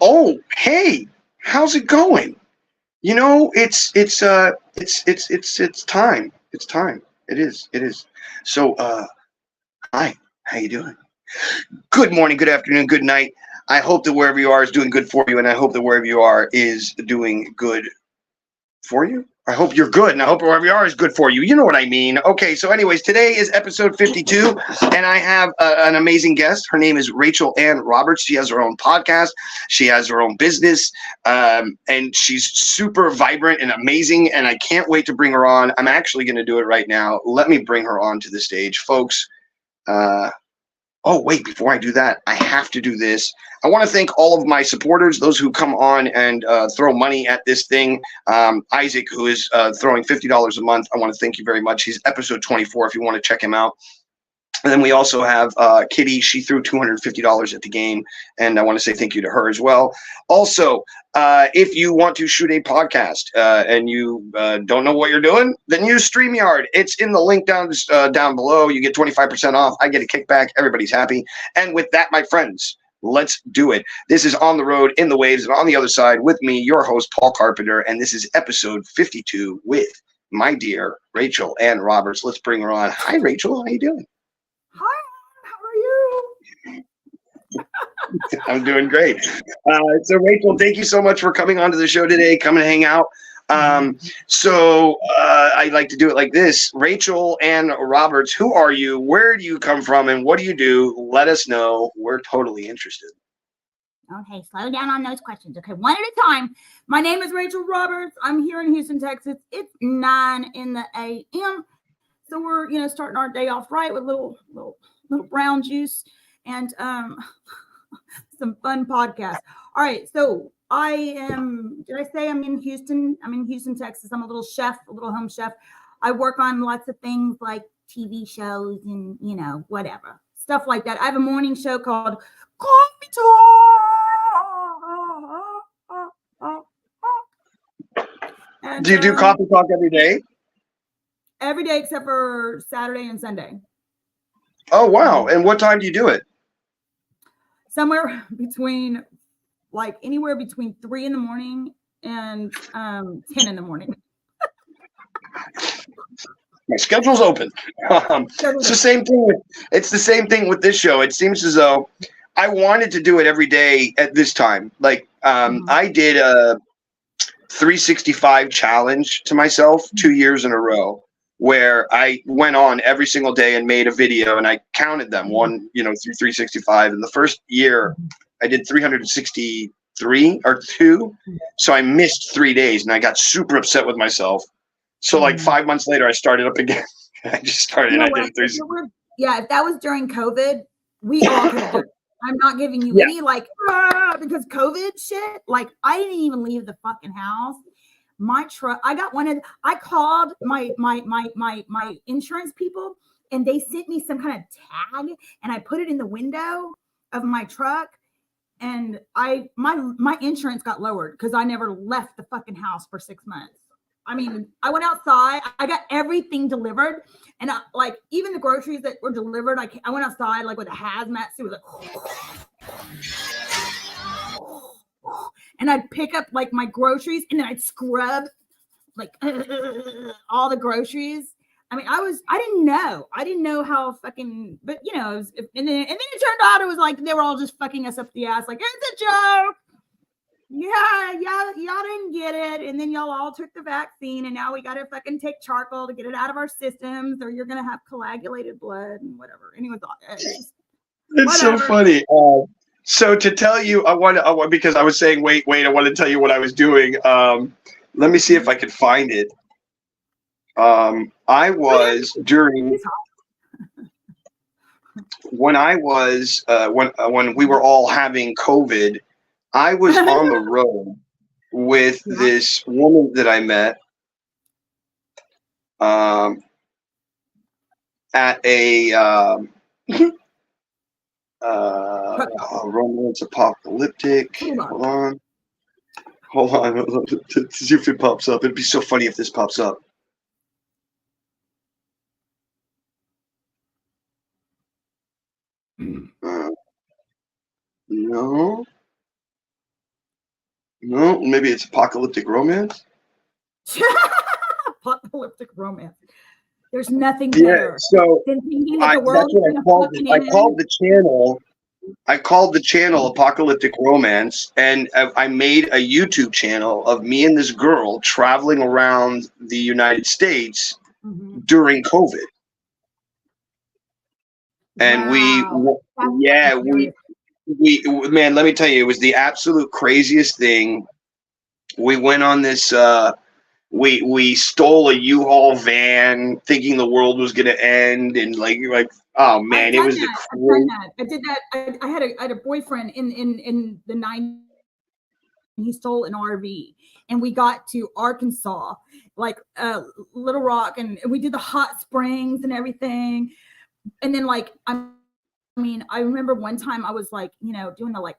Oh, hey, how's it going? You know, it's time. It's time. It is. It is. So, hi. How you doing? Good morning, good afternoon, good night. I hope that wherever you are is doing good for you, and I hope that wherever you are is doing good for you. I hope you're good, and I hope wherever you are is good for you. You know what I mean. Okay, so anyways, today is episode 52, and I have an amazing guest. Her name is Rachel Ann Roberts. She has her own podcast. She has her own business, and she's super vibrant and amazing, and I can't wait to bring her on. I'm actually going to do it right now. Let me bring her on to the stage, folks. Oh, wait, before I do that, I have to do this. I want to thank all of my supporters, those who come on and throw money at this thing. Isaac, who is throwing $50 a month, I want to thank you very much. He's episode 24 if you want to check him out. And then we also have Kitty. She threw $250 at the game, and I want to say thank you to her as well. Also, if you want to shoot a podcast and you don't know what you're doing, then use Steamyard. It's in the link down below. You get 25% off. I get a kickback. Everybody's happy. And with that, my friends, let's do it. This is On the Road, in the Waves, and on the other side with me, your host, Paul Carpenter, and this is episode 52 with my dear Rachel Ann Roberts. Let's bring her on. Hi, Rachel. How you doing? Hi, how are you? I'm doing great. So Rachel, thank you so much for coming onto the show today, coming to hang out. I like to do it like this. Rachel Ann Roberts, who are you? Where do you come from? And what do you do? Let us know. We're totally interested. Okay, slow down on those questions. Okay, one at a time. My name is Rachel Roberts. I'm here in Houston, Texas. It's 9 a.m. So we're, starting our day off right with little brown juice and some fun podcasts. All right, so did I say I'm in Houston? I'm in Houston, Texas. I'm a little chef, a little home chef. I work on lots of things like TV shows and, whatever, stuff like that. I have a morning show called Coffee Talk. Do you do coffee talk every day? Every day except for Saturday and Sunday. Oh, wow. And what time do you do it? Somewhere between, anywhere between 3 in the morning and 10 in the morning. My schedule's open. It's the same thing with this show. It seems as though I wanted to do it every day at this time. I did a 365 challenge to myself 2 years in a row, where I went on every single day and made a video, and I counted them through 365. And the first year I did 363 or 2. So I missed 3 days and I got super upset with myself. So 5 months later, I started up again. I just started. I did 365. Yeah. If that was during COVID, we all could have done it. I'm not giving you any because COVID shit, I didn't even leave the fucking house. My truck, I called my insurance people, and they sent me some kind of tag, and I put it in the window of my truck, and my insurance got lowered because I never left the fucking house for 6 months. I mean, I went outside, I got everything delivered, and even the groceries that were delivered, I went outside with a hazmat suit, and I'd pick up my groceries, and then I'd scrub all the groceries. I mean, I didn't know how fucking, but and then it turned out it was they were all just fucking us up the ass. It's a joke. Yeah, y'all didn't get it, and then y'all all took the vaccine, and now we got to fucking take charcoal to get it out of our systems, or you're gonna have coagulated blood and whatever. Anyway, it's so funny. So to tell you, I want because I was saying wait, I want to tell you what I was doing. Let me see if I can find it. I was during when we were all having COVID. I was on the road with this woman that I met at a romance apocalyptic. Hold on. To see if it pops up. It'd be so funny if this pops up. No. No, maybe it's apocalyptic romance. Apocalyptic romance. There's nothing Yeah, better so than thinking that the that's world is what I gonna called fucking it. I end. called the channel. I called the channel Apocalyptic Romance, and I made a YouTube channel of me and this girl traveling around the United States during COVID. And Wow. we man, let me tell you, it was the absolute craziest thing. We went on this we stole a U-Haul van thinking the world was gonna end, and like oh man, it was the I've done that. I did that. I had a boyfriend in the 90s. He stole an RV, and we got to Arkansas, like Little Rock, and we did the hot springs and everything. And then I remember one time I was like, doing the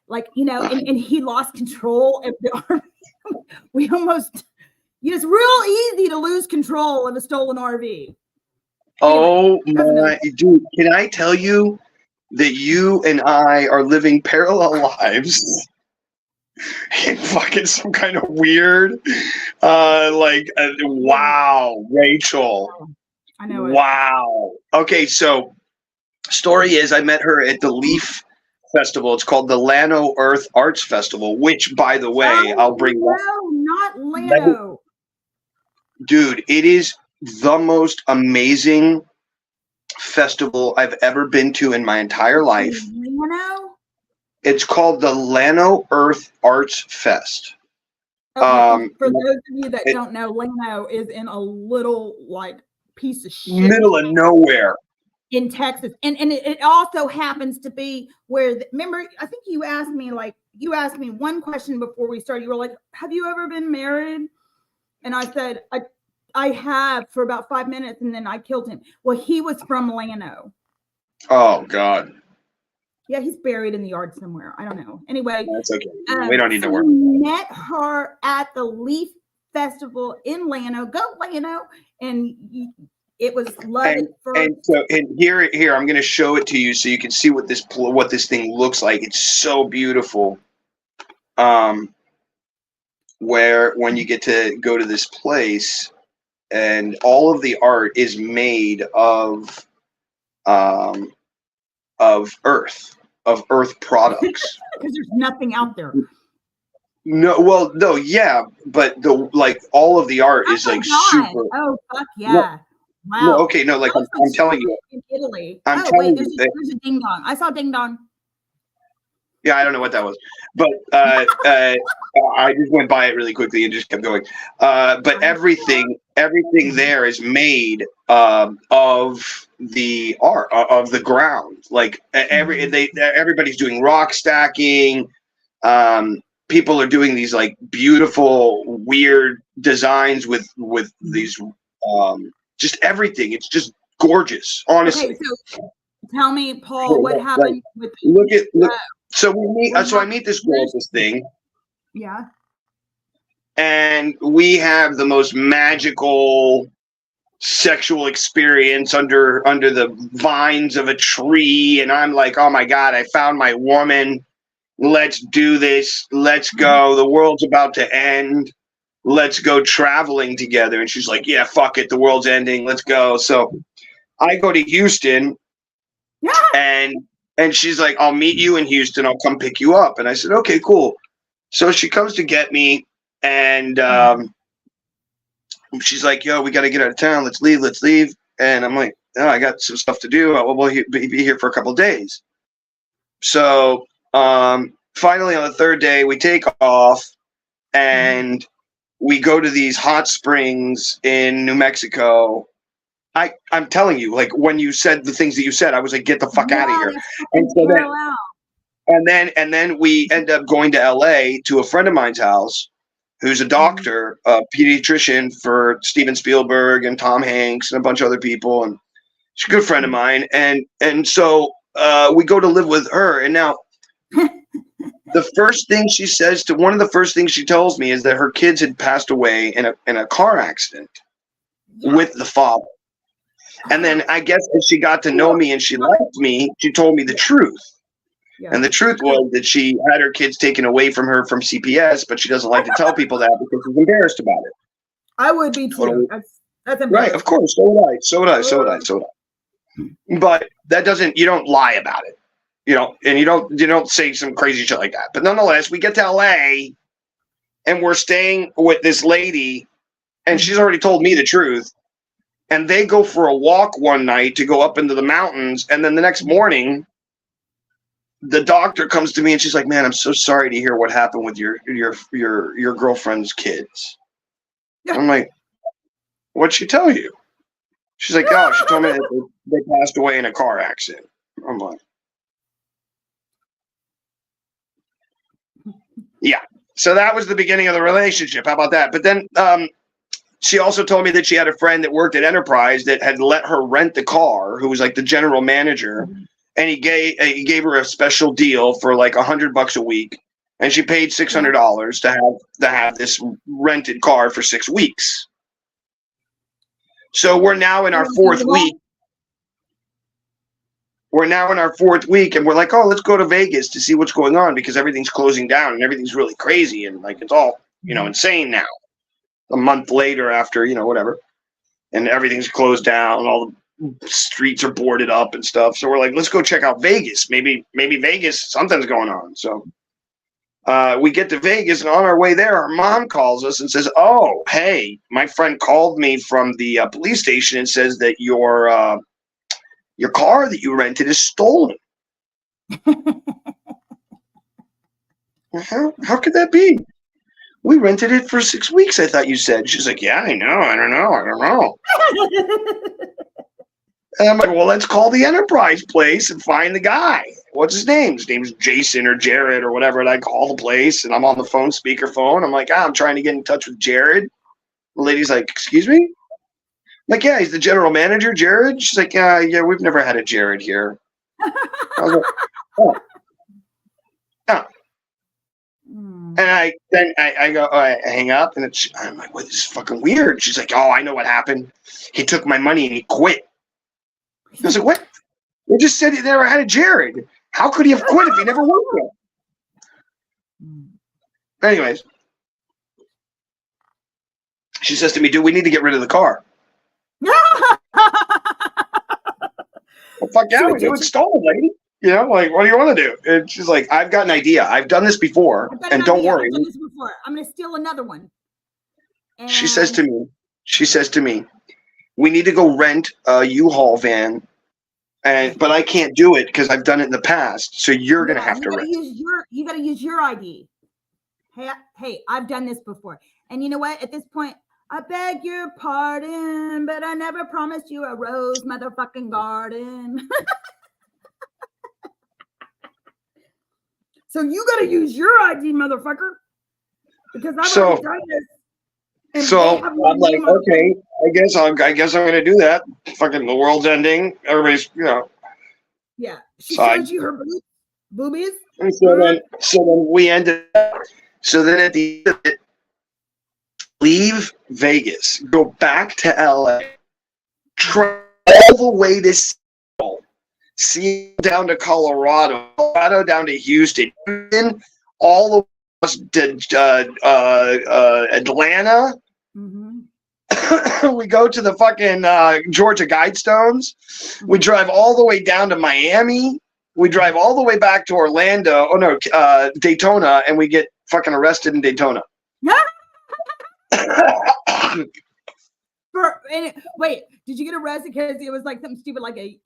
and he lost control of the RV. We almost, it's real easy to lose control of a stolen RV. Oh my dude, can I tell you that you and I are living parallel lives in fucking some kind of weird wow, Rachel. I know it. Wow. Okay, so story is I met her at the Leaf Festival. It's called the Llano Earth Arts Festival, which, by the way, I'll bring up. No, not Llano. Dude, it is the most amazing festival I've ever been to in my entire life. Llano? It's called the Llano Earth Arts Fest. For those of you that don't know, Llano is in a little piece of shit. Middle of nowhere. In Texas. And it also happens to be where, remember, I think you asked me one question before we started. You were like, have you ever been married? And I said, I have for about 5 minutes, and then I killed him. Well, he was from Llano. Oh, God. Yeah, he's buried in the yard somewhere. I don't know. Anyway. That's okay. We don't need to worry. Met her at the Leaf Festival in Llano. Go Llano. And it was love at first. And here I'm going to show it to you so you can see what this thing looks like. It's so beautiful. Where when you get to go to this place, and all of the art is made of earth products. Because there's nothing out there. No, yeah, but all of the art is super. Oh fuck yeah! Wow. No, okay, no, I'm telling you. In Italy. There's a ding dong. I saw ding dong. Yeah, I don't know what that was, but I just went by it really quickly and just kept going. But everything there is made of the art of the ground. Everybody's doing rock stacking. People are doing these beautiful, weird designs with these just everything. It's just gorgeous, honestly. Okay, so tell me, Paul, what happened with so we meet. So I meet this girl at this thing. Yeah. And we have the most magical sexual experience under the vines of a tree, and I'm like, oh my God, I found my woman. Let's do this. Let's go. The world's about to end. Let's go traveling together. And she's like, yeah, fuck it. The world's ending. Let's go. So I go to Houston, and she's like, I'll meet you in Houston. I'll come pick you up. And I said, okay, cool. So she comes to get me, and she's like, yo, we got to get out of town. Let's leave. And I'm like, oh, I got some stuff to do. We'll be here for a couple of days. So finally, on the third day, we take off, and we go to these hot springs in New Mexico. I'm telling you, when you said the things that you said, I was like, get the fuck out of here. And so then we end up going to LA to a friend of mine's house who's a doctor, a pediatrician for Steven Spielberg and Tom Hanks and a bunch of other people. And she's a good friend of mine. And so we go to live with her. And now one of the first things she tells me is that her kids had passed away in a car accident with the father. And then I guess as she got to know me and she liked me, she told me the truth. Yeah. And the truth was that she had her kids taken away from her from CPS, but she doesn't like to tell people that because she's embarrassed about it. I would be too. Totally. That's embarrassing. Right, of course. So would I. So would I. So would I. So would I. But that doesn't. You don't lie about it. You know, and you don't say some crazy shit like that. But nonetheless, we get to LA, and we're staying with this lady, and she's already told me the truth. And they go for a walk one night to go up into the mountains, and then the next morning, the doctor comes to me and she's like, "Man, I'm so sorry to hear what happened with your girlfriend's kids." I'm like, "What'd she tell you?" She's like, "Oh, she told me that they passed away in a car accident." I'm like, "Yeah." So that was the beginning of the relationship. How about that? But then she also told me that she had a friend that worked at Enterprise that had let her rent the car, who was like the general manager. And he gave her a special deal for like $100 a week, and she paid $600 to have this rented car for 6 weeks. So we're now in our fourth week. We're now in our fourth week, and we're like, "Oh, let's go to Vegas to see what's going on because everything's closing down and everything's really crazy and like it's all insane now." A month later, after whatever, and everything's closed down, and all the streets are boarded up and stuff. So we're like, let's go check out Vegas. Maybe Vegas, something's going on. So we get to Vegas, and on our way there, our mom calls us and says, "Oh, hey, my friend called me from the police station and says that your car that you rented is stolen." How could that be? We rented it for 6 weeks, I thought you said. She's like, "Yeah, I know. I don't know. And I'm like, "Well, let's call the Enterprise place and find the guy. What's his name?" His name's Jason or Jared or whatever. And I call the place, and I'm on the phone, speakerphone. I'm like, I'm trying to get in touch with Jared. The lady's like, "Excuse me?" I'm like, "Yeah, he's the general manager, Jared." She's like, yeah, we've never had a Jared here." I was like, "Oh. Yeah." And I go, I hang up, and I'm like, "What? This is fucking weird." She's like, "Oh, I know what happened. He took my money and he quit." I was like, "What? They just said he never had a Jared. How could he have quit if he never worked there?" Anyways, she says to me, "Dude, we need to get rid of the car." Well, fuck yeah, we do. It's stolen, lady. Like, what do you want to do? And she's like, "I've got an idea. I've done this before, and don't worry. I've done this before. I'm going to steal another one." And She says to me, "We need to go rent a U-Haul van, but I can't do it because I've done it in the past. So you're going to have to rent." You got to use your ID. Hey, I've done this before. And you know what? At this point, I beg your pardon, but I never promised you a rose motherfucking garden. So you got to use your ID, motherfucker, because I've already done this. So I'm like, okay, I guess I'm going to do that. Fucking the world's ending. Everybody's, Yeah. She showed you her boobies. And so then we ended up. So then at the end of it, leave Vegas, go back to LA, travel all the way to Seattle, down to Colorado down to Houston, all the way to Atlanta. We go to the fucking Georgia Guidestones. We drive all the way down to Miami. We drive all the way back to Orlando. Oh no, Daytona, and we get fucking arrested in Daytona. Wait, did you get arrested because it was like something stupid, like a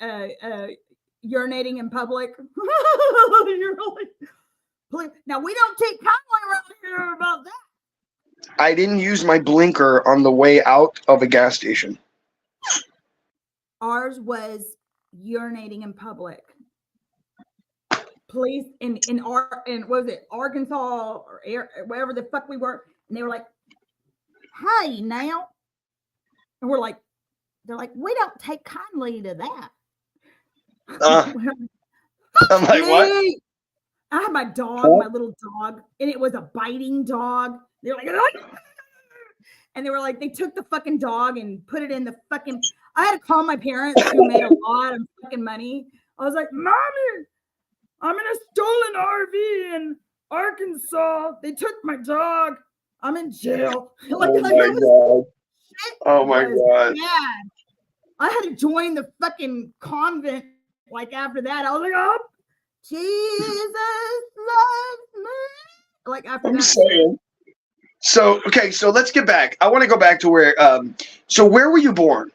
urinating in public? Now we don't take kindly around here about that. I didn't use my blinker on the way out of a gas station. Ours was urinating in public. Police in what was it, Arkansas or wherever the fuck we were, and they were like, "Hey, now," and they're like, "We don't take kindly to that." I'm like, what? I had my dog, my little dog, and it was a biting dog. They're like, and they were like, they took the fucking dog and put it in the fucking. I had to call my parents who made a lot of fucking money. I was like, "Mommy, I'm in a stolen RV in Arkansas. They took my dog. I'm in jail. Like, Oh my God. Oh my God. Bad. I had to join the fucking convent. Like after that, I was like, oh, Jesus loves me. Like after I'm that. saying. So, okay, so let's get back. I want to go back to where, so where were you born?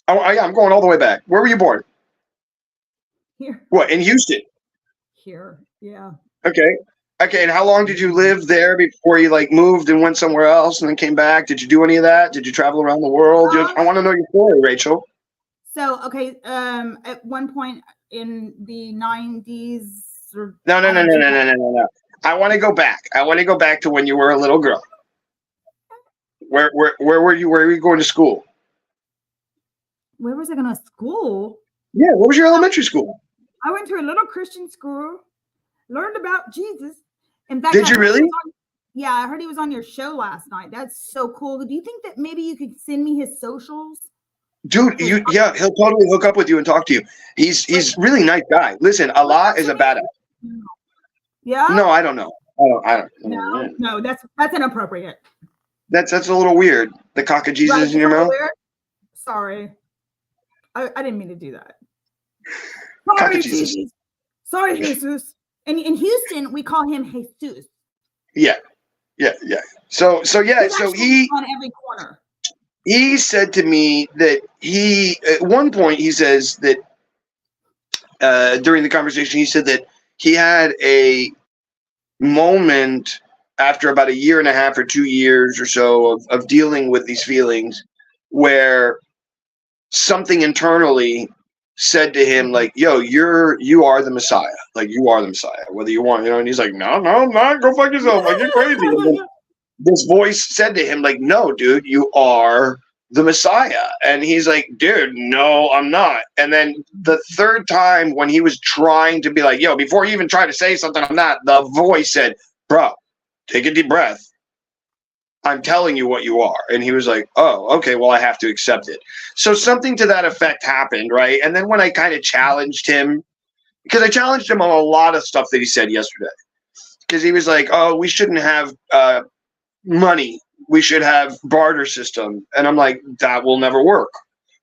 I'm going all the way back. Where were you born? Here. What, in Houston? Here, yeah. Okay. Okay, and how long did you live there before you like moved and went somewhere else and then came back? Did you do any of that? Did you travel around the world? I want to know your story, Rachel. So, okay, at one point in the 90s. No. I want to go back. I want to go back to when you were a little girl. Where were you? Where were you going to school? Where was I going to school? Yeah, what was your elementary school? I went to a little Christian school, learned about Jesus. In fact, did you really? Yeah, I heard he was on your show last night. That's so cool. Do you think that maybe you could send me his socials? Dude, yeah, he'll totally hook up with you and talk to you. He's really nice guy. Listen, Allah is a badass. Yeah? No, I don't know. I don't. No, that's inappropriate. That's a little weird. The cock of Jesus right, in your mouth. Weird? Sorry, I didn't mean to do that. Sorry, Jesus. Sorry, Jesus. And in Houston, we call him Jesus. Yeah. So yeah, so he on every corner. He said to me that at one point he says that during the conversation he said that he had a moment after about a year and a half or 2 years or so of dealing with these feelings where something internally said to him like, yo, you are the Messiah. Like, you are the Messiah, whether you want, and he's like, no, I'm not. Go fuck yourself. Like, you're crazy. This voice said to him like, no, dude, you are the Messiah. And he's like, dude, no, I'm not. And then the third time when he was trying to be like, yo, before you even try to say something, I'm not, the voice said, bro, take a deep breath. I'm telling you what you are. And he was like, oh, okay, well, I have to accept it. So something to that effect happened, right? And then when I kind of challenged him, because I challenged him on a lot of stuff that he said yesterday, because he was like, oh, we shouldn't have money. We should have barter system. And I'm like, that will never work.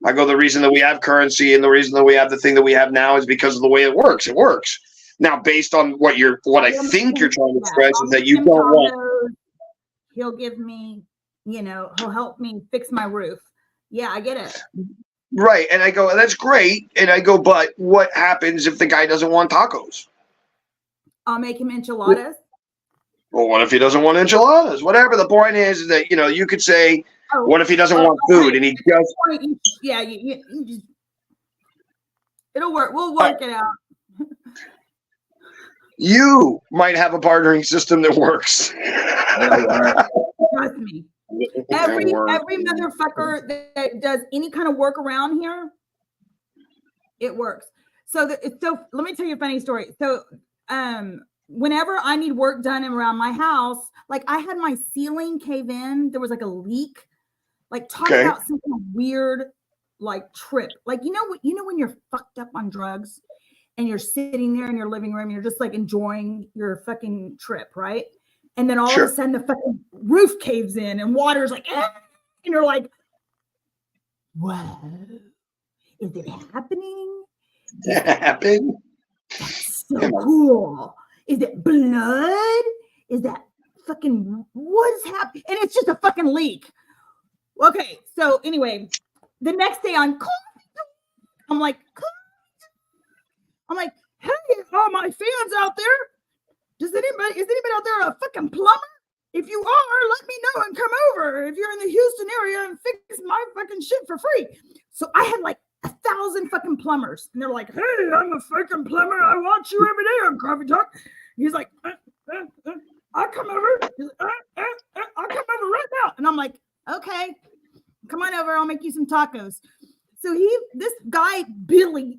I go, the reason that we have currency and the reason that we have the thing that we have now is because of the way it works. It works. Now, based on what I think you're trying to express is that you don't want. He'll give me, he'll help me fix my roof. Yeah, I get it. Right. And I go, that's great. And I go, but what happens if the guy doesn't want tacos? I'll make him enchiladas. Well, what if he doesn't want enchiladas? Whatever. The point is that, you could say, what if he doesn't want food and he just. Yeah, you just, it'll work. We'll work it out. You might have a bartering system that works. Trust me. Every motherfucker that does any kind of work around here, it works. So let me tell you a funny story. So whenever I need work done around my house, like I had my ceiling cave in, there was like a leak. Like talk about some kind of weird like trip. Like when you're fucked up on drugs and you're sitting there in your living room, and you're just like enjoying your fucking trip, right? And then all of a sudden the fucking roof caves in and water's like, and you're like, whoa, is it happening? Did it happen? That's so cool. Is it blood? Is that fucking, what is happening? And it's just a fucking leak. Okay, so anyway, the next day I'm like, hey, all my fans out there, is anybody out there a fucking plumber? If you are, let me know and come over if you're in the Houston area and fix my fucking shit for free. So I had like 1,000 fucking plumbers, and they're like, hey, I'm a fucking plumber. I watch you every day on Coffee Talk. He's like, I'll come over. I'll come over right now. And I'm like, okay, come on over. I'll make you some tacos. So this guy, Billy.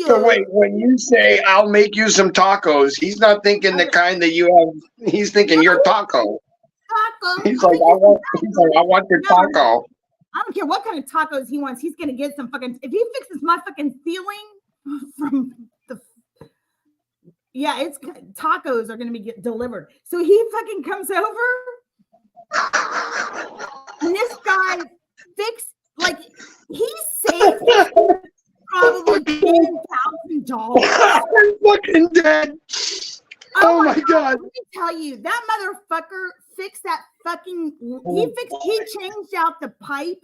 So wait, when you say I'll make you some tacos, he's not thinking the kind that you have. He's thinking your taco. He's like, I want your taco. I don't care what kind of tacos he wants. He's gonna get some fucking. If he fixes my fucking ceiling from Yeah, it's tacos are gonna be delivered. So he fucking comes over, and this guy he saved probably $10,000. I'm fucking dead. Oh my God. Let me tell you, that motherfucker fixed that fucking. He changed out the pipe,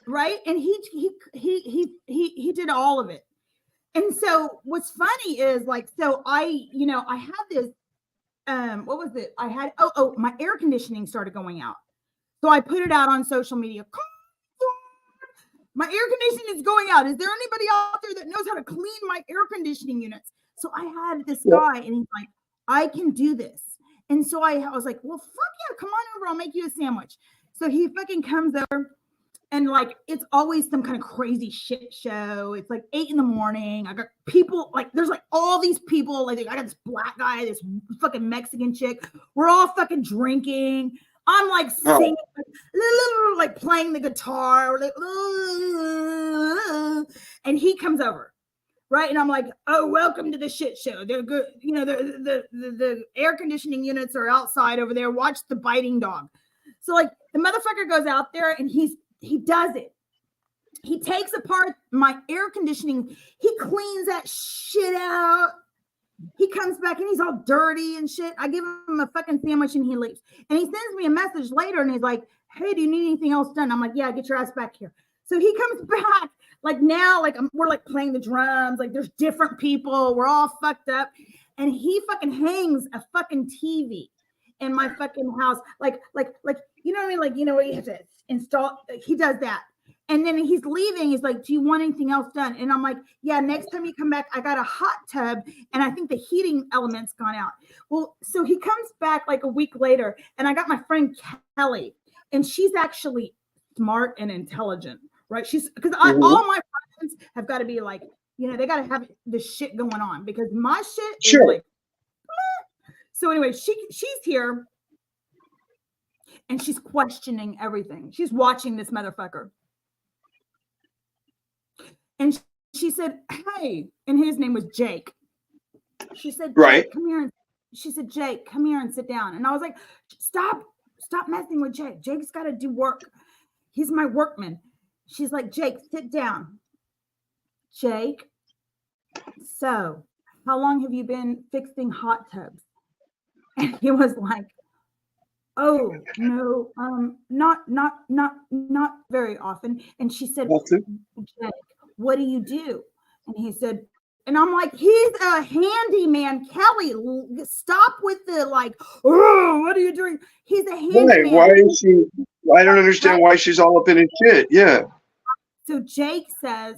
right? And he did all of it. And so what's funny is so I had this. What was it? I had my air conditioning started going out, so I put it out on social media. My air conditioning is going out. Is there anybody out there that knows how to clean my air conditioning units? So I had this guy, and he's like, I can do this. And so I was like, well, fuck yeah, come on over. I'll make you a sandwich. So he fucking comes over, and it's always some kind of crazy shit show. It's 8 a.m. I got people, there's all these people. I got this black guy, this fucking Mexican chick. We're all fucking drinking. I'm singing, playing the guitar, and he comes over, right? And I'm like, oh, welcome to the shit show. They're good, the air conditioning units are outside over there. Watch the biting dog. So the motherfucker goes out there and he does it. He takes apart my air conditioning. He cleans that shit out. He comes back and he's all dirty and shit. I give him a fucking sandwich and he leaves. And he sends me a message later and he's like, hey, do you need anything else done? I'm like, yeah, get your ass back here. So he comes back now, we're playing the drums. There's different people. We're all fucked up. And he fucking hangs a fucking TV in my fucking house. You know what I mean? What you have to install. He does that. And then he's leaving. He's like, do you want anything else done? And I'm like, yeah, next time you come back, I got a hot tub. And I think the heating element's gone out. Well, so he comes back a week later. And I got my friend Kelly. And she's actually smart and intelligent, right? Because all my friends have got to be they got to have this shit going on. Because my shit is bleh. So anyway, she's here. And she's questioning everything. She's watching this motherfucker. And she said, hey, and his name was Jake. She said, right. Come here. She said, Jake, come here and sit down. And I was like, stop messing with Jake. Jake's got to do work. He's my workman. She's like, Jake, sit down. Jake, so how long have you been fixing hot tubs? And he was like, oh, no, not very often. And she said, Jake, what do you do? And he said, and I'm like, he's a handyman. Kelly, stop with the oh, what are you doing? He's a handyman. Why is she? I don't understand why she's all up in his shit. Yeah. So Jake says,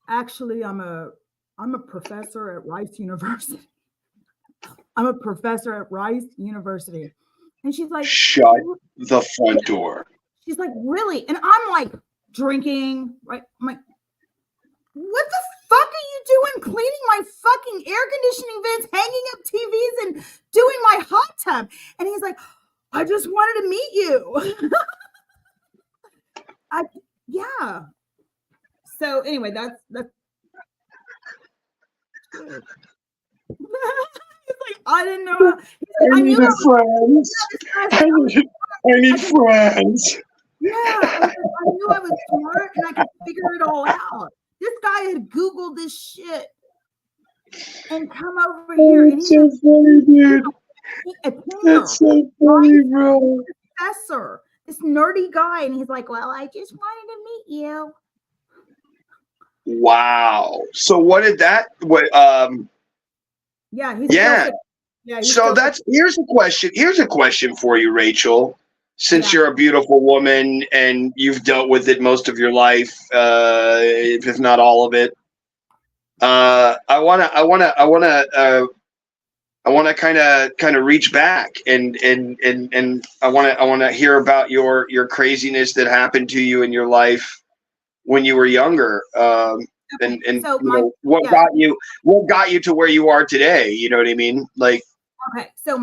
actually, I'm a professor at Rice University. I'm a professor at Rice University. And she's like, shut the front door. She's like, really? And I'm drinking, right? I'm like, what the fuck are you doing cleaning my fucking air conditioning vents, hanging up TVs and doing my hot tub? And he's like, I just wanted to meet you. Yeah. So anyway, that's I didn't know. I need friends. I need friends. Yeah, I knew I was smart and I could figure it all out. This guy had Googled this shit and come over here. And That's so funny, dude. That's so funny, bro. Professor, this nerdy guy, and he's like, "Well, I just wanted to meet you." Wow. So what did that? Yeah. So here's a question. Here's a question for you, Rachel. Since you're a beautiful woman and you've dealt with it most of your life, if not all of it, I wanna kind of reach back and I wanna hear about your craziness that happened to you in your life when you were younger. And so what got you to where you are today? You know what I mean? Okay, so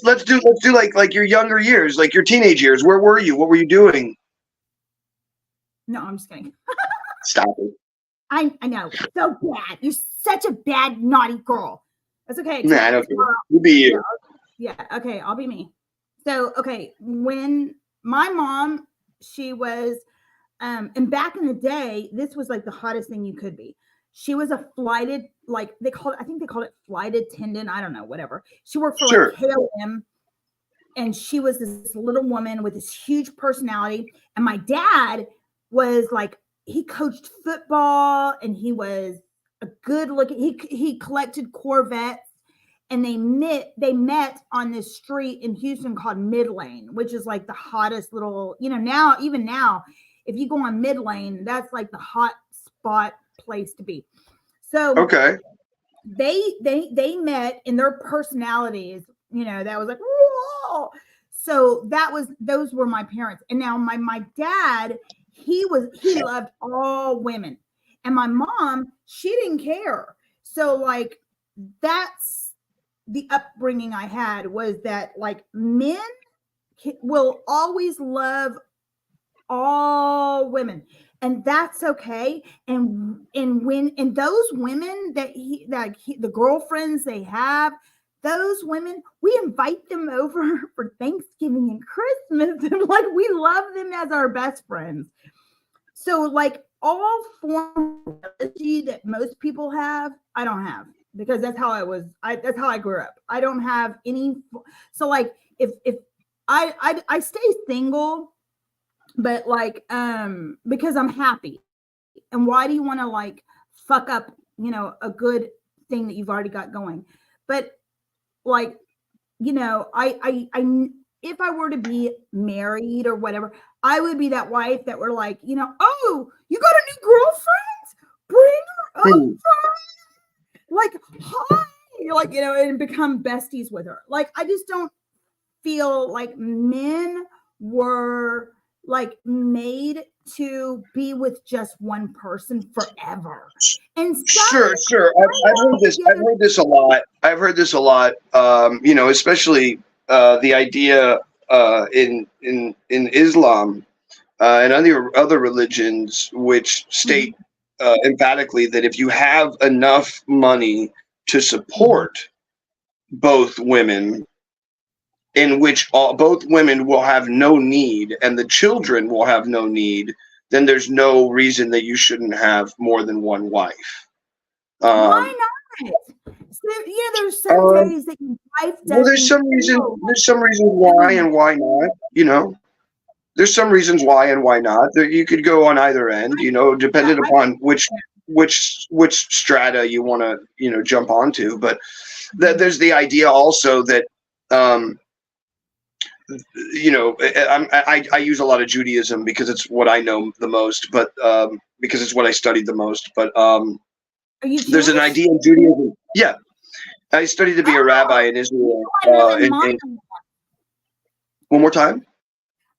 let's do like your younger years, like your teenage years. Where were you? What were you doing? No, I'm just kidding. Stop it. I know. So bad. You're such a bad, naughty girl. That's okay. Nah, I don't care. You be you. Yeah. Okay. I'll be me. So, okay. When my mom, she was, and back in the day, this was like the hottest thing you could be. She was a flighted, like I think they called it flight attendant. I don't know, whatever. She worked for like KLM, and she was this little woman with this huge personality. And my dad was like, he coached football, and he was a good looking, he collected Corvettes, and they met on this street in Houston called Mid Lane, which is like the hottest little, now, even now, if you go on Mid Lane, that's like the hot spot place to be. So okay, they met, in their personalities, that was like, whoa. So those were my parents. And now my dad, he loved all women, and my mom, she didn't care. So like, that's the upbringing I had, was that like men will always love all women, and that's okay. And those women the girlfriends they have, those women, we invite them over for Thanksgiving and Christmas, and like, we love them as our best friends. So like, all form of religion that most people have, I don't have, because that's how that's how I grew up. I don't have any. So like, if I stay single, but like, because I'm happy. And why do you want to like fuck up, a good thing that you've already got going? But like, I if I were to be married or whatever, I would be that wife that were like, oh, you got a new girlfriend? Bring her over. Like, hi. Like, and become besties with her. Like, I just don't feel like men were like made to be with just one person forever. And sure. I've heard this a lot. Especially the idea in Islam and other religions, which state emphatically that if you have enough money to support both women, in which both women will have no need and the children will have no need, then there's no reason that you shouldn't have more than one wife. Why not? So, there's some days that your wife doesn't. Well, there's some reasons why and why not. There's some reasons why and why not. You could go on either end, depending upon which strata you want to, jump onto. But there's the idea also that, I use a lot of Judaism because it's what I know the most, but because it's what I studied the most. But there's an idea in Judaism. Yeah, I studied to be a rabbi in Israel. One more time.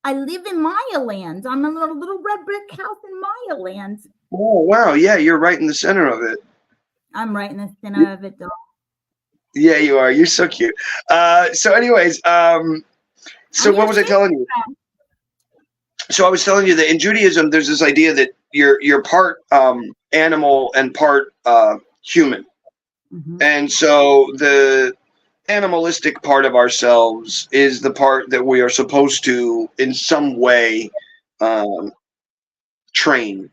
I live in Maya land. I'm in a little red brick house in Maya land. Oh, wow. Yeah, you're right in the center of it. I'm right in the center of it, though. Yeah, you are. You're so cute. So anyways, so what was I telling you? So I was telling you that in Judaism, there's this idea that you're part animal and part human. Mm-hmm. And so the animalistic part of ourselves is the part that we are supposed to, in some way, train,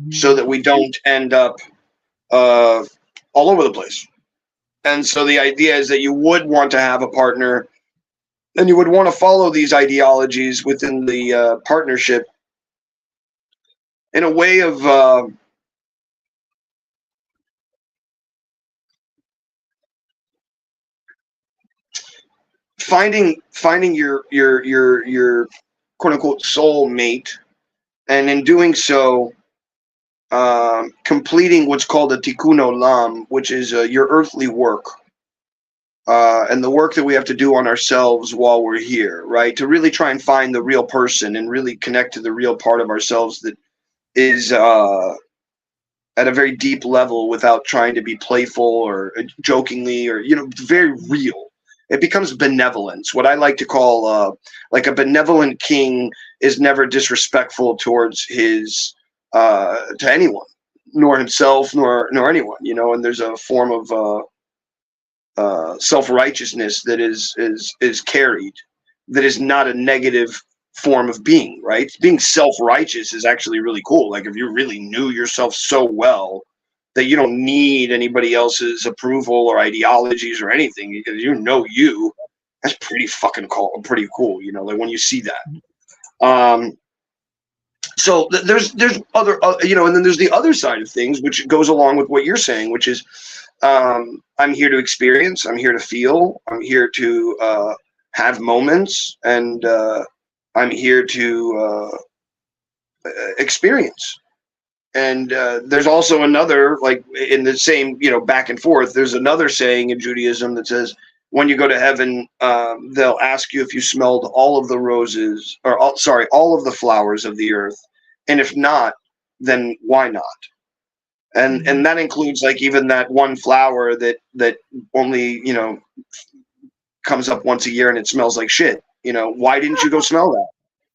so that we don't end up all over the place. And so the idea is that you would want to have a partner, and you would want to follow these ideologies within the partnership in a way of finding your quote unquote soul mate, and in doing so, completing what's called a tikkun olam, which is your earthly work, and the work that we have to do on ourselves while we're here, right? To really try and find the real person and really connect to the real part of ourselves that is at a very deep level, without trying to be playful or jokingly or, very real. It becomes benevolence. What I like to call like a benevolent king is never disrespectful towards his to anyone, nor himself, nor anyone, you know. And there's a form of self-righteousness that is carried, that is not a negative form of being, right? Being self-righteous is actually really cool. Like if you really knew yourself so well that you don't need anybody else's approval or ideologies or anything, because you know you, that's pretty fucking cool, pretty cool, you know, like when you see that. So there's other, you know, and then there's the other side of things, which goes along with what you're saying, which is I'm here to experience, I'm here to feel, I'm here to have moments, and I'm here to experience. And there's also another, like in the same, you know, back and forth, there's another saying in Judaism that says, when you go to heaven, they'll ask you if you smelled all of the roses, or all of the flowers of the earth. And if not, then why not? And that includes like even that one flower that only, you know, comes up once a year and it smells like shit. You know, why didn't you go smell that?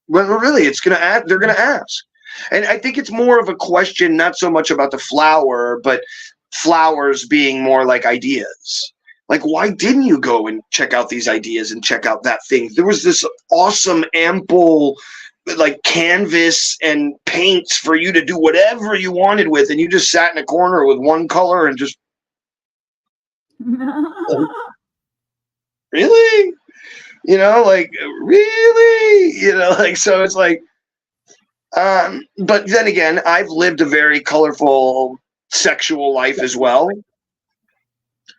Well, really, they're gonna ask. And I think it's more of a question, not so much about the flower, but flowers being more like ideas. Like, why didn't you go and check out these ideas and check out that thing? There was this awesome, ample, like canvas and paints for you to do whatever you wanted with, and you just sat in a corner with one color and just really, you know, like really, you know, like, so it's like, but then again, I've lived a very colorful sexual life as well,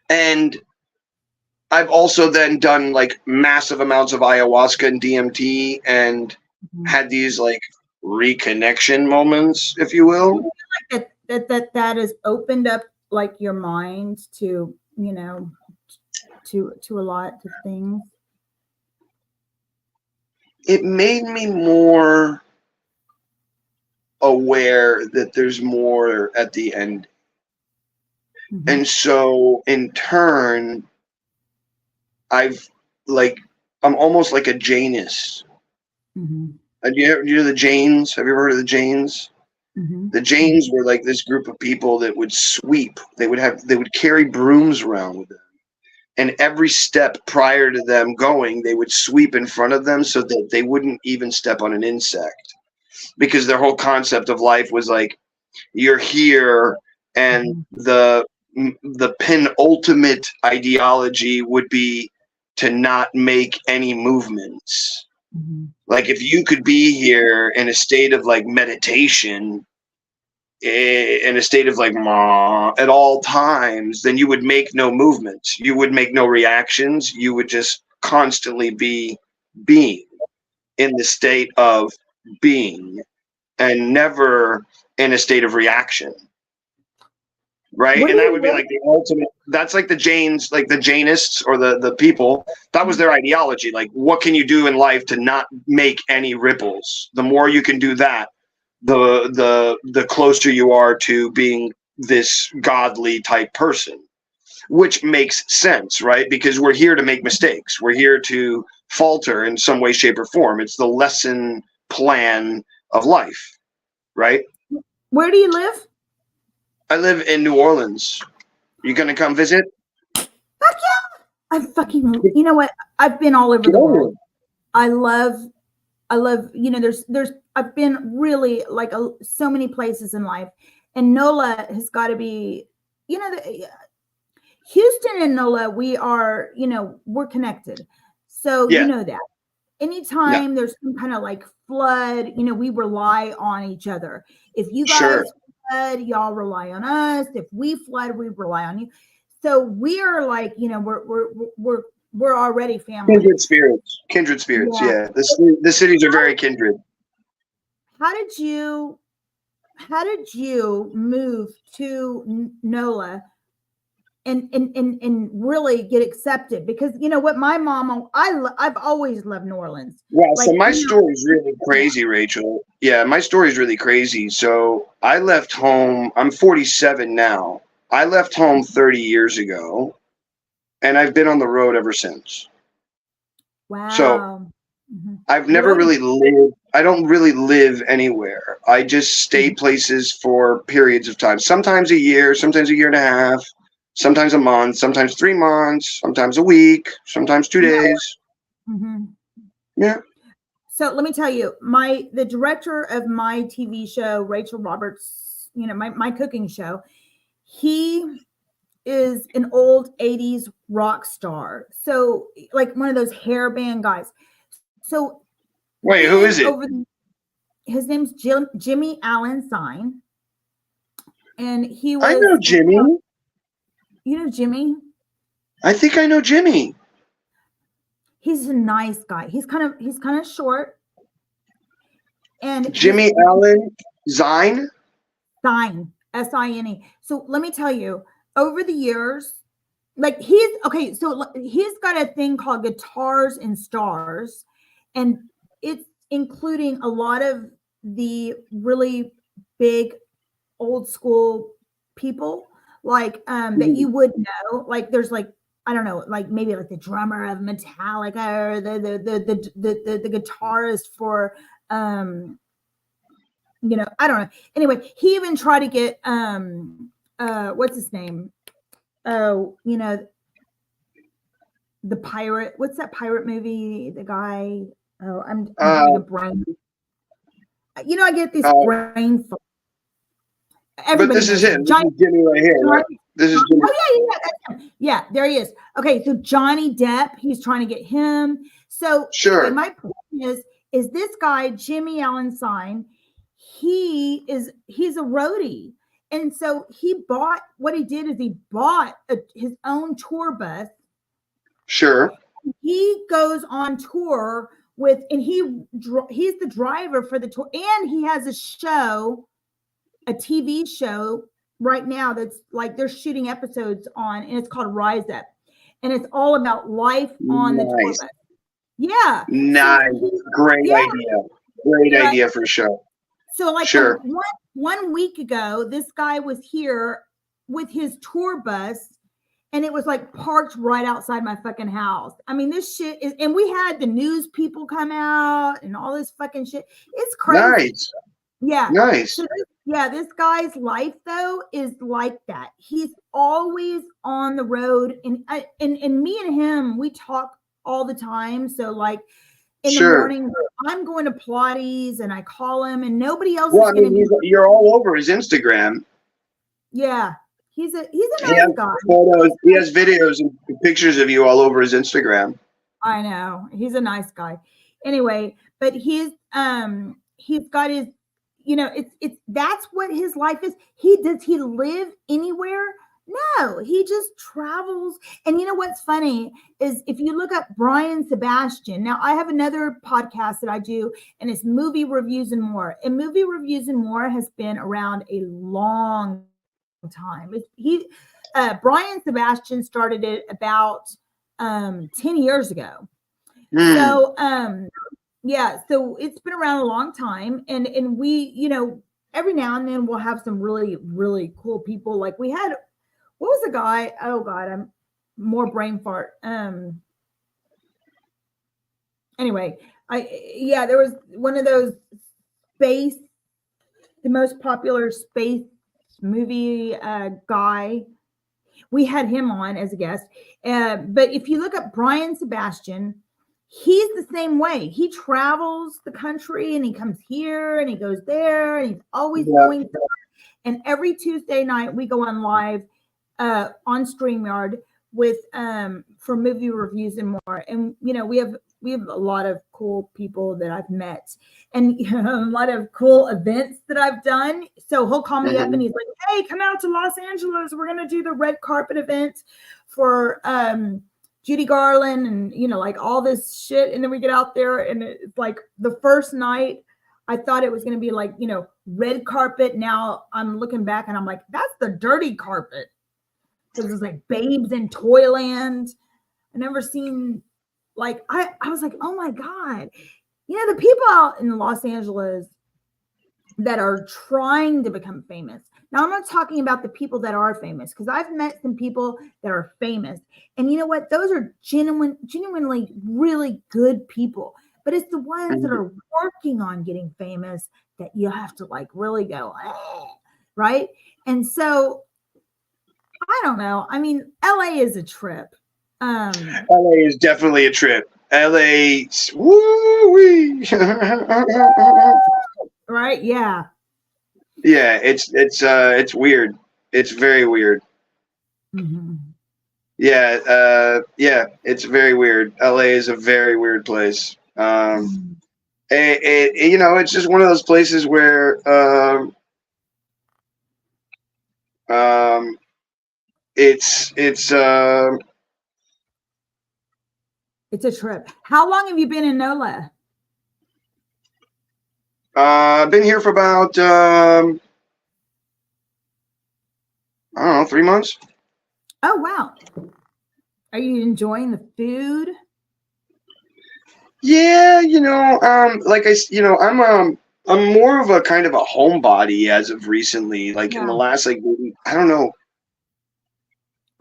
and I've also then done like massive amounts of ayahuasca and DMT and had these like reconnection moments, if you will. Like that has opened up like your mind to, you know, to a lot of things. It made me more aware that there's more at the end. And so in turn, I'm almost like a Janus. Do you know the Jains? Have you ever heard of the Jains? The Jains were like this group of people that would sweep. They would carry brooms around with them. And every step prior to them going, they would sweep in front of them so that they wouldn't even step on an insect. Because their whole concept of life was like, you're here, and the penultimate ideology would be to not make any movements. Like if you could be here in a state of like meditation, in a state of like at all times, then you would make no movements. You would make no reactions. You would just constantly be being in the state of being and never in a state of reaction. Right. And that would be like the ultimate. That's like the Jains, like the Jainists or the people. That was their ideology. Like, what can you do in life to not make any ripples? The more you can do that, the closer you are to being this godly type person, which makes sense, right? Because we're here to make mistakes. We're here to falter in some way, shape, or form. It's the lesson plan of life, right? Where do you live? I live in New Orleans. You gonna come visit? Fuck yeah! You know what? I've been all over the world. I love, you know, I've been really like so many places in life, and NOLA has got to be, you know, Houston and NOLA, we are, you know, we're connected. So you know that. Anytime there's some kind of like flood, you know, we rely on each other. If you guys flood, y'all rely on us. If we flood, we rely on you. So we are like, you know, we're already family. Kindred spirits. Yeah. The cities are very kindred. How did you move to NOLA and really get accepted? Because you know what, my mom, I've always loved New Orleans. Yeah, like, so my story is really crazy, Rachel. Yeah, my story is really crazy. So I left home. I'm 47 now. I left home 30 years ago, and I've been on the road ever since. Wow. So I've never really lived. I don't really live anywhere. I just stay places for periods of time. Sometimes a year and a half, sometimes a month, sometimes 3 months, sometimes a week, sometimes 2 days. Mm-hmm. Yeah. So let me tell you, the director of my TV show, Rachel Roberts, my cooking show, he is an old 80s rock star. So like one of those hairband guys. So Wait, who is it? His name's Jimmy Allen Sign. And he was. I know Jimmy. You know Jimmy? I think I know Jimmy. He's a nice guy. He's kind of short. And Jimmy Allen Zine? Sign, S-I-N-E. So let me tell you, over the years, like he's got a thing called Guitars and Stars, and it's including a lot of the really big old school people like that you would know. Like there's like, I don't know, like maybe like the drummer of Metallica or the guitarist for I don't know. Anyway, he even tried to get what's his name? Oh, the pirate. What's that pirate movie? The guy. Oh, I'm having a brain. I get these brain. But this is him. This is Jimmy right here. Right? This is Jimmy. Oh yeah, that's him. Yeah, there he is. Okay, so Johnny Depp, he's trying to get him. So sure. Anyway, my point is this guy Jimmy Allen Sign? He's a roadie, and so he bought his own tour bus. Sure. He goes on tour and he's the driver for the tour, and he has a TV show right now that's like they're shooting episodes on, and it's called Rise Up, and it's all about life on the tour bus. Yeah. Nice. So great idea. Great idea for a show. So like sure. one week ago, this guy was here with his tour bus, and it was like parked right outside my fucking house. I mean, this shit is, and we had the news people come out and all this fucking shit. It's crazy. Nice. Yeah. Nice. So this guy's life though is like that. He's always on the road, and me and him, we talk all the time. So like in the morning, I'm going to Pilates, and I call him, and nobody else is going to. You're all over his Instagram. Yeah, he's a nice guy. Photos. He has videos and pictures of you all over his Instagram. I know, he's a nice guy. Anyway, but he's got his. It's that's what his life is. Does he live anywhere? No, he just travels. And you know what's funny is if you look up Brian Sebastian. Now I have another podcast that I do, and it's Movie Reviews and More. And Movie Reviews and More has been around a long time. Brian Sebastian started it about 10 years ago. So yeah, so it's been around a long time, and we, every now and then we'll have some really, really cool people. Like we had, what was the guy? Oh God, I'm more brain fart. Anyway, there was one of those the most popular space movie guy. We had him on as a guest. But if you look up Brian Sebastian, he's the same way. He travels the country, and he comes here and he goes there, and he's always going. And every Tuesday night we go on live on Steamyard with for Movie Reviews and More. And we have a lot of cool people that I've met, and a lot of cool events that I've done. So he'll call me up and he's like, "Hey, come out to Los Angeles. We're gonna do the red carpet event for Judy Garland and like all this shit." And then we get out there, and it's like the first night I thought it was going to be like, red carpet. Now I'm looking back and I'm like, that's the dirty carpet. Because it's like babes in Toyland. I never seen like, I was like, oh my God. The people out in Los Angeles that are trying to become famous. Now, I'm not talking about the people that are famous, because I've met some people that are famous. And you know what? Those are genuinely really good people. but it's the ones that are working on getting famous that you have to like really go, right? And so I don't know. I mean, LA is a trip. LA is definitely a trip. LA, woo-wee. Right? Yeah. Yeah, it's weird. It's very weird. Mm-hmm. Yeah, it's very weird. LA is a very weird place. It's just one of those places where it's It's a trip. How long have you been in NOLA? I've been here for about I don't know, 3 months. Oh wow. Are you enjoying the food? Yeah, I'm more of a kind of a homebody as of recently. Like in the last I don't know.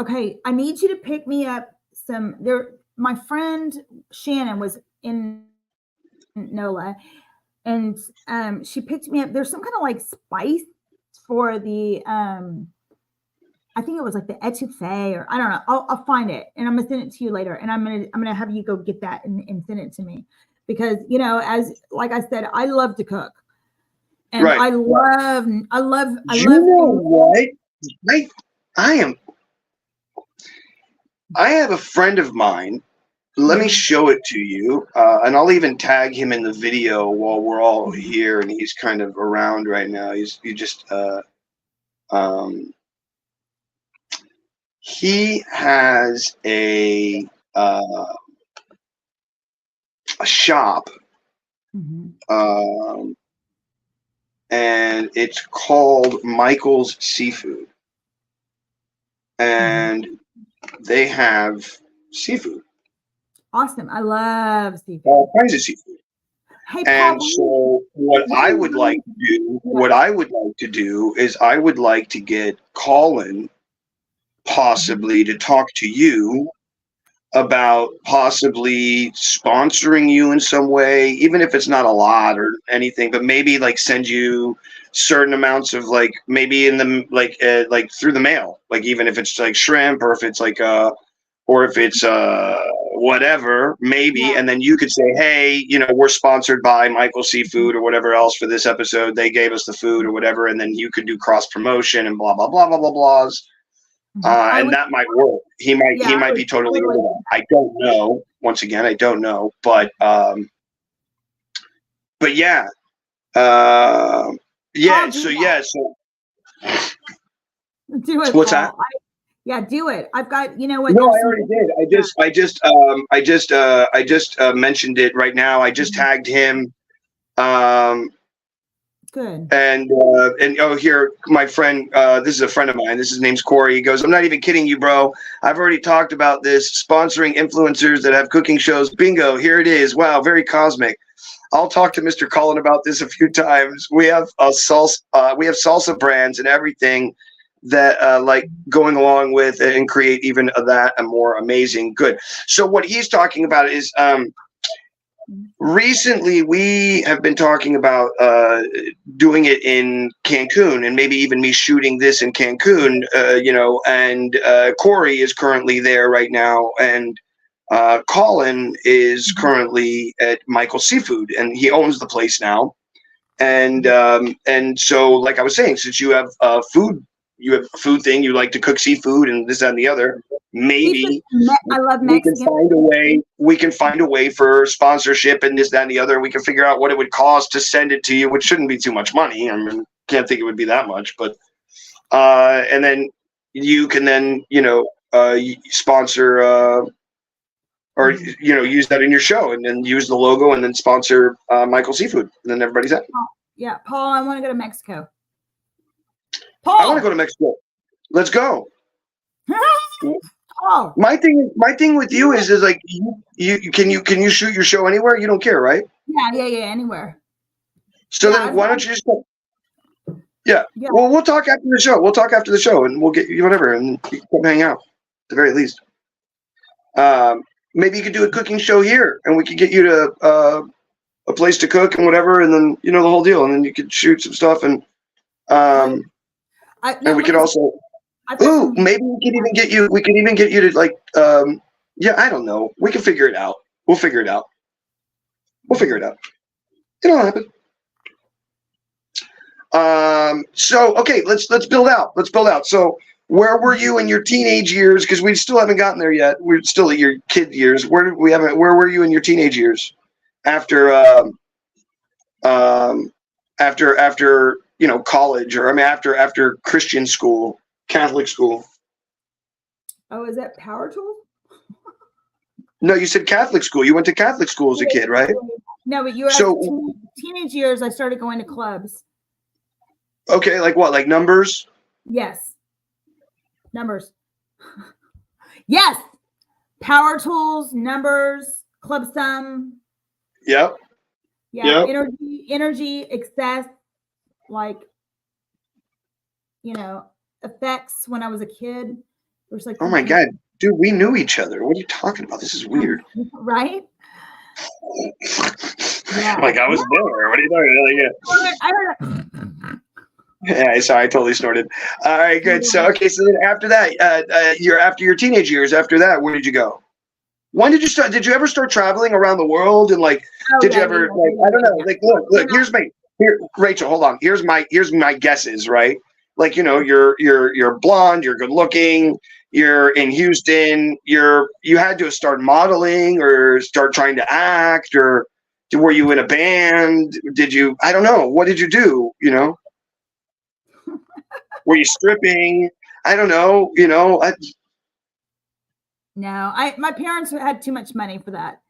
Okay, I need you to pick me up some there. My friend Shannon was in NOLA, and she picked me up. There's some kind of like spice for the I think it was like the etouffee, or I don't know. I'll find it and I'm gonna send it to you later. And I'm gonna have you go get that and send it to me, because as like I said, I love to cook, and Right. I love. You know what? I have a friend of mine. Let me show it to you, and I'll even tag him in the video while we're all here, and he's kind of around right now. He has a shop, and it's called Michael's Seafood, and they have seafood. Awesome. I love seafood. All kinds of seafood. Hey, and Paul, so what I would like to do is I would like to get Colin possibly to talk to you about possibly sponsoring you in some way, even if it's not a lot or anything, but maybe like send you certain amounts of like maybe in the like through the mail, like even if it's like shrimp or if it's like whatever, maybe, and then you could say, hey, we're sponsored by Michael Seafood or whatever else for this episode. They gave us the food or whatever, and then you could do cross promotion and blah blah blah blah blah blahs. And that might work. He might be totally into that. I don't know. Once again, I don't know, but yeah, yeah. So do it. What's Paul. that? Do it. I've got, what? No, I already did. I just mentioned it right now. I just tagged him. Good. And here, my friend, this is a friend of mine. His name's Corey. He goes, I'm not even kidding you, bro. I've already talked about this, sponsoring influencers that have cooking shows. Bingo, here it is. Wow, very cosmic. I'll talk to Mr. Cullen about this a few times. We have salsa brands and everything that like going along with it and create even that a more amazing good. So what he's talking about is recently we have been talking about doing it in Cancun, and maybe even me shooting this in Cancun, and Corey is currently there right now, and Colin is currently at Michael's Seafood, and he owns the place now. And so, like I was saying, since you have food thing, you like to cook seafood and this, that, and the other, maybe I love Mexican. We can find a way for sponsorship and this, that, and the other. We can figure out what it would cost to send it to you, which shouldn't be too much money. I mean, can't think it would be that much, but and then you can then sponsor or use that in your show, and then use the logo and then sponsor Michael Seafood, and then everybody's happy. Yeah, Paul, I want to go to Mexico. Paul, I want to go to Mexico. Let's go. Oh. My thing with you is like you can shoot your show anywhere? You don't care, right? Yeah, anywhere. So then why don't you just go? Yeah. Well, we'll talk after the show. And we'll get you whatever, and you can hang out at the very least. Maybe you could do a cooking show here, and we could get you to a place to cook and whatever, and then the whole deal, and then you could shoot some stuff, and and we could also. Ooh, maybe we could even get you. We could even get you to like. Yeah, I don't know. We can figure it out. We'll figure it out. It'll happen. So okay, let's build out. So where were you in your teenage years? Because we still haven't gotten there yet. We're still at your kid years. Where were you in your teenage years? After college, or after Christian school, Catholic school. Oh, is that power tool? No, you said Catholic school. You went to Catholic school as a kid, right? No, but you were teenage years. I started going to clubs. Okay, like what? Like Numbers? Yes. Numbers. Yes. Power tools, Numbers, Club Sum. Yep. Yeah. Yep. Energy, excess, like, effects when I was a kid. There's like, oh my God, dude, we knew each other. What are you talking about? This is weird. Right? Yeah. Like I was there. What are you talking about? I don't know. Yeah, sorry, I totally snorted. All right, good. So, okay, so then after that, after your teenage years, after that, where did you go? When did you start? Did you ever start traveling around the world? And like, did you ever? I don't know. Like, look. Here, Rachel. Hold on. Here's my guesses. Right. Like, you're blonde. You're good looking. You're in Houston. You had to start modeling or start trying to act, or were you in a band? Did you? I don't know. What did you do? Were you stripping? I don't know. No, my parents had too much money for that.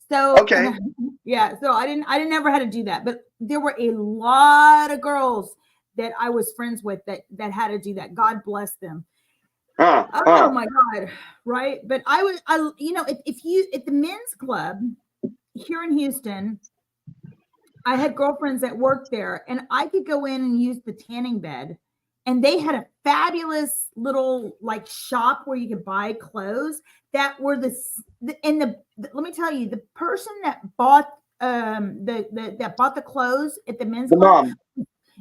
So okay. Yeah, so I didn't ever had to do that. But there were a lot of girls that I was friends with that had to do that. God bless them. Oh my God. Right. But if you at the men's club here in Houston, I had girlfriends that worked there, and I could go in and use the tanning bed. And they had a fabulous little like shop where you could buy clothes that were let me tell you, the person that bought the clothes at the men's club,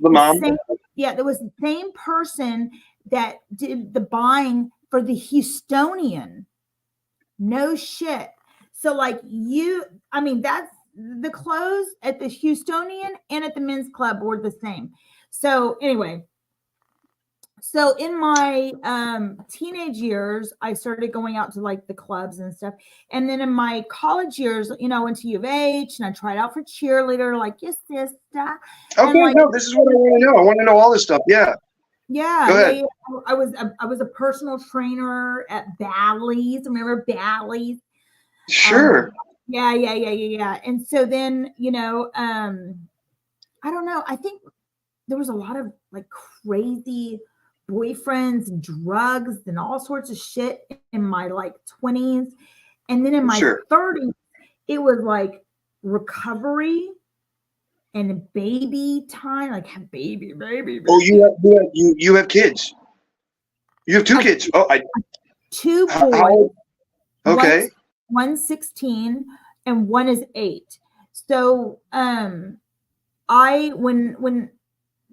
the mom. There was the same person that did the buying for the Houstonian. No shit. So like that's the clothes at the Houstonian and at the men's club were the same. So anyway. So in my teenage years, I started going out to like the clubs and stuff. And then in my college years, I went to U of H and I tried out for cheerleader, like, yes, sister. Okay, no, this is what I want to know. I want to know all this stuff. Yeah. Yeah. Go ahead. I was a personal trainer at Bally's. Remember Bally's? Sure. Yeah. And so then, I don't know. I think there was a lot of like crazy boyfriends and drugs and all sorts of shit in my like 20s, and then in my 30s it was like recovery and baby time, like baby. Oh, you have kids. You have two kids. Two boys. Okay. One's 16 and one is 8. So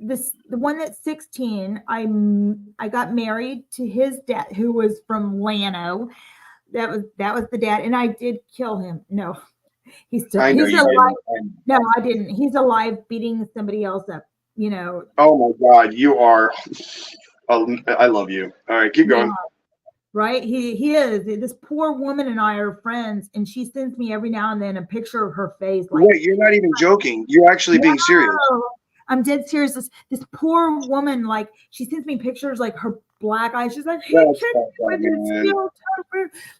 the one that's 16, I got married to his dad, who was from Llano. That was the dad, and I did kill him. No, he's alive. No, I didn't. He's alive, beating somebody else up. Oh my God, you are. I love you. All right, keep going. Right, he is. This poor woman and I are friends, and she sends me every now and then a picture of her face. Like, wait, you're not even joking. You're actually being serious. I'm dead serious. This poor woman, like, she sends me pictures, like her black eyes. She's like,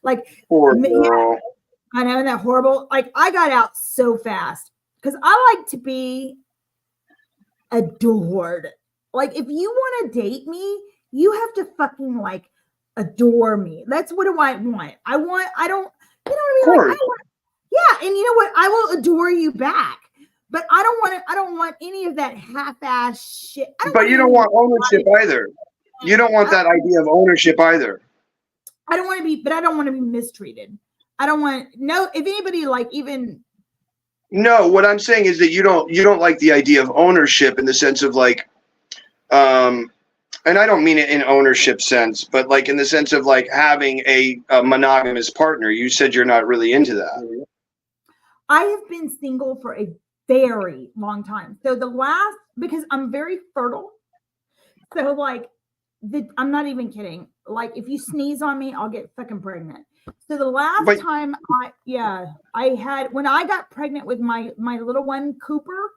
like, poor girl. I know, isn't that horrible? Like, I got out so fast because I like to be adored. Like, if you want to date me, you have to fucking like adore me. That's what do I want. I don't, you know what I mean? Yeah, and you know what? I will adore you back. But I don't want any of that half-ass shit. But you don't want ownership either. You don't want that idea of ownership either. I don't want to be mistreated. I don't want if anybody like even No, what I'm saying is that you don't like the idea of ownership in the sense of like, and I don't mean it in ownership sense, but like in the sense of like having a monogamous partner. You said you're not really into that. I have been single for a very long time. So because I'm very fertile. So like, I'm not even kidding. Like if you sneeze on me, I'll get fucking pregnant. So the last time I had, when I got pregnant with my little one, Cooper,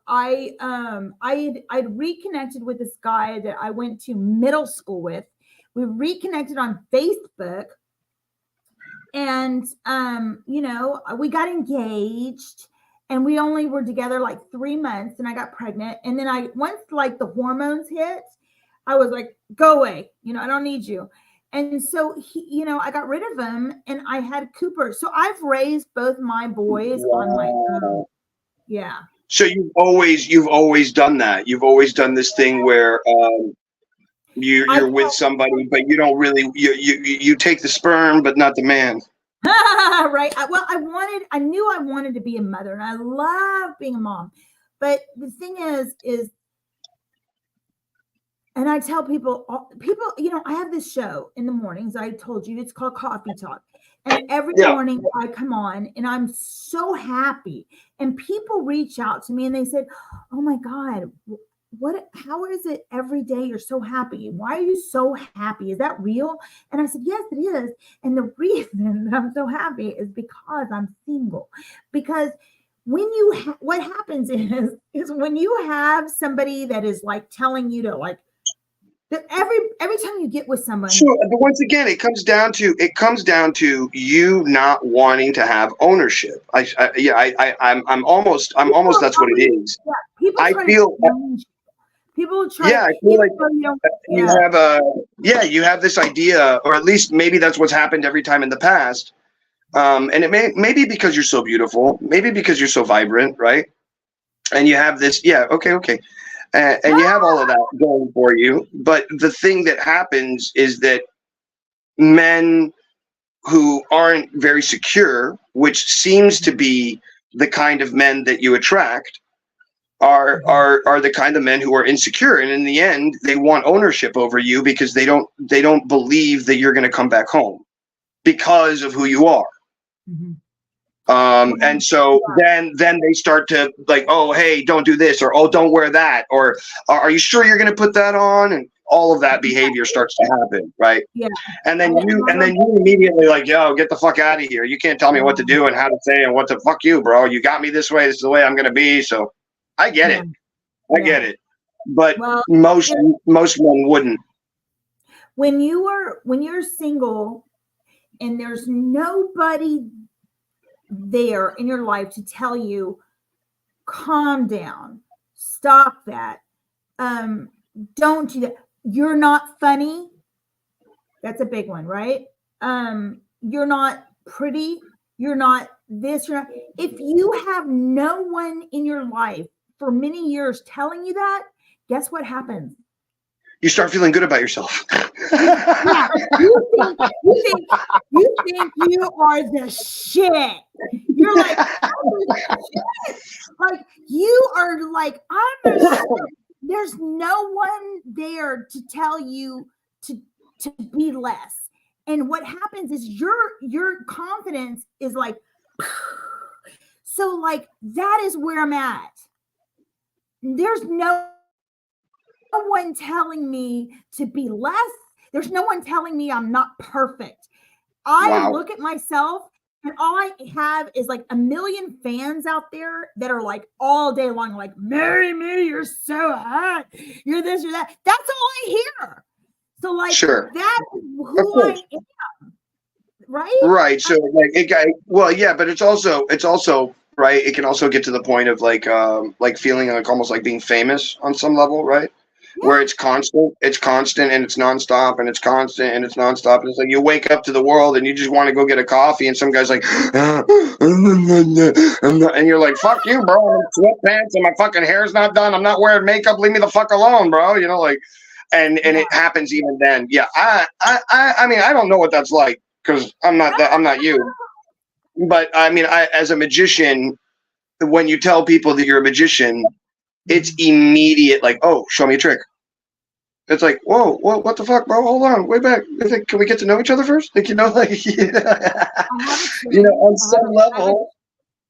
I'd reconnected with this guy that I went to middle school with. We reconnected on Facebook, and we got engaged, and we only were together like 3 months, and I got pregnant. And then once like the hormones hit, I was like, go away, I don't need you. And so I got rid of him, and I had Cooper. So I've raised both my boys on my own. Yeah. So you've always done that. You've always done this thing where you're with somebody, but you don't really you take the sperm, but not the man. Right. I knew I wanted to be a mother, and I love being a mom. But the thing is, and I tell people, I have this show in the mornings. I told you it's called Coffee Talk. And every morning I come on and I'm so happy. And people reach out to me and they said, oh my God, how is it every day you're so happy? Why are you so happy? Is that real? And I said, yes, it is. And the reason that I'm so happy is because I'm single. Because when what happens is when you have somebody that is like telling you to like, that every time you get with someone. Sure, but once again, it comes down to you not wanting to have ownership. I'm almost that's what it is. Yeah, people try. Yeah, I feel like you have this idea, or at least maybe that's what's happened every time in the past. And it may be because you're so beautiful, maybe because you're so vibrant, right? And you have this, okay. And you have all of that going for you. But the thing that happens is that men who aren't very secure, which seems to be the kind of men that you attract, are the kind of men who are insecure. And in the end, they want ownership over you because they don't believe that you're going to come back home because of who you are. Mm-hmm. And so then they start to like, oh, hey, don't do this, or oh, don't wear that, or are you sure you're going to put that on? And all of that behavior starts to happen, right? Yeah. And then you immediately like, yo, get the fuck out of here. You can't tell me what to do and how to say and what to fuck you, bro. You got me this way. This is the way I'm going to be. So I get it. I get it. But most men wouldn't. When you're single and there's nobody there in your life to tell you, calm down, stop that, don't do that, you're not funny, that's a big one, right? You're not pretty, you're not this, you're not. If you have no one in your life for many years telling you that, guess what happens? You start feeling good about yourself. Yeah, you think you are the shit. You're like, like you are like, I'm the shit. There's no one there to tell you to be less. And what happens is your confidence is like, so like that is where I'm at. There's no one telling me to be less. There's no one telling me I'm not perfect. I look at myself and all I have is like a million fans out there that are like all day long, like, marry me, you're so hot, you're this, you're that. That's all I hear. So like, that is who I am. Right? Right. So like but it's also right. It can also get to the point of like feeling like almost like being famous on some level, right? Yeah. Where it's constant and it's nonstop and it's constant and it's nonstop. And it's like you wake up to the world and you just want to go get a coffee and some guy's like, and you're like, fuck you, bro. I'm in sweatpants and my fucking hair's not done. I'm not wearing makeup. Leave me the fuck alone, bro. You know, like, and it happens even then. Yeah. I mean, I don't know what that's like because I'm not you. But I mean, as a magician, when you tell people that you're a magician, it's immediate. Like, oh, show me a trick. It's like, whoa, what the fuck, bro? Hold on, way back. It's like, can we get to know each other first? Like, like, I have a trick. on some level.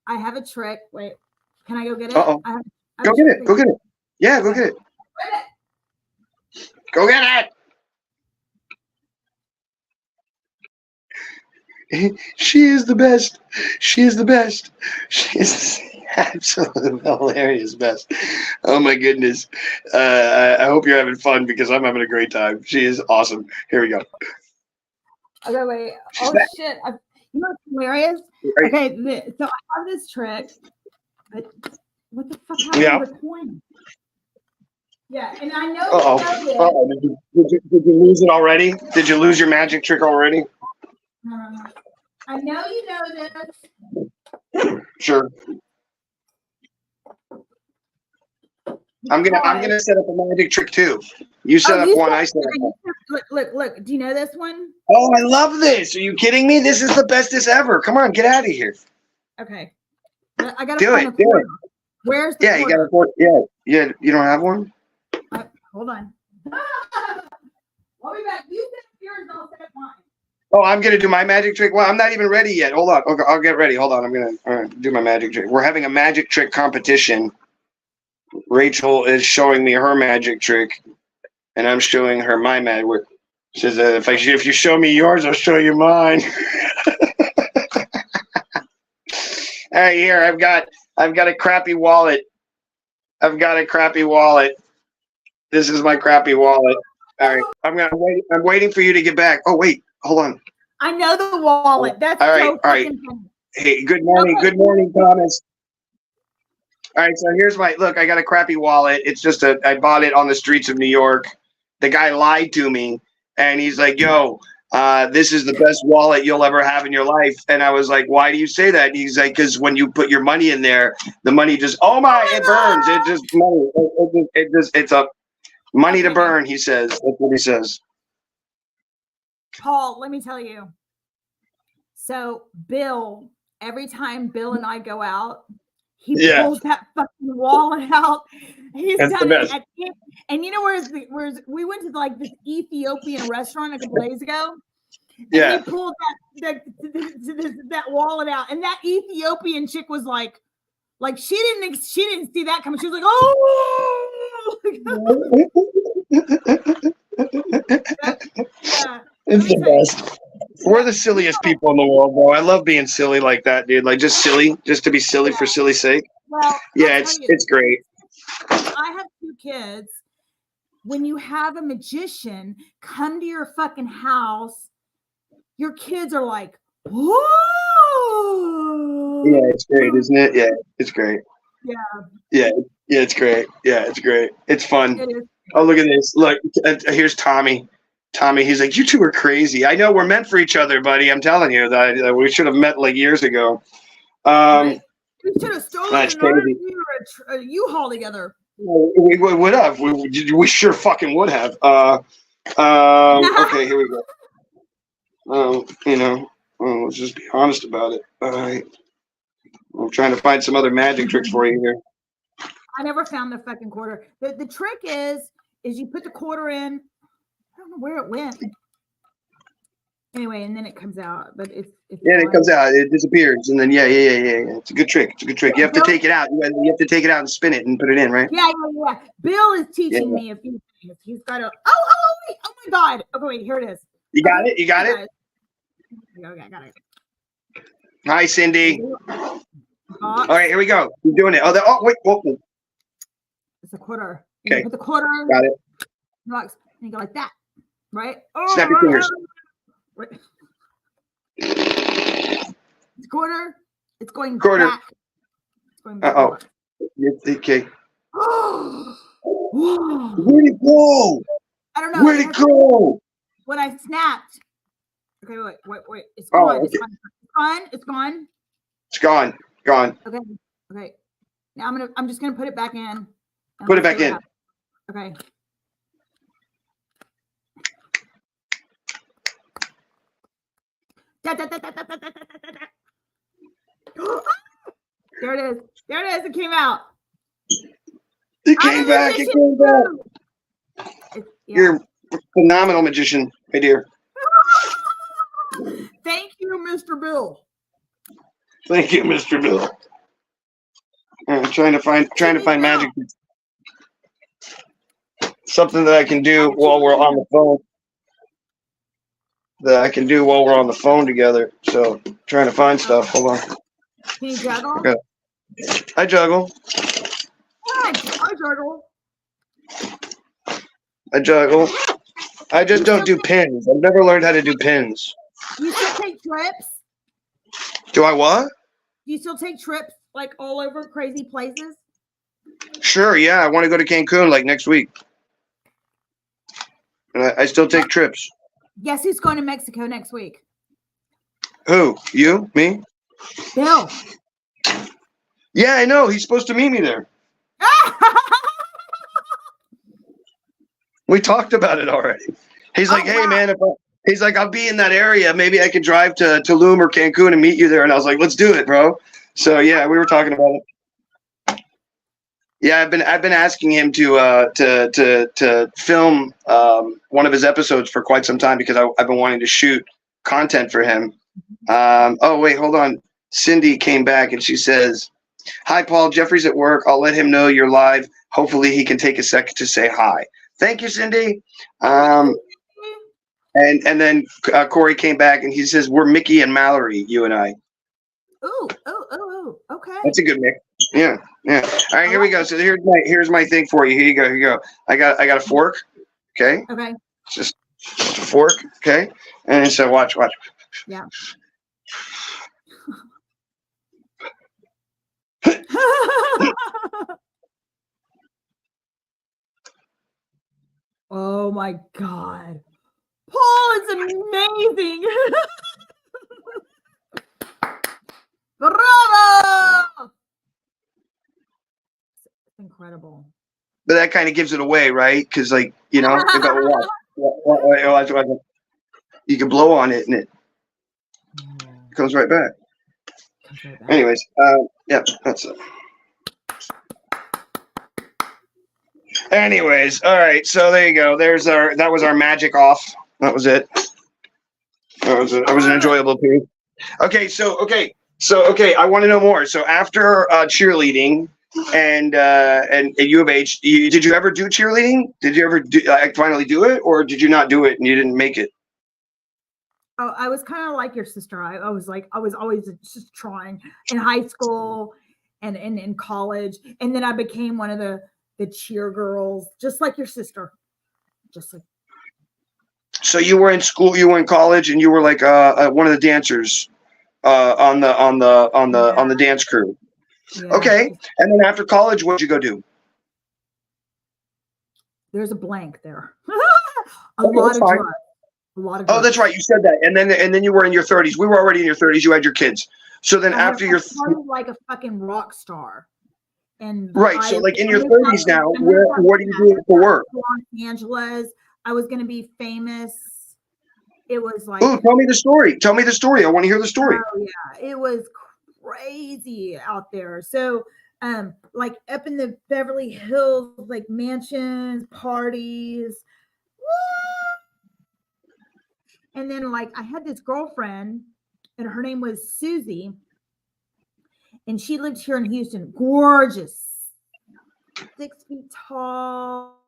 I have a trick. Wait, can I go get it? Uh-oh. Go get it. Go get it. Yeah, go get it. Go get it. She is the best. She is the best. She is absolutely hilarious best. Oh my goodness. I hope you're having fun because I'm having a great time. She is awesome. Here we go. Okay, wait. Oh shit. You know what's hilarious? Right. Okay, so I have this trick, but what the fuck happened to the coin? Yeah, and I know. Uh-oh. Did you lose it already? Did you lose your magic trick already? I know you know this. Sure. I'm gonna set up a magic trick too. You set up one. I set up one. Look. Do you know this one? Oh, I love this. Are you kidding me? This is the bestest ever. Come on, get out of here. Okay. I gotta do it. Do it. Where's the you got yeah. You don't have one? Hold on. I'll be back. You set yours and I'll set up mine. Oh, I'm gonna do my magic trick. Well, I'm not even ready yet. Hold on. Okay, I'll get ready. Hold on. I'm gonna do my magic trick. We're having a magic trick competition. Rachel is showing me her magic trick, and I'm showing her my magic. She says, "If you show me yours, I'll show you mine." All right, here I've got a crappy wallet. I've got a crappy wallet. This is my crappy wallet. All right, I'm waiting for you to get back. Oh wait, hold on. I know the wallet. That's all right. So all right. funny. Hey, good morning. Okay. Good morning, Thomas. All right, so here's look. I got a crappy wallet. It's just I bought it on the streets of New York. The guy lied to me, and he's like, "Yo, this is the best wallet you'll ever have in your life." And I was like, "Why do you say that?" And he's like, "Because when you put your money in there, the money just it burns. It just money. It's a money to burn." He says. That's what he says. Paul, let me tell you. So Bill, every time Bill and I go out, he pulls that fucking wallet out. He's done it. And you know where's we went to like this Ethiopian restaurant a couple days ago. And he pulled that wallet out, and that Ethiopian chick was like she didn't see that coming. She was like, "Oh." It's the best. We're the silliest people in the world, bro. I love being silly like that, dude. Like just silly, just to be silly for silly's sake. Well, yeah, it's great. I have 2 kids. When you have a magician come to your fucking house, your kids are like, "Whoa!" Yeah, it's great, isn't it? Yeah, it's great. Yeah, it's great. Yeah, it's great. It's fun. Oh, look at this. Look, here's Tommy. Tommy, he's like, "You two are crazy. I know we're meant for each other, buddy. I'm telling you that we should have met like years ago." We should have stolen a U-Haul together. We would have. We sure fucking would have. Okay, here we go. Let's just be honest about it. All right. I'm trying to find some other magic tricks for you here. I never found the fucking quarter. The trick is you put the quarter in. I don't know where it went. Anyway, and then it comes out, but it's it comes out. It disappears, and then yeah. It's a good trick. It's a good trick. You have to take it out. You have to take it out and spin it and put it in, right? Yeah. Bill is teaching me a few things. He's got to. Wait! Oh my God! Okay, wait. Here it is. You got it. You got it. Okay, I got it. Hi, Cindy. All right, here we go. You're doing it. Wait. It's a quarter. Okay. Put the quarter. Got it. And you go like that, right? Snap your fingers. It's quarter. It's going quarter. back. It's going back. Okay. Whoa. Where'd it go? I don't know. Where'd it go? When I snapped. Okay, wait. It's gone. Okay. It's gone. It's gone. It's gone. Gone. Okay. Now I'm just gonna put it back in. Put it back in. Okay. There it is. There it is. It came out. It came back. It came back. You're a phenomenal magician, my dear. Thank you, Mr. Bill. Thank you, Mr. Bill. I'm trying to find magic. Something that I can do while we're on the phone. That I can do while we're on the phone together. So trying to find stuff. Hold on. Can you juggle? Okay. I juggle. I juggle. I juggle. I just don't do pins. I've never learned how to do pins. You still take trips? Do I what? You still take trips like all over crazy places? Sure, yeah. I want to go to Cancun like next week. And I still take trips. Guess who's going to Mexico next week? Who? You? Me? Bill. Yeah, I know. He's supposed to meet me there. We talked about it already. He's like, hey, man, he's like, I'll be in that area. Maybe I could drive to Tulum or Cancun and meet you there. And I was like, let's do it, bro. So, yeah, we were talking about it. Yeah, I've been asking him to film one of his episodes for quite some time because I've been wanting to shoot content for him. Oh, wait, hold on. Cindy came back and she says, hi, Paul. Jeffrey's at work. I'll let him know you're live. Hopefully he can take a second to say hi. Thank you, Cindy. And then Corey came back and he says, we're Mickey and Mallory, you and I. Oh, okay. That's a good mix. Yeah. All right, here we go. So here's my thing for you. Here you go. I got a fork. Okay. Okay. Just a fork. Okay. And so watch. Yeah. Oh my God. Paul is amazing. Bravo! It's incredible. But that kind of gives it away, right? Because, like, you know, watch. You can blow on it and it comes right back. Anyways, yeah, that's it. Anyways, all right. So there you go. That was our magic off. That was it. That was an enjoyable period. Okay. I want to know more. So after cheerleading and U of H, did you ever do cheerleading? Did you ever finally do it, or did you not do it and you didn't make it? Oh, I was kind of like your sister. I was always just trying in high school and in college, and then I became one of the cheer girls, just like your sister. So you were in school, you were in college, and you were like one of the dancers on the dance crew. Yeah. Okay, and then after college, what did you go do? There's a blank there. A lot of drugs. Oh, that's right. You said that, and then you were in your 30s. We were already in your 30s. You had your kids. So then after your like a fucking rock star. And right, so like in your 30s now, what do you do for work? Los Angeles. I was going to be famous. It was like, oh, tell me the story. I want to hear the story. Oh yeah, it was crazy out there. So, like up in the Beverly Hills, like mansions, parties. And then like I had this girlfriend, and her name was Susie. And she lived here in Houston. Gorgeous. 6 feet tall,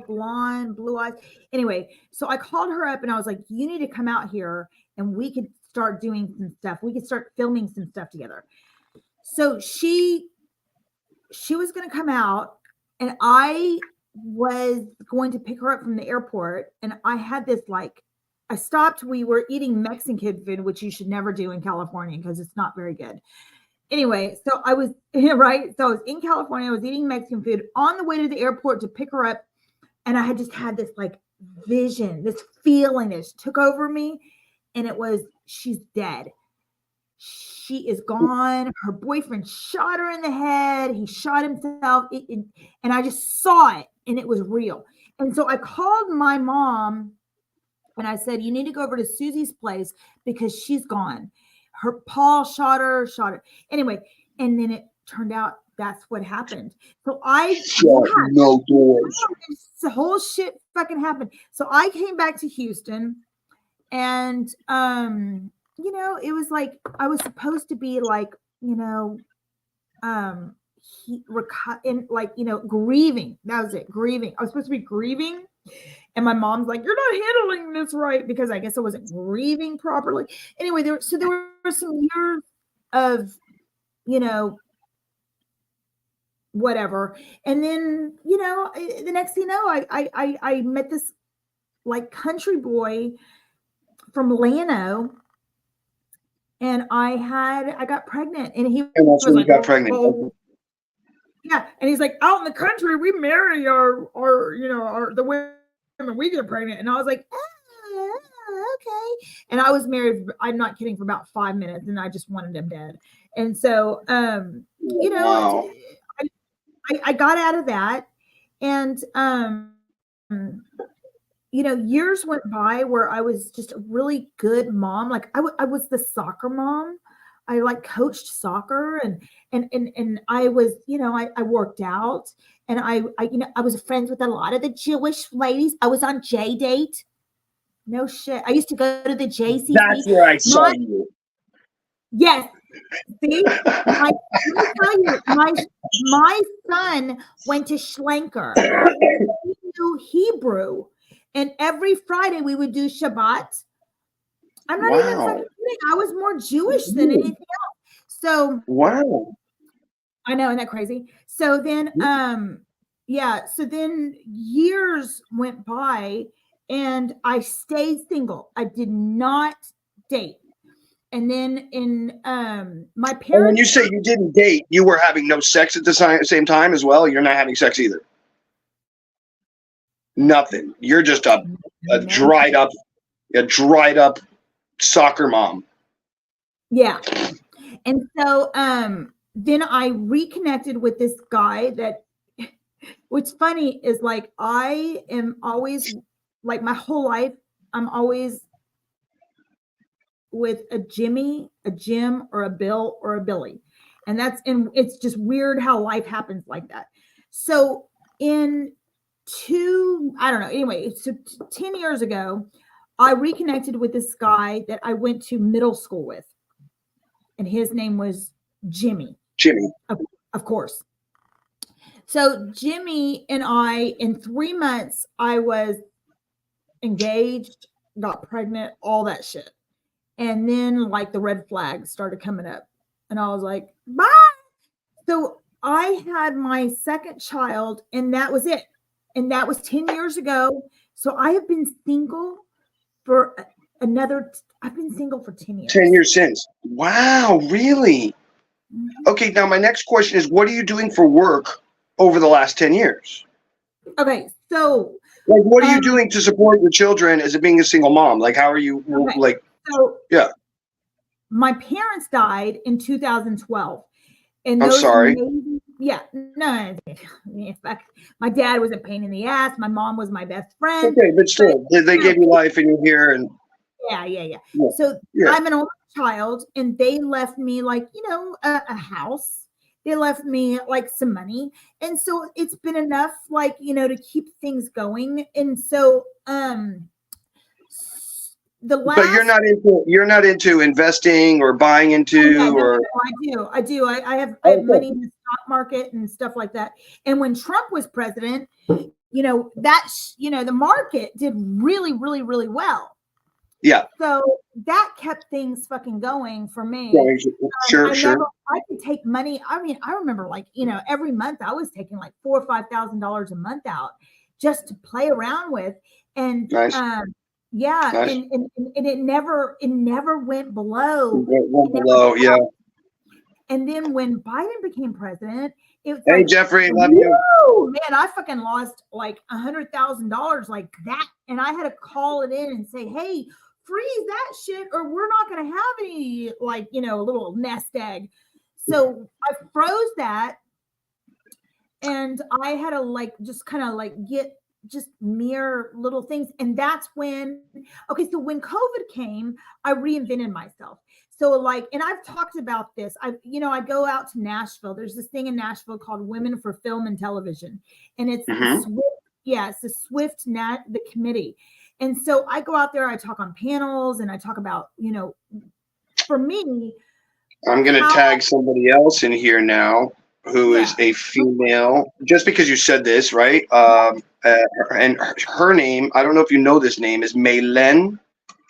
blonde, blue eyes. Anyway, so I called her up and I was like, you need to come out here and we could start doing some stuff. We could start filming some stuff together. So she was going to come out, and I was going to pick her up from the airport. And I had this I stopped. We were eating Mexican food, which you should never do in California because it's not very good. Anyway, so I was right. So I was in California. I was eating Mexican food on the way to the airport to pick her up. And I had just had this vision, this feeling that took over me. And it was, she's dead. She is gone. Her boyfriend shot her in the head. He shot himself. And I just saw it, and it was real. And so I called my mom and I said, you need to go over to Susie's place because she's gone. her Paul shot her. Anyway, and then it turned out that's what happened. So no doors. The whole shit fucking happened. So I came back to Houston, and you know, it was like I was supposed to be like, you know, grieving. That was it, grieving. I was supposed to be grieving, and my mom's like, "You're not handling this right," because I guess I wasn't grieving properly. Anyway, there were some years of, you know, whatever, and then, you know, the next thing you know, I met this like country boy from Llano, and I got pregnant, and he was like, got pregnant. Well, yeah, and he's like, out in the country, we marry our you know, the women we get pregnant, and I was like, oh, okay. And I was married, I'm not kidding, for about 5 minutes, and I just wanted him dead. And so, you know, wow. I got out of that, and you know, years went by where I was just a really good mom. Like I was the soccer mom. I like coached soccer, and I was, you know, I worked out, and I you know, I was friends with a lot of the Jewish ladies. I was on J Date. No shit. I used to go to the JCC. That's where I saw you. Yes. See, let me tell you, my son went to Schlenker. He knew Hebrew, and every Friday we would do Shabbat. I'm not even fucking kidding. I was more Jewish than anything else. So wow. I know, isn't that crazy? So then, yeah. So then years went by, and I stayed single. I did not date. And then in my parents. And when you say you didn't date, you were having no sex at the same time as well? You're not having sex either? Nothing. You're just a dried up soccer mom. Yeah. And so then I reconnected with this guy that, what's funny is, like, I am always, like, my whole life, I'm always with a Jimmy, a Jim, or a Bill, or a Billy. And it's just weird how life happens like that. So I don't know, anyway, so 10 years ago, I reconnected with this guy that I went to middle school with. And his name was Jimmy. Of course. So Jimmy and I, in 3 months, I was engaged, got pregnant, all that shit. And then, like, the red flags started coming up, and I was like, bye. So I had my second child, and that was it. And that was 10 years ago. So I have been single for I've been single for 10 years. 10 years since. Wow, really? Mm-hmm. Okay, now my next question is, what are you doing for work over the last 10 years? Okay, so. Like, what are you doing to support your children as being a single mom? Like, how are you, like. So, yeah. My parents died in 2012. And I'm sorry. No. My dad was a pain in the ass. My mom was my best friend. Okay, but still, they gave you life, and you're here. And yeah. So I'm an only child, and they left me, like, you know, a house. They left me, like, some money. And so it's been enough, like, you know, to keep things going. And so, but you're not into investing or buying into I do. I have money in the stock market and stuff like that. And when Trump was president, you know, the market did really, really, really well. Yeah. So that kept things fucking going for me. Sure. I could take money. I mean, I remember, like, you know, every month I was taking like $4,000 or $5,000 a month out just to play around with. And nice. Yeah, nice. and it never went below. Yeah. And then when Biden became president, it was like, Jeffrey, love you. Man, I fucking lost like $100,000 like that, and I had to call it in and say, "Hey, freeze that shit, or we're not going to have any, like, you know, little nest egg." So I froze that, and I had to, like, just kind of like get just mere little things. And that's when, okay, so when COVID came, I reinvented myself. So like, and I've talked about this. I go out to Nashville. There's this thing in Nashville called Women for Film and Television. And it's the Swift the committee. And so I go out there, I talk on panels, and I talk about, for me, I'm going to tag somebody else in here now who is a female, just because you said this, right? And her name, I don't know if you know this name, is Maylen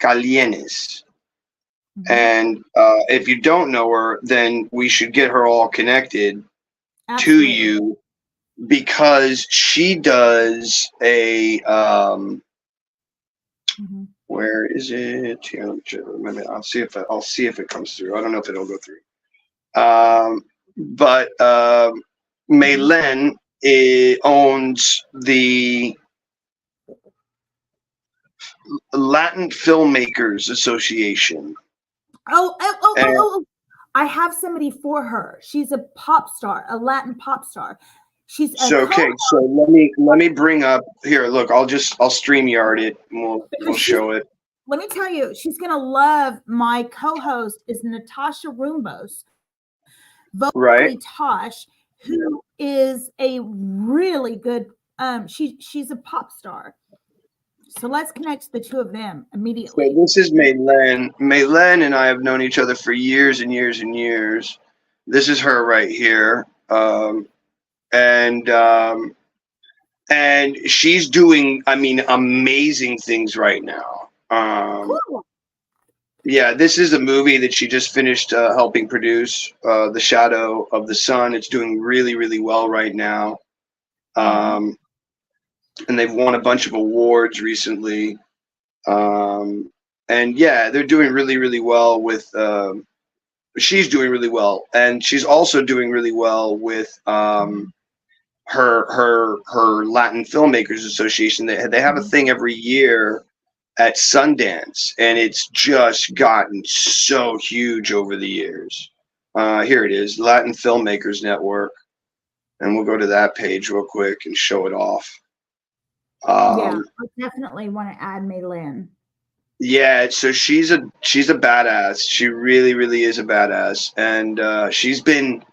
Calienes. And if you don't know her, then we should get her all connected to you, because she does a where is it? Here, I'll see if it comes through. I don't know if it'll go through. But Maylen owns the Latin Filmmakers Association. Oh, I have somebody for her. She's a pop star, a Latin pop star. She's so let me bring up here. Look, I'll StreamYard it and we'll show it. Let me tell you, she's gonna love. My co-host is Natasha Rumbos, vocally Tosh, who is a really good. She's a pop star. So let's connect the two of them immediately. So this is Maylen. Maylen and I have known each other for years and years and years. This is her right here. And she's doing, amazing things right now. Cool. Yeah, this is a movie that she just finished helping produce, The Shadow of the Sun. It's doing really, really well right now. And they've won a bunch of awards recently. And yeah, they're doing really, really well with, she's doing really well. And she's also doing really well with her Latin Filmmakers Association. They have a thing every year at Sundance, and it's just gotten so huge over the years. Here it is, Latin Filmmakers Network. And we'll go to that page real quick and show it off. I definitely want to add Maylen. Yeah, so she's a badass. She really, really is a badass, and she's been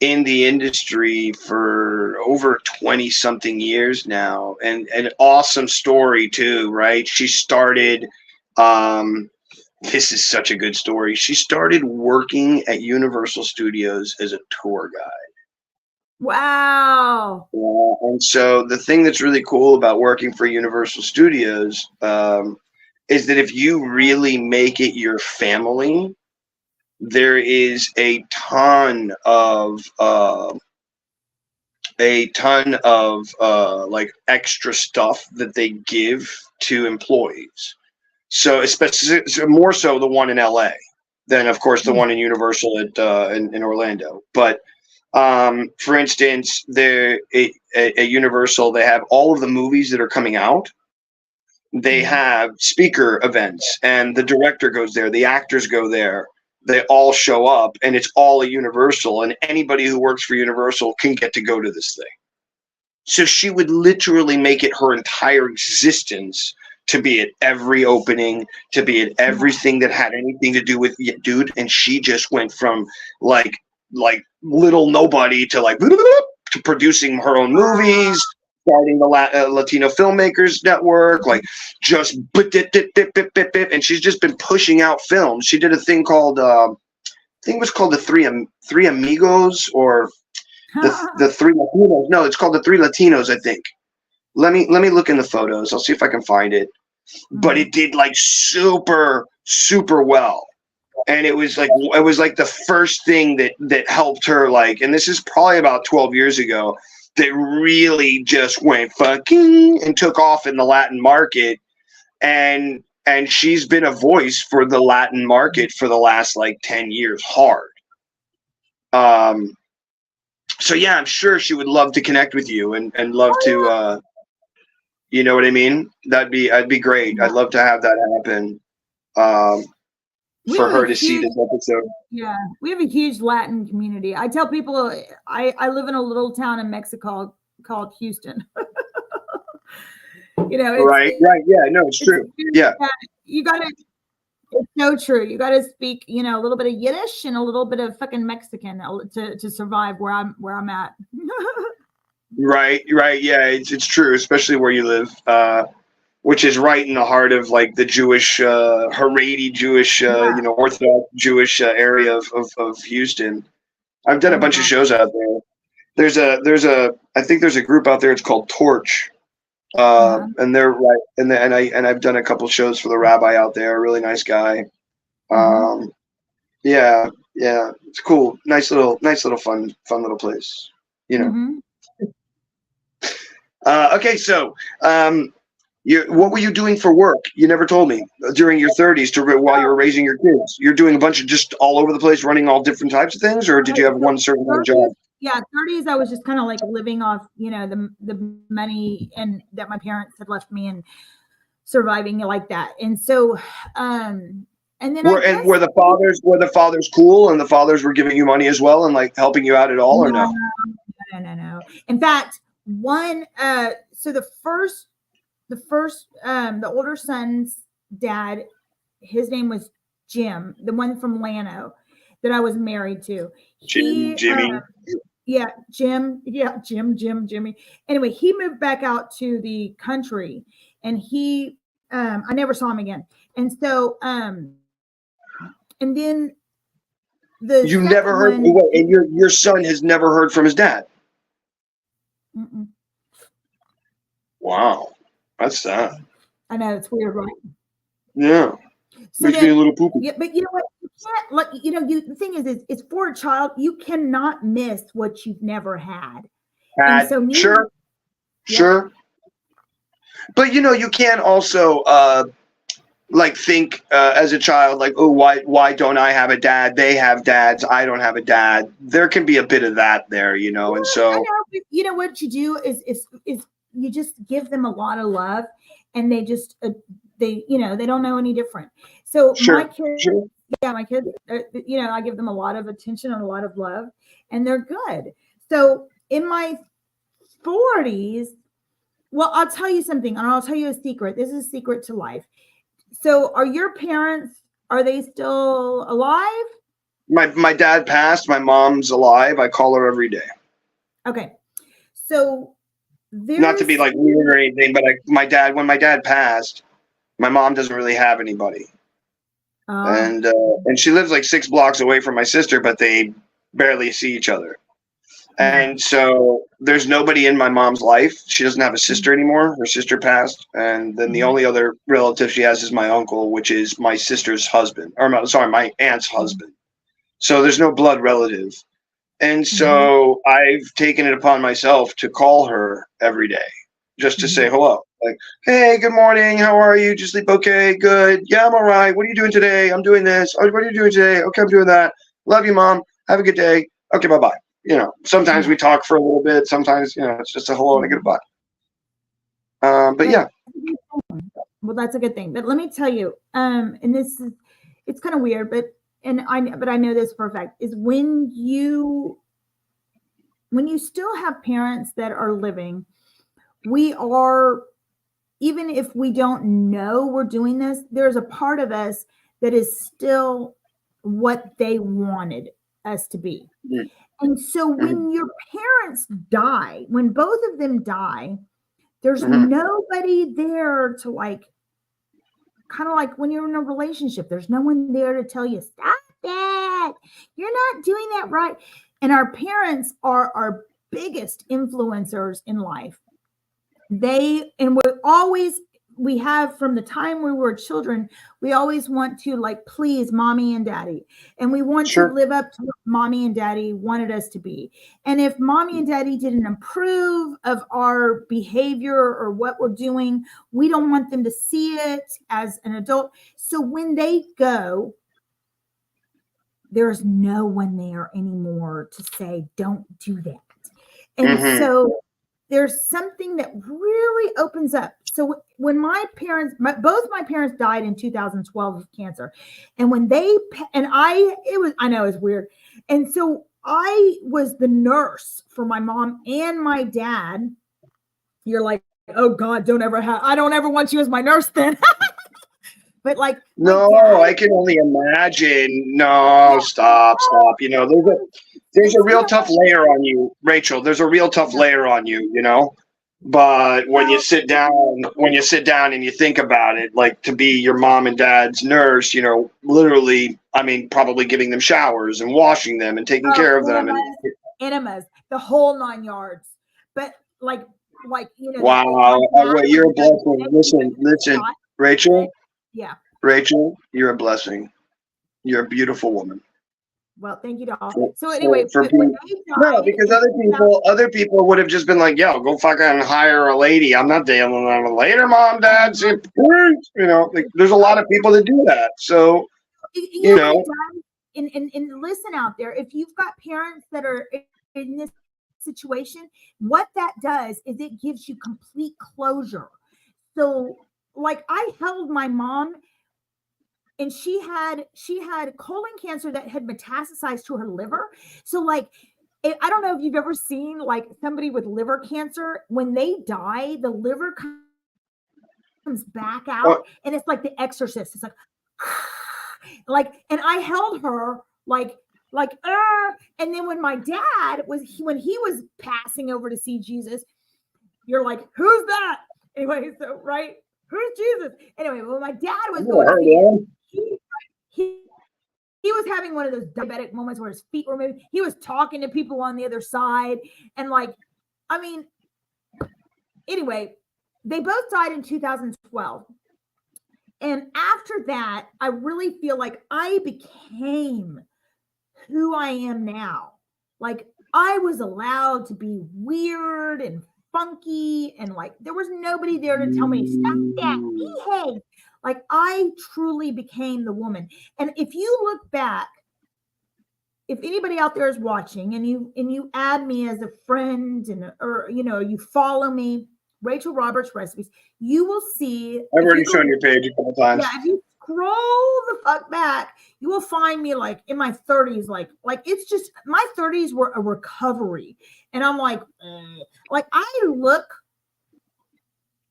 in the industry for over 20 something years now, and an awesome story too, right? She started. This is such a good story. She started working at Universal Studios as a tour guide. Wow. Yeah, and so the thing that's really cool about working for Universal Studios is that if you really make it your family, there is a ton of like extra stuff that they give to employees. So especially more so the one in LA than, of course, the one in Universal in Orlando. But for instance, at Universal, they have all of the movies that are coming out. They have speaker events, and the director goes there, the actors go there, they all show up, and it's all at Universal, and anybody who works for Universal can get to go to this thing. So she would literally make it her entire existence to be at every opening, to be at everything that had anything to do with dude. And she just went from like little nobody to to producing her own movies, starting the Latino Filmmakers Network, and she's just been pushing out films. She did a thing called, I think it was called the Three Amigos, or the Three Latinos. No, it's called the Three Latinos, I think. Let me look in the photos. I'll see if I can find it. But it did super, super well. And it was like the first thing that helped her, and this is probably about 12 years ago, that really just went fucking and took off in the Latin market. And she's been a voice for the Latin market for the last 10 years hard. So yeah, I'm sure she would love to connect with you and love to, you know what I mean? That'd be great. I'd love to have that happen. For her to see this episode. Yeah, we have a huge Latin community. I tell people I live in a little town in Mexico called Houston. Right. Yeah, no, it's true. Yeah. You got to, It's so true. You got to speak, a little bit of Yiddish and a little bit of fucking Mexican to survive where I'm at. Right. Yeah, it's true, especially where you live, which is right in the heart of like the Jewish, Haredi Jewish, Orthodox Jewish area of Houston. I've done a bunch of shows out there. I think there's a group out there. It's called Torch. And they're right, and I've done a couple shows for the rabbi out there, a really nice guy. Yeah, it's cool, nice little fun little place, Okay, so what were you doing for work? You never told me during your 30s while you were raising your kids. You're doing a bunch of just all over the place, running all different types of things, or did you have one certain kind of job? Yeah, 30s, I was just kind of like living off, the money and that my parents had left me and surviving like that. And so, and then were the fathers cool, and the fathers were giving you money as well and like helping you out at all, or no? No. In fact, so the older son's dad, his name was Jim, the one from Llano that I was married to. Jimmy. Jimmy. Anyway, he moved back out to the country, and I never saw him again. And so, and then you never heard, and your son has never heard from his dad. Mm-mm. Wow, that's sad. I know, it's weird, right? Yeah. So makes me a little poopy. Yeah, but you know what? You can't, the thing is it's for a child. You cannot miss what you've never had. Sure. But you can also think as a child, like, oh, why don't I have a dad? They have dads. I don't have a dad. There can be a bit of that there, and so. I know, what you do is you just give them a lot of love, and they just they don't know any different. So my kids, I give them a lot of attention and a lot of love, and they're good. So in my 40s, well, I'll tell you something, and I'll tell you a secret. This is a secret to life. So are your parents, are they still alive? My dad passed. My mom's alive. I call her every day. Okay. So not to be like weird or anything, but when my dad passed, my mom doesn't really have anybody. And she lives like 6 blocks away from my sister, but they barely see each other. And so there's nobody in my mom's life. She doesn't have a sister anymore. Her sister passed. And then the only other relative she has is my uncle, which is my sister's husband, my aunt's husband. So there's no blood relative. And so I've taken it upon myself to call her every day just to say hello. Like, hey, good morning. How are you? Did you sleep okay? Good. Yeah, I'm all right. What are you doing today? I'm doing this. Oh, what are you doing today? Okay, I'm doing that. Love you, Mom. Have a good day. Okay, bye-bye. Sometimes we talk for a little bit. Sometimes, it's just a hello and a goodbye. But yeah. Well, that's a good thing. But let me tell you, and it's kind of weird, but I know this for a fact, is when you still have parents that are living, even if we don't know we're doing this, there's a part of us that is still what they wanted us to be. Mm-hmm. And so when your parents die, when both of them die, there's nobody there to kind of like when you're in a relationship, there's no one there to tell you, stop that. You're not doing that right. And our parents are our biggest influencers in life. We have from the time we were children, we always want to please mommy and daddy. And we want to live up to what mommy and daddy wanted us to be. And if mommy and daddy didn't approve of our behavior or what we're doing, we don't want them to see it as an adult. So when they go, there's no one there anymore to say, don't do that. And so there's something that really opens up. So when both my parents died in 2012 of cancer, and I know it's weird. And so I was the nurse for my mom and my dad. You're like, oh God, I don't ever want you as my nurse then. But like, No, I can only imagine. No, stop. You know, there's a real tough layer on you, Rachel. There's a real tough layer on you, you know. But when you sit down and you think about it, like to be your mom and dad's nurse, you know, literally, I mean, probably giving them showers and washing them and taking care of them, and enemas, the whole 9 yards. But like you know. Wow, you're a blessing. Listen, Rachel. Yeah. Rachel, you're a blessing. You're a beautiful woman. Well, thank you, doll. So anyway, because other people would have just been like, "Yo, go fucking hire a lady. I'm not dealing with a later, mom, dad." You know, like, there's a lot of people that do that. So, you know, and listen out there, if you've got parents that are in this situation, what that does is it gives you complete closure. So, like, I held my mom. And she had colon cancer that had metastasized to her liver. So like, I don't know if you've ever seen like somebody with liver cancer, when they die, the liver comes back out and it's like The Exorcist. It's like, and I held her like, and then when my dad when he was passing over to see Jesus, you're like, who's that? Anyway, so right. Who's Jesus? Anyway, when my dad was going, he was having one of those diabetic moments where his feet were moving. He was talking to people on the other side. And like, I mean, anyway, they both died in 2012. And after that, I really feel like I became who I am now. Like, I was allowed to be weird and funky, and like there was nobody there to tell me stop that, behave. Like, I truly became the woman. And if you look back, if anybody out there is watching and you add me as a friend, and or you know, you follow me, Rachel Roberts Recipes, you will see. I've already shown your page a couple times. Yeah, if you scroll the fuck back, you will find me like in my 30s. Like it's just, my 30s were a recovery. And I'm like I look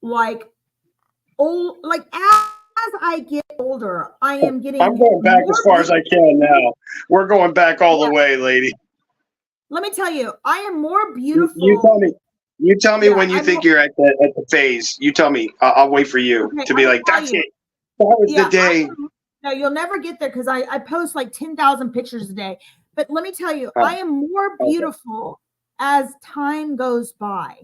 like old, like as I get older, I am getting. I'm going back as far as I can now. We're going back all the way, lady. Let me tell you, I am more beautiful. You tell me when you think you're at the phase. You tell me. I'll wait for you to be like, that's it. That was the day. No, you'll never get there because I post like 10,000 pictures a day. But let me tell you, I am more beautiful as time goes by.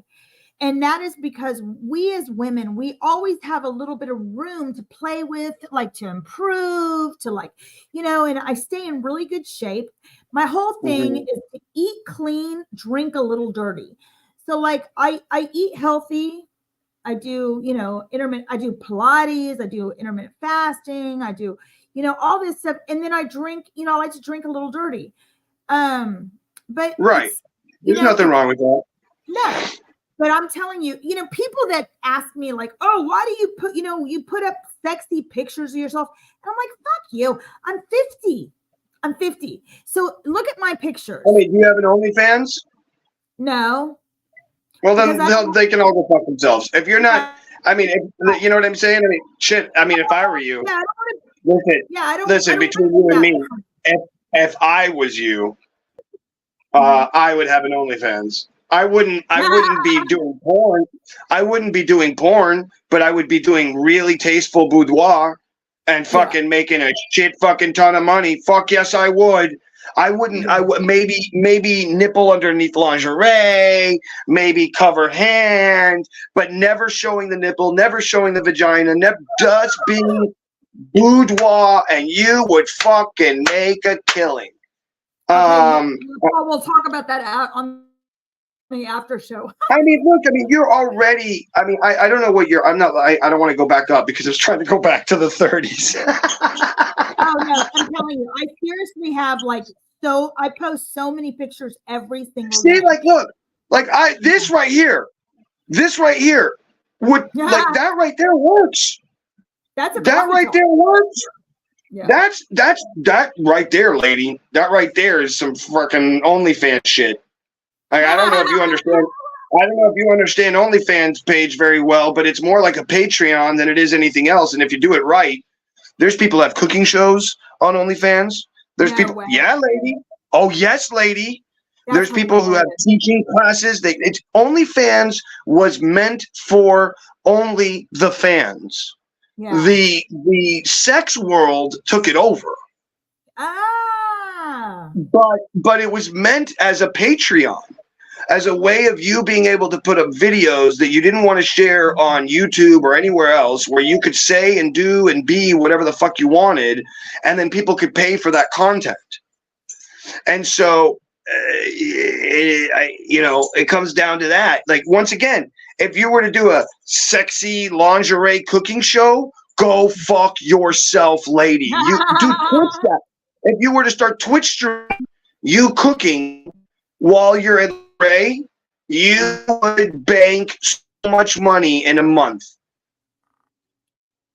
And that is because we as women, we always have a little bit of room to play with, like to improve, to like, you know, and I stay in really good shape. My whole thing is to eat clean, drink a little dirty. So like I eat healthy. I do, you know, I do Pilates, I do intermittent fasting, I do, you know, all this stuff. And then I drink, you know, I like to drink a little dirty. But right. There's nothing wrong with that. No. But I'm telling you, you know, people that ask me like, oh, why do you put, you know, you put up sexy pictures of yourself? And I'm like, fuck you. I'm 50. So look at my pictures. I mean, do you have an OnlyFans? No. Well, then they can all go fuck themselves. If you're not, I mean, you know what I'm saying? I mean, shit. I mean, if I were you, listen, between you and me, if I was you, I would have an OnlyFans. I wouldn't be doing porn. I wouldn't be doing porn, but I would be doing really tasteful boudoir and fucking making a shit fucking ton of money. Fuck yes, I would. I wouldn't. I would maybe nipple underneath lingerie, maybe cover hand, but never showing the nipple, never showing the vagina, just being boudoir, and you would fucking make a killing. We'll talk about that on the after show. I mean, look. I mean, you're already. I mean, I don't know what you're. I'm not. I don't want to go back up because I was trying to go back to the 30s. Oh no! I'm telling you, I seriously have like so. I post so many pictures every single day. See, like, look, like this right here would like that right there works. That right there works. Yeah. That right there, lady. That right there is some fucking OnlyFans shit. Like, I don't know if you understand. I don't know if you understand OnlyFans page very well, but it's more like a Patreon than it is anything else. And if you do it right, There's people that have cooking shows on OnlyFans. There's No people, way. yeah, lady. Oh, yes, lady. That's There's people who have hilarious. teaching classes. It's OnlyFans was meant for only the fans. Yeah. The sex world took it over. Ah. But it was meant as a Patreon, as a way of you being able to put up videos that you didn't want to share on YouTube or anywhere else, where you could say and do and be whatever the fuck you wanted, and then people could pay for that content. And so, it comes down to that. Like, once again, if you were to do a sexy lingerie cooking show, go fuck yourself, lady. You do Twitch that. If you were to start Twitch streaming, you cooking while you're at Ray, you would bank so much money in a month.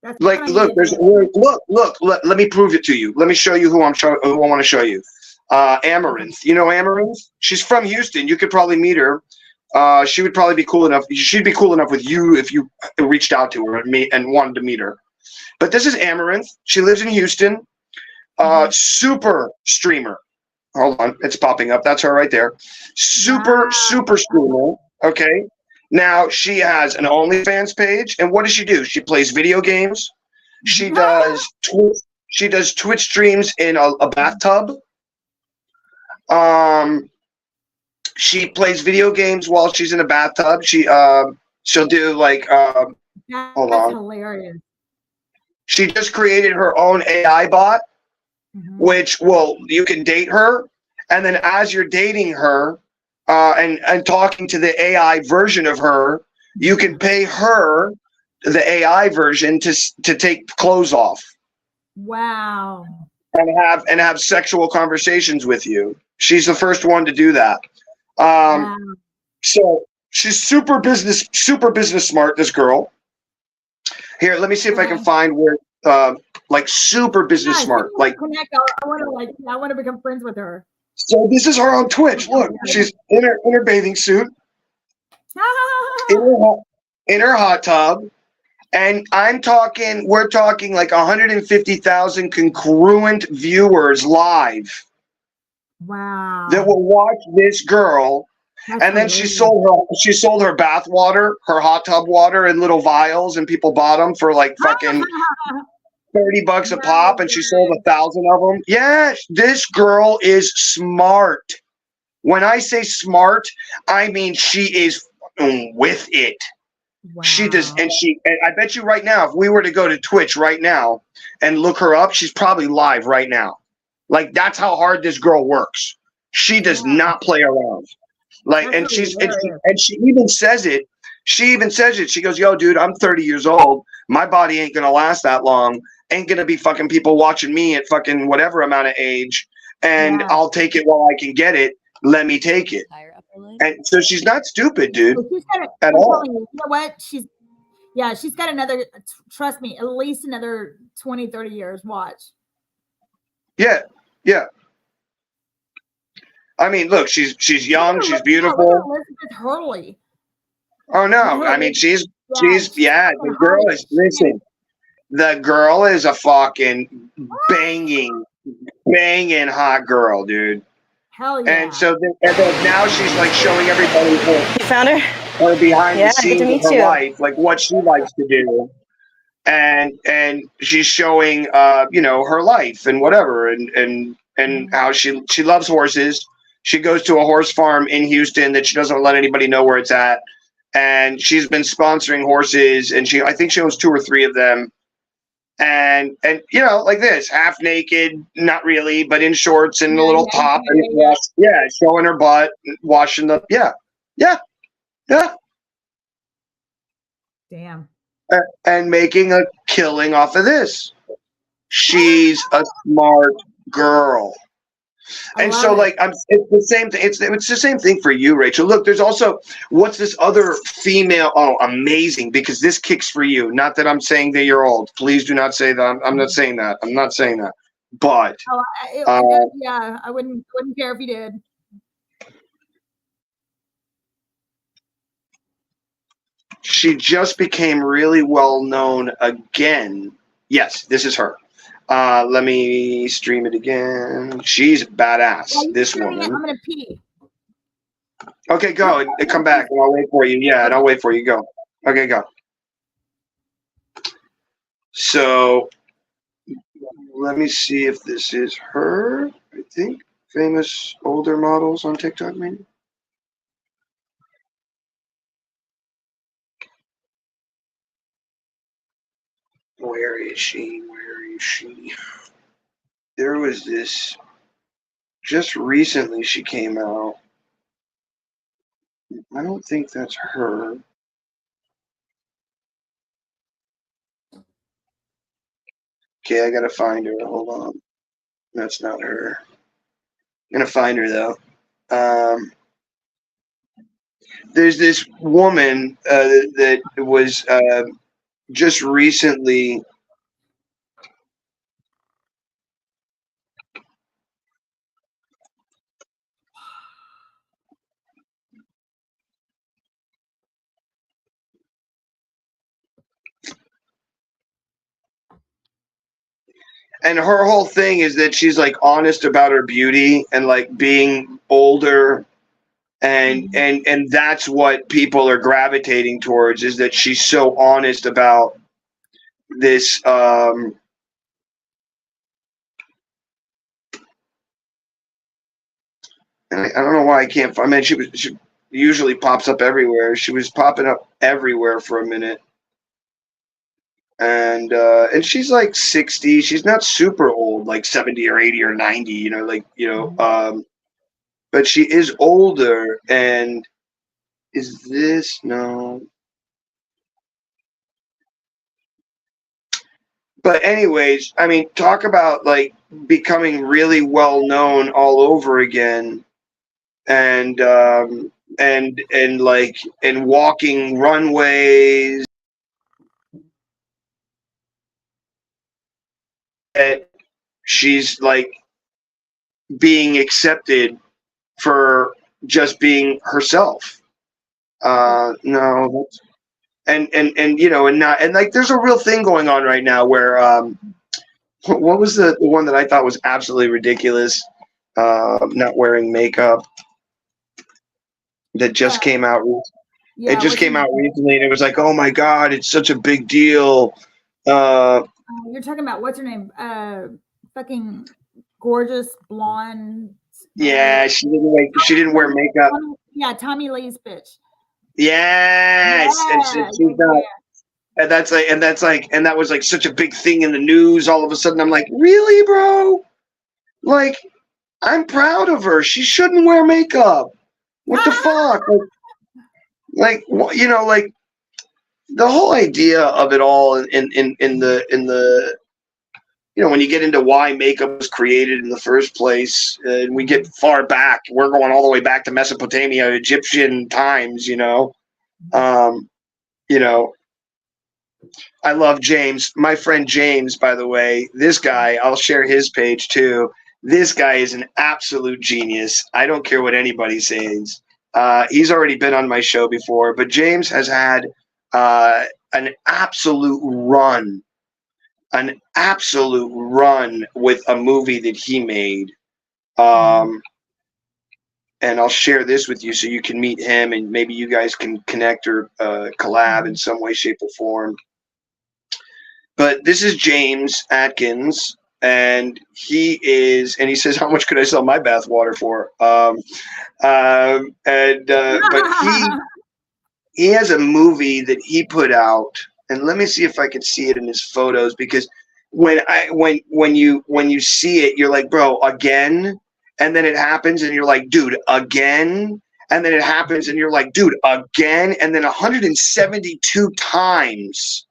That's Like, look, let me prove it to you. Let me show you who I want to show you. Amaranth. You know Amaranth? She's from Houston. You could probably meet her. She would probably be cool enough. She'd be cool enough with you if you reached out to her and wanted to meet her. But this is Amaranth. She lives in Houston. Super streamer. Hold on, it's popping up. That's her right there. Super streamer. Okay. Now she has an OnlyFans page, and what does she do? She plays video games. She does Twitch streams in a bathtub. She plays video games while she's in a bathtub. She'll do like hold on. Hilarious. She just created her own AI bot. Which you can date her, and then as you're dating her and talking to the AI version of her, you can pay her, the AI version, to take clothes off. Wow. And have sexual conversations with you. She's the first one to do that. Wow. So she's super business smart, this girl. Here, let me see if I can find where like super business smart. Like, connect. I want to become friends with her. So this is her on Twitch. Look, she's in her bathing suit, in her hot tub, and we're talking like 150,000 concurrent viewers live. Wow. That will watch this girl. That's and then amazing. she sold her bath water, her hot tub water in little vials, and people bought them for like fucking $30 a pop, and she sold 1,000 of them. Yes, this girl is smart. When I say smart, I mean she is with it. Wow. She does, and I bet you right now, if we were to go to Twitch right now and look her up, she's probably live right now. Like, that's how hard this girl works. She does not play around. Like, and she even says it. She goes, "Yo, dude, I'm 30 years old. My body ain't gonna last that long. Ain't gonna be fucking people watching me at fucking whatever amount of age. And I'll take it while I can get it. Let me take it." And so she's not stupid, dude. At all. You know what? She's got another, trust me, at least another 20, 30 years. Watch. Yeah. I mean, look, she's young, she's beautiful. Elizabeth Hurley. Oh no, I mean the girl is, listen, the girl is a fucking banging hot girl, dude. Hell yeah. And so now she's like showing everybody You found her? Her behind the scenes of her life, like what she likes to do. And she's showing her life and whatever, and how she loves horses. She goes to a horse farm in Houston that she doesn't let anybody know where it's at. And she's been sponsoring horses, and I think she owns 2 or 3 of them. And like this, half naked, not really, but in shorts and a little top, and showing her butt, washing the Damn. And making a killing off of this. She's a smart girl. And so, like, it's the same thing. It's the same thing for you, Rachel. Look, there's also, what's this other female? Oh, amazing! Because this kicks for you. Not that I'm saying that you're old. Please do not say that. I'm not saying that. I'm not saying that. But I wouldn't care if you did. She just became really well known again. Yes, this is her. Let me stream it again. She's badass. While you're This streaming it, woman. I'm gonna pee. Okay, go and come back, and I'll wait for you. Yeah, and I'll wait for you. Go. Okay, go. So let me see if this is her. I think famous older models on TikTok, maybe. Where is she? Where is she? There was this. Just recently, she came out. I don't think that's her. Okay, I gotta find her. Hold on. That's not her. I'm gonna find her though. There's this woman that was just recently. And her whole thing is that she's like honest about her beauty and like being older, and that's what people are gravitating towards, is that she's so honest about this. And I don't know why I can't find. I mean, she usually pops up everywhere. She was popping up everywhere for a minute. And she's like 60. She's not super old, like 70 or 80 or 90, but she is older. And is this no? But anyways, I mean, talk about like becoming really well known all over again, and like and walking runways. That she's like being accepted for just being herself. No, and not, and like there's a real thing going on right now where what was the one that I thought was absolutely ridiculous? Not wearing makeup, that just came out. It just came out recently, and it was like, oh my god, it's such a big deal. You're talking about what's her name? Fucking gorgeous blonde. Yeah, she didn't wear makeup. Yeah, Tommy Lee's bitch. Yes, and she's not. And that was like such a big thing in the news. All of a sudden, I'm like, really, bro? Like, I'm proud of her. She shouldn't wear makeup. What the fuck? Like the whole idea of it all in the when you get into why makeup was created in the first place, and we get far back, we're going all the way back to Mesopotamia, Egyptian times. I love James, my friend James, by the way. This guy, I'll share his page too. This guy is an absolute genius. I don't care what anybody says. He's already been on my show before, but James has had an absolute run with a movie that he made. And I'll share this with you so you can meet him, and maybe you guys can connect or collab in some way, shape, or form. But this is James Atkins, and he says, how much could I sell my bath water for? But he has a movie that he put out, and let me see if I can see it in his photos, because when you see it, you're like, bro, again, and then it happens, and you're like, dude, again, and then it happens, and you're like, dude, again, and then 172 times.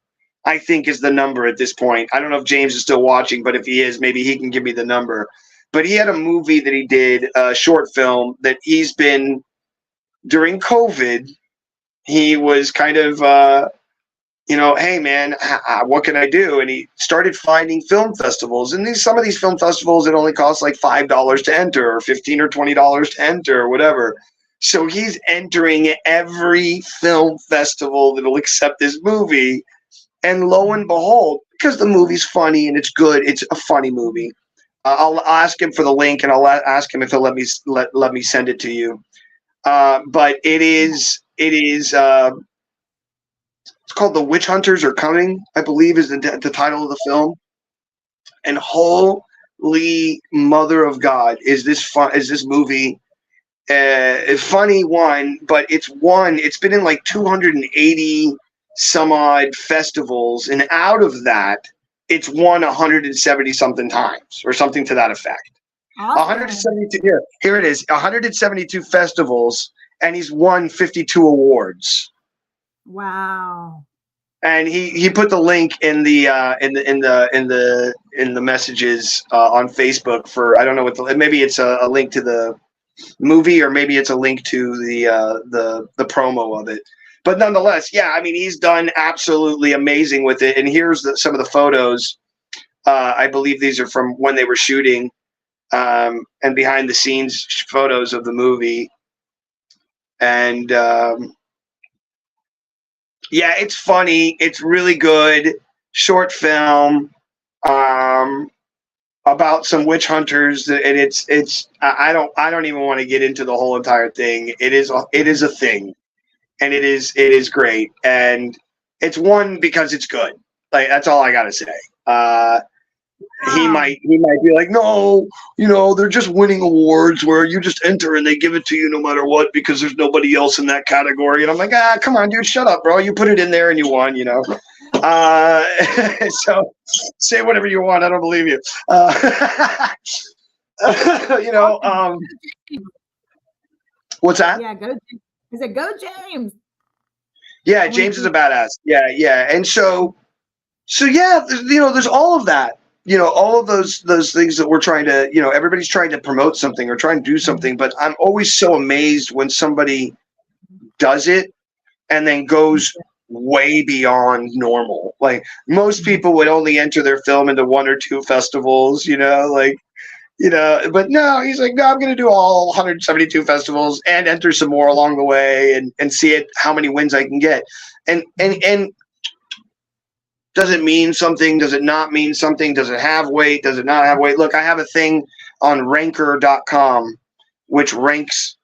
I think is the number at this point. I don't know if James is still watching, but if he is, maybe he can give me the number. But he had a movie that he did, a short film that he's been, during COVID, he was kind of, hey man, what can I do? And he started finding film festivals. And some of these film festivals, it only costs like $5 to enter, or $15 or $20 to enter, or whatever. So he's entering every film festival that'll accept this movie. And lo and behold, because the movie's funny and it's good. It's a funny movie. I'll ask him for the link, and I'll ask him if he'll let me send it to you. But it is it's called The Witch Hunters Are Coming, I believe, is the title of the film. And holy mother of God, is this movie funny one, but it's been in like 280 some odd festivals, and out of that it's won 170 something times or something to that effect. Awesome. 172 here it is, 172 festivals, and he's won 52 awards. Wow. And he put the link in the messages on Facebook for, I don't know what maybe it's a link to the movie, or maybe it's a link to the promo of it. But nonetheless, yeah, I mean, he's done absolutely amazing with it. And here's some of the photos. I believe these are from when they were shooting, and behind the scenes photos of the movie. And yeah, it's funny. It's really good. Short film about some witch hunters, and it's I don't even want to get into the whole entire thing. It is a thing, and it is great, and it's one because it's good. Like, that's all I gotta say. He might be like, no, they're just winning awards where you just enter and they give it to you no matter what because there's nobody else in that category. And I'm like, come on, dude, shut up, bro. You put it in there and you won, So say whatever you want. I don't believe you. What's that? Yeah, go. He said, "Go, James." Yeah, James is a badass. Yeah, and so yeah, there's all of that. All of those things that we're trying to, everybody's trying to promote something or trying to do something, but I'm always so amazed when somebody does it and then goes way beyond normal. Like, most people would only enter their film into 1 or 2 festivals, but no, he's like, no, I'm going to do all 172 festivals and enter some more along the way and see how many wins I can get. And does it mean something? Does it not mean something? Does it have weight? Does it not have weight? Look, I have a thing on ranker.com, which ranks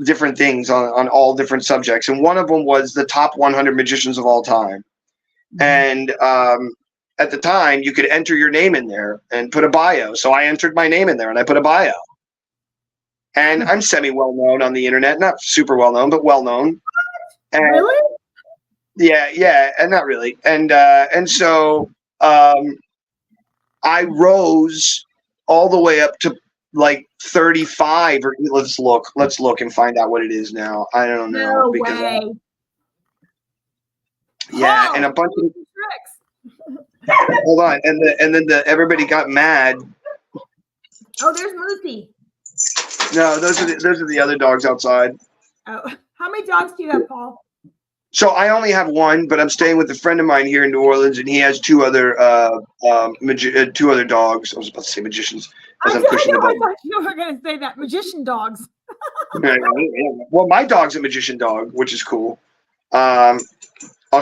different things on all different subjects. And one of them was the top 100 magicians of all time. Mm-hmm. And at the time, you could enter your name in there and put a bio. So I entered my name in there and I put a bio. And I'm semi-well-known on the internet. Not super well-known, but well-known. Really? Yeah, and not really. And so I rose all the way up to like 35. Or let's look and find out what it is now. I don't know. No way. Yeah, and a bunch of tricks. Hold on, and then everybody got mad. Oh, there's Moosey. No, those are the other dogs outside. Oh, how many dogs do you have, Paul? So I only have one, but I'm staying with a friend of mine here in New Orleans, and he has 2 other 2 other dogs. I was about to say magicians. I thought you were going to say that, magician dogs. Well, my dog's a magician dog, which is cool. I'll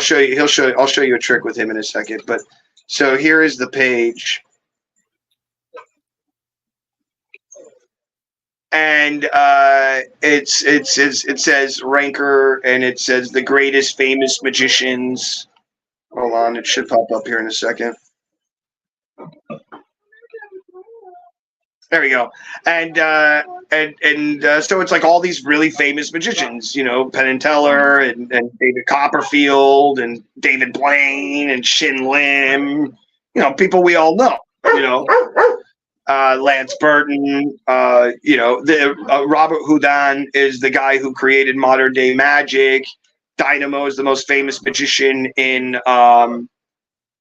show you. I'll show you a trick with him in a second. But so here is the page. And it says ranker, and it says the greatest famous magicians. Hold on, it should pop up here in a second. There we go. And so it's like all these really famous magicians, Penn and Teller and David Copperfield and David Blaine and Shin Lim, people we all know, Lance Burton, Robert Houdin is the guy who created modern day magic. Dynamo is the most famous magician in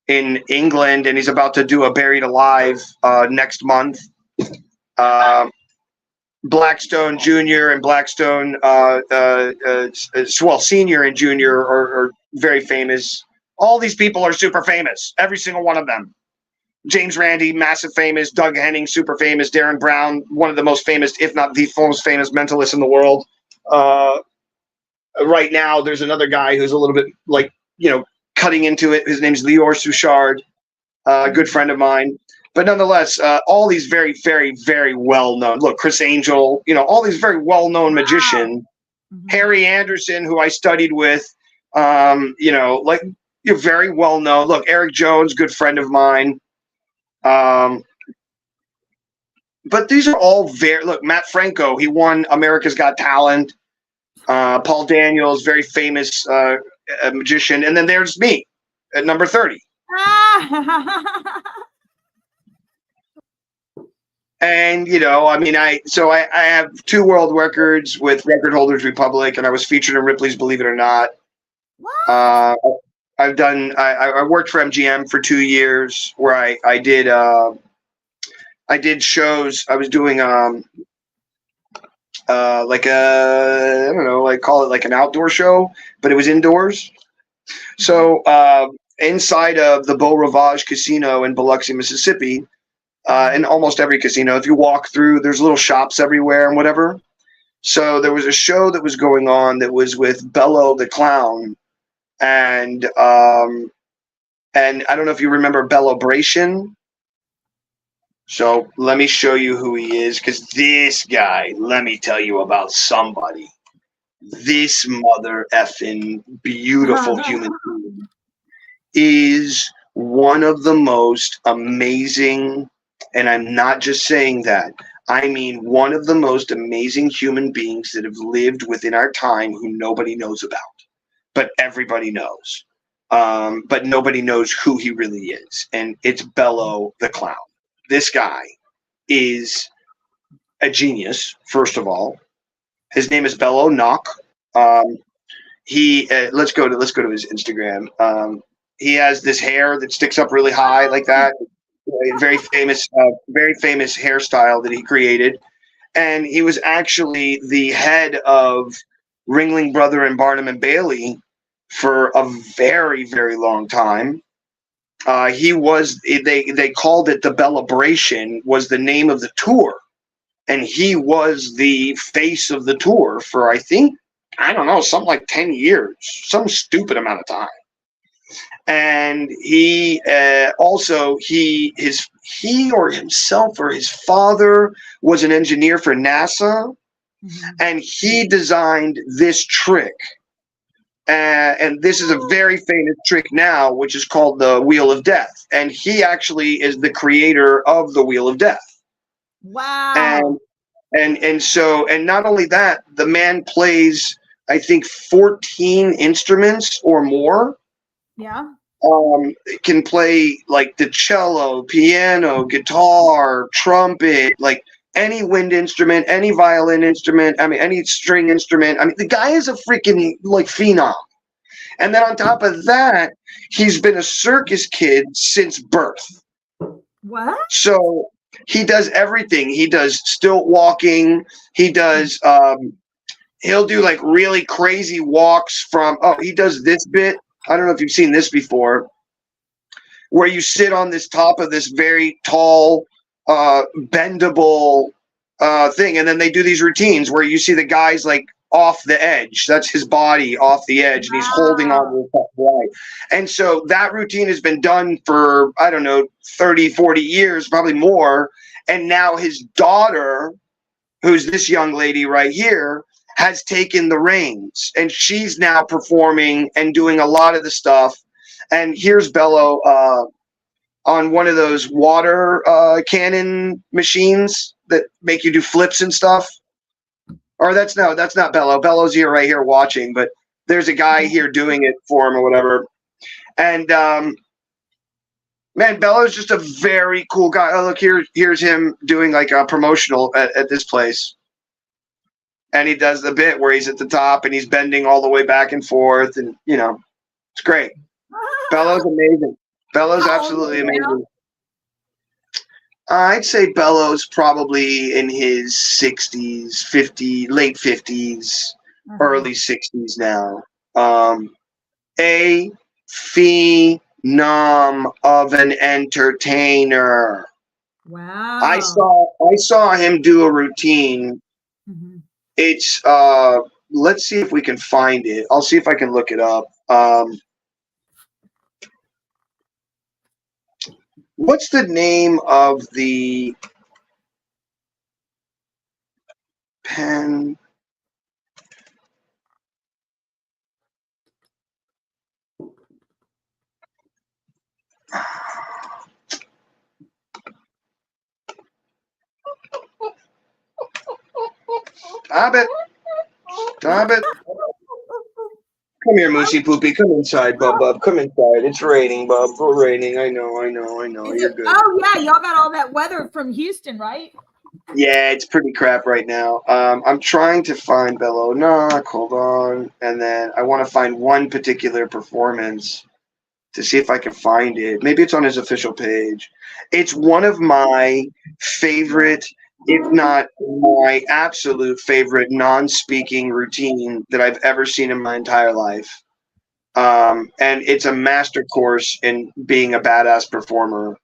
England, and he's about to do a Buried Alive next month. Blackstone Jr. and Blackstone, Senior and Junior are very famous. All these people are super famous, every single one of them. James Randi, massive famous. Doug Henning, super famous. Darren Brown, one of the most famous, if not the most famous mentalists in the world. Right now, there's another guy who's a little bit cutting into it. His name's Lior Suchard. a good friend of mine. But nonetheless, all these very, very, very well-known. Look, Chris Angel, all these very well-known magicians. Mhm. Harry Anderson, who I studied with, like you're very well-known. Look, Eric Jones, good friend of mine. But these are all look, Matt Franco, he won America's Got Talent. Paul Daniels, very famous magician. And then there's me at number 30. And, I have 2 world records with Record Holders Republic, and I was featured in Ripley's Believe It or Not. What? I worked for MGM for 2 years where I did shows. I was doing like I don't know, like call it like an outdoor show, but it was indoors. So inside of the Beau Rivage Casino in Biloxi, Mississippi, in almost every casino, if you walk through, there's little shops everywhere and whatever. So there was a show that was going on that was with Bello the Clown, and I don't know if you remember Bellobration. So let me show you who he is, because this guy, let me tell you about somebody. This mother effing beautiful human being is one of the most amazing, and I'm not just saying that, I mean one of the most amazing human beings that have lived within our time who nobody knows about, but everybody knows. But nobody knows who he really is, and it's Bello the Clown. This guy is a genius, first of all. His name is Bello Knock. He let's go to his Instagram. He has this hair that sticks up really high like that. A very famous hairstyle that he created, and he was actually the head of Ringling Brother and Barnum and Bailey for a very, very long time. He was they called it the Bellobration, was the name of the tour, and he was the face of the tour for I don't know, something like 10 years, some stupid amount of time. And he also he or himself or his father was an engineer for NASA, and he designed this trick. And this is a very famous trick now, which is called the Wheel of Death. And he actually is the creator of the Wheel of Death. Wow. And so not only that, the man plays, I think, 14 instruments or more. Yeah. Can play like the cello, piano, guitar, trumpet, like any wind instrument, any violin instrument, any string instrument. The guy is a freaking like phenom. And then on top of that, he's been a circus kid since birth. What? So he does everything. He does stilt walking. He does, he'll do like really crazy walks he does this bit. I don't know if you've seen this before, where you sit on this top of this very tall, bendable thing, and then they do these routines where you see the guy's like off the edge. That's his body off the edge, and he's holding on to the top right. And so that routine has been done for, I don't know, 30, 40 years, probably more. And now his daughter, who's this young lady right here, has taken the reins, and she's now performing and doing a lot of the stuff. And here's Bello on one of those water cannon machines that make you do flips and stuff. Or that's not Bello. Bello's here right here watching, but there's a guy here doing it for him or whatever. And man, Bello's just a very cool guy. Oh, look, here's him doing like a promotional at this place. And he does the bit where he's at the top and he's bending all the way back and forth, and it's great. Bello's amazing. Bello's absolutely amazing. I'd say Bello's probably in his 60s, late 50s, early 60s now. A phenom of an entertainer. Wow. I saw him do a routine. Mm-hmm. It's let's see if we can find it. I'll see if I can look it up. What's the name of the pen? Stop it. Stop it. Come here, Moosey Poopy. Come inside, Bub. Come inside. It's raining, Bub. It's raining. I know. You're good. Oh, yeah. Y'all got all that weather from Houston, right? Yeah, it's pretty crap right now. I'm trying to find Bello Knock. Hold on. And then I want to find one particular performance to see if I can find it. Maybe it's on his official page. It's one of my favorite, if not my absolute favorite, non-speaking routine that I've ever seen in my entire life. And it's a master course in being a badass performer.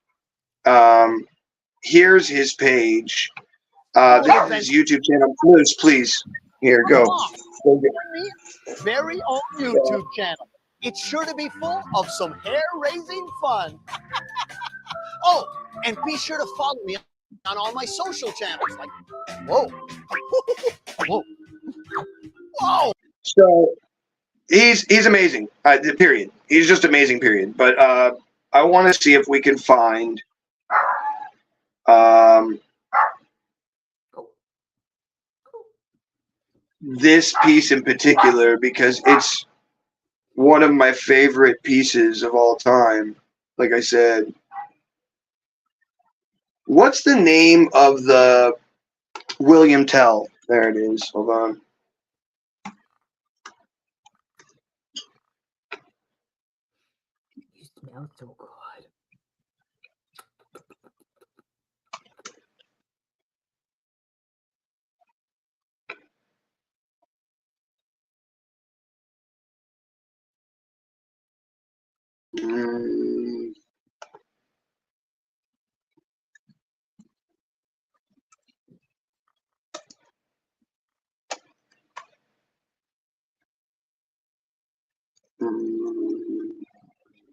Here's his page. This is his YouTube channel. Please. Here, go. Very own YouTube channel. It's sure to be full of some hair-raising fun. Oh, and be sure to follow me on all my social channels. Like, whoa. Whoa. So he's amazing. Period. He's just amazing. Period. But I want to see if we can find this piece in particular because it's one of my favorite pieces of all time. Like I said, what's the name of the William Tell? There it is. Hold on. You smell so good.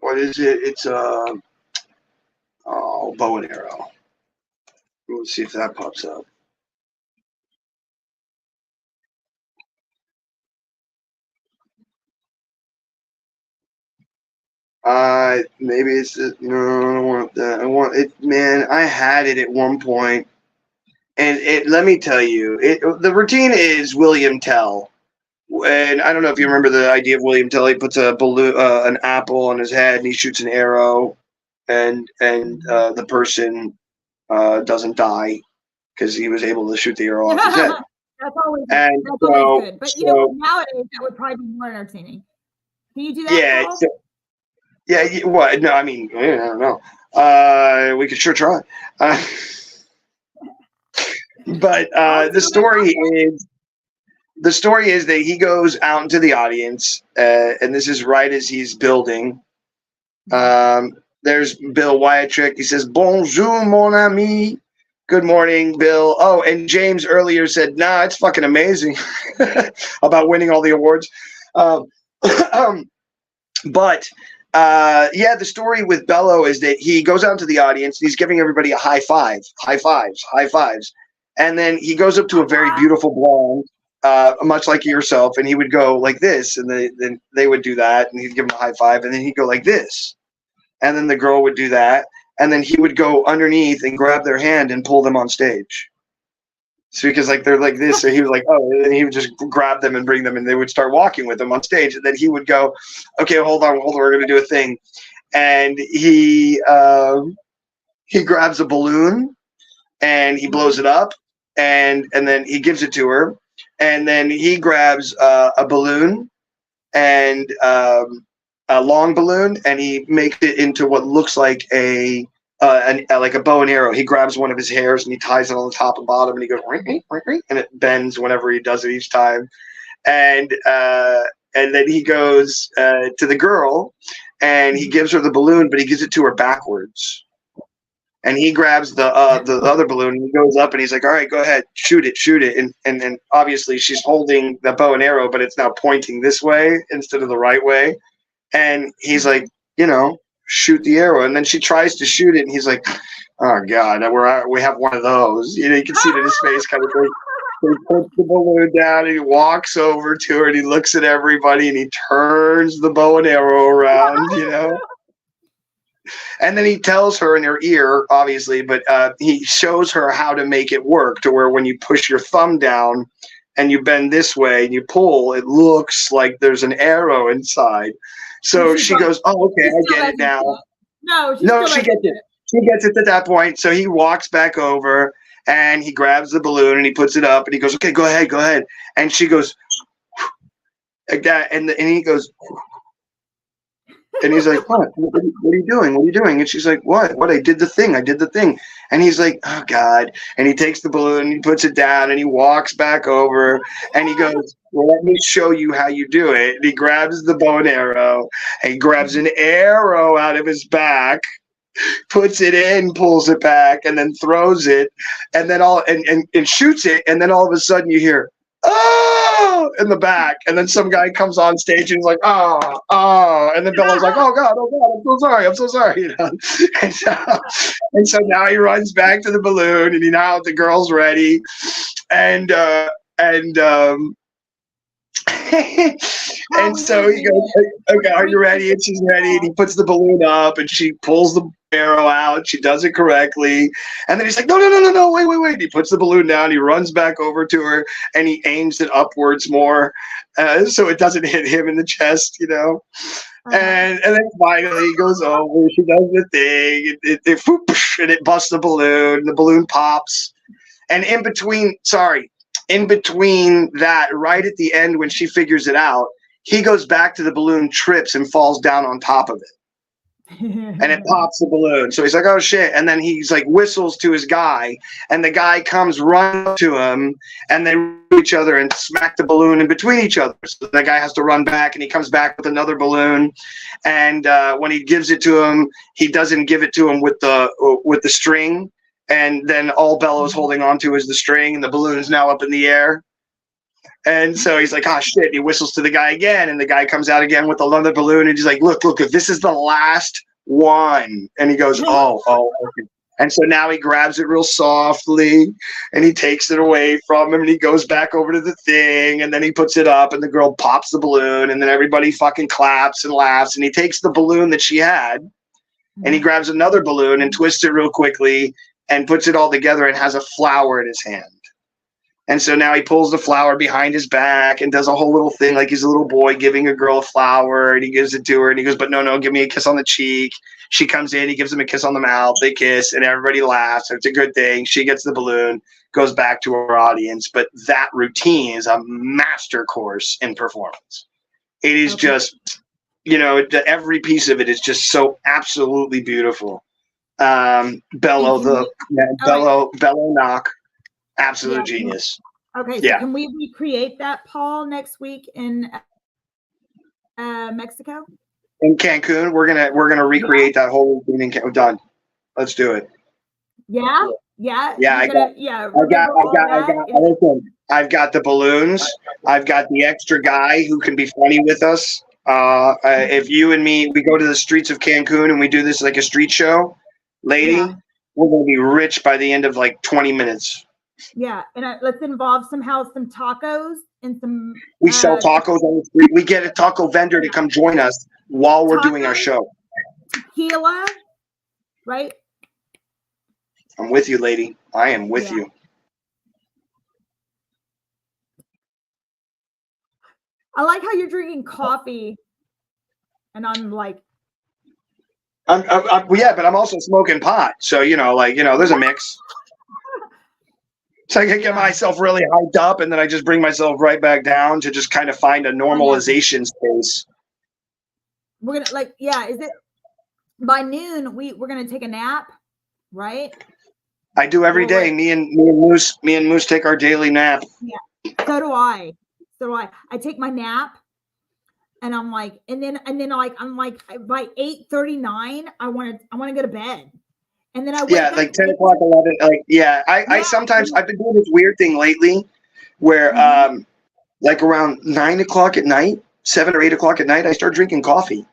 What is it? It's bow and arrow. Let's see if that pops up. Maybe it's no. I don't want that. I want it, man. I had it at one point, and let me tell you, the routine is William Tell, and I don't know if you remember the idea of William Tell. He puts a balloon, an apple on his head, and he shoots an arrow, and the person doesn't die because he was able to shoot the arrow off his head. That's always good. But nowadays that would probably be more entertaining. Can you do that? Yeah. What? No, I mean, I don't know. We could sure try. But the story is that he goes out into the audience, and this is right as he's building. There's Bill Wyatrick. He says, "Bonjour, mon ami." Good morning, Bill. Oh, and James earlier said, "Nah, it's fucking amazing," about winning all the awards. But the story with Bello is that he goes out into the audience and he's giving everybody a high fives, and then he goes up to a very beautiful blonde, much like yourself, and he would go like this, and then they would do that, and he'd give him a high five, and then he'd go like this, and then the girl would do that, and then he would go underneath and grab their hand and pull them on stage. So because like they're like this, so he was like, oh, and then he would just grab them and bring them, and they would start walking with them on stage, and then he would go, okay, hold on, we're gonna do a thing, and he grabs a balloon and he blows it up, and then he gives it to her, and then he grabs a balloon and a long balloon, and he makes it into what looks like like a bow and arrow. He grabs one of his hairs and he ties it on the top and bottom, and he goes ring, and it bends whenever he does it each time. And then he goes to the girl and he gives her the balloon, but he gives it to her backwards. And he grabs the other balloon and he goes up and he's like, all right, go ahead, shoot it. And then obviously she's holding the bow and arrow, but it's now pointing this way instead of the right way. And he's like, shoot the arrow. And then she tries to shoot it, and he's like, oh God, we have one of those. You know, you can see it in his face kind of thing. He puts the balloon down, and he walks over to her, and he looks at everybody, and he turns the bow and arrow around, you know. And then he tells her in her ear, obviously, but he shows her how to make it work to where when you push your thumb down and you bend this way and you pull, it looks like there's an arrow inside. So she goes, oh, okay, I get it now. No, she gets it. She gets it at that point. So he walks back over and he grabs the balloon and he puts it up and he goes, okay, go ahead. And she goes, like that. And he goes, and he's like, what are you doing? What are you doing? And she's like, what? I did the thing. And he's like, oh God. And he takes the balloon and he puts it down and he walks back over and he goes, well, let me show you how you do it. And he grabs the bow and arrow and he grabs an arrow out of his back, puts it in, pulls it back, and then throws it, and then and shoots it, and then all of a sudden you hear, oh, in the back, and then some guy comes on stage and he's like, oh, and then Bella's like, oh God, I'm so sorry, you know. And so now he runs back to the balloon, and now the girl's ready, and so he goes, okay, are you ready? And she's ready, and he puts the balloon up, and she pulls the arrow out. She does it correctly, and then he's like, no, wait. He puts the balloon down. He runs back over to her, and he aims it upwards more, so it doesn't hit him in the chest, you know. And then finally he goes over. She does the thing. And it busts the balloon. The balloon pops, and in between that, right at the end when she figures it out, he goes back to the balloon, trips, and falls down on top of it. And it pops the balloon. So he's like, oh shit. And then he's like whistles to his guy, and the guy comes run up to him, and they each other and smack the balloon in between each other. So the guy has to run back, and he comes back with another balloon. And when he gives it to him, he doesn't give it to him with the string. And then all Bella's holding on to is the string, and the balloon's now up in the air. And so he's like, oh shit. He whistles to the guy again, and the guy comes out again with another balloon, and he's like, look, if this is the last one. And he goes, oh, okay. And so now he grabs it real softly, and he takes it away from him, and he goes back over to the thing, and then he puts it up, and the girl pops the balloon, and then everybody fucking claps and laughs, and he takes the balloon that she had, and he grabs another balloon and twists it real quickly and puts it all together and has a flower in his hand. And so now he pulls the flower behind his back and does a whole little thing like he's a little boy giving a girl a flower, and he gives it to her, and he goes, but no, give me a kiss on the cheek. She comes in, he gives him a kiss on the mouth, they kiss, and everybody laughs. It's a good thing. She gets the balloon, goes back to her audience. But that routine is a master course in performance. It is just, you know, every piece of it is just so absolutely beautiful. Bello Knock. Absolute genius. Okay, so can we recreate that, Paul, next week in Mexico? In Cancun, we're gonna recreate that whole routine in Cancun. Done. Let's do it. Yeah. I've got the balloons. I've got the extra guy who can be funny with us. If you and me, we go to the streets of Cancun and we do this like a street show, lady, we're gonna be rich by the end of like 20 minutes. Yeah, and let's involve somehow some tacos and some. We sell tacos on the street. We get a taco vendor to come join us while we're doing our show. Tequila, right? I'm with you, lady. I am with you. I like how you're drinking coffee, and I'm like. But I'm also smoking pot. So, there's a mix. So I can get myself really hyped up, and then I just bring myself right back down to just kind of find a normalization space. We're gonna is it by noon? We're gonna take a nap, right? I do every day. Me and Moose take our daily nap. Yeah, so do I. I take my nap, and I'm like, and then I'm like by 8:39, I want to go to bed. And then I wake up like 10 o'clock, 11. I sometimes I've been doing this weird thing lately where like around 9 o'clock at night, 7 or 8 o'clock at night, I start drinking coffee.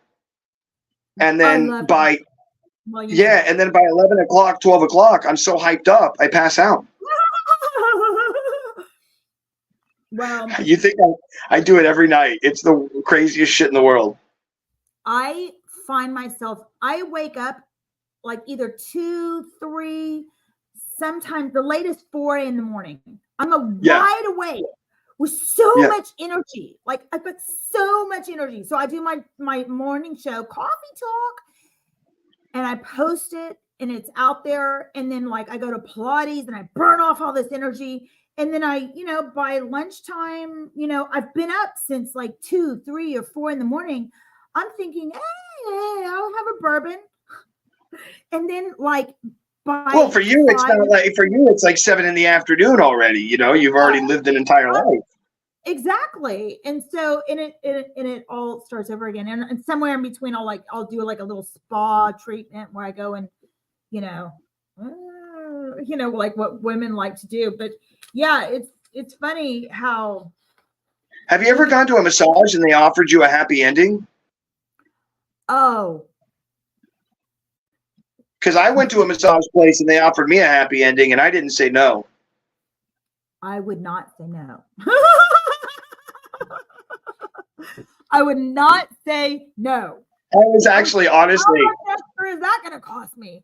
And I then love by well, you know yeah, and then by 11 o'clock, 12 o'clock, I'm so hyped up, I pass out. well, You think I do it every night. It's the craziest shit in the world. I find myself, I wake up like either 2, 3, sometimes the latest 4 in the morning. I'm wide awake with so much energy. Like I've got so much energy. So I do my morning show, Coffee Talk, and I post it and it's out there. And then like I go to Pilates and I burn off all this energy. And then I, by lunchtime, I've been up since like 2, 3, or 4 in the morning. I'm thinking, hey, I'll have a bourbon. And then like well, for you, it's not like it's like 7 in the afternoon already. You've already lived an entire life. Exactly. And so it all starts over again. And somewhere in between I'll do like a little spa treatment where I go and, like what women like to do. But yeah, it's funny how. Have you ever gone to a massage and they offered you a happy ending? Oh. Because I went to a massage place and they offered me a happy ending and I didn't say no. I would not say no. I would not say no. I was actually, honestly. How much extra is that going to cost me?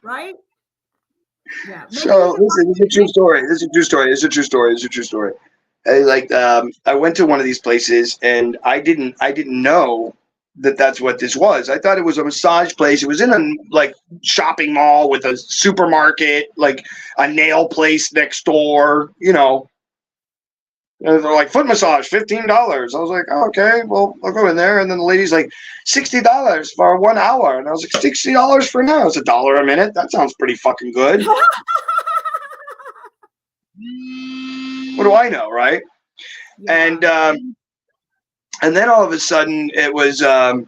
Right? Yeah. So listen, this is a true story. This is a true story. I went to one of these places and I didn't know that that's what this was. I thought it was a massage place. It was in a shopping mall with a supermarket, like a nail place next door, And they're like, foot massage, $15. I was like, oh, okay, well, I'll go in there. And then the lady's like, $60 for 1 hour. And I was like, $60 for an hour? It's $1 a minute. That sounds pretty fucking good. What do I know, right? Yeah. And then all of a sudden it was, do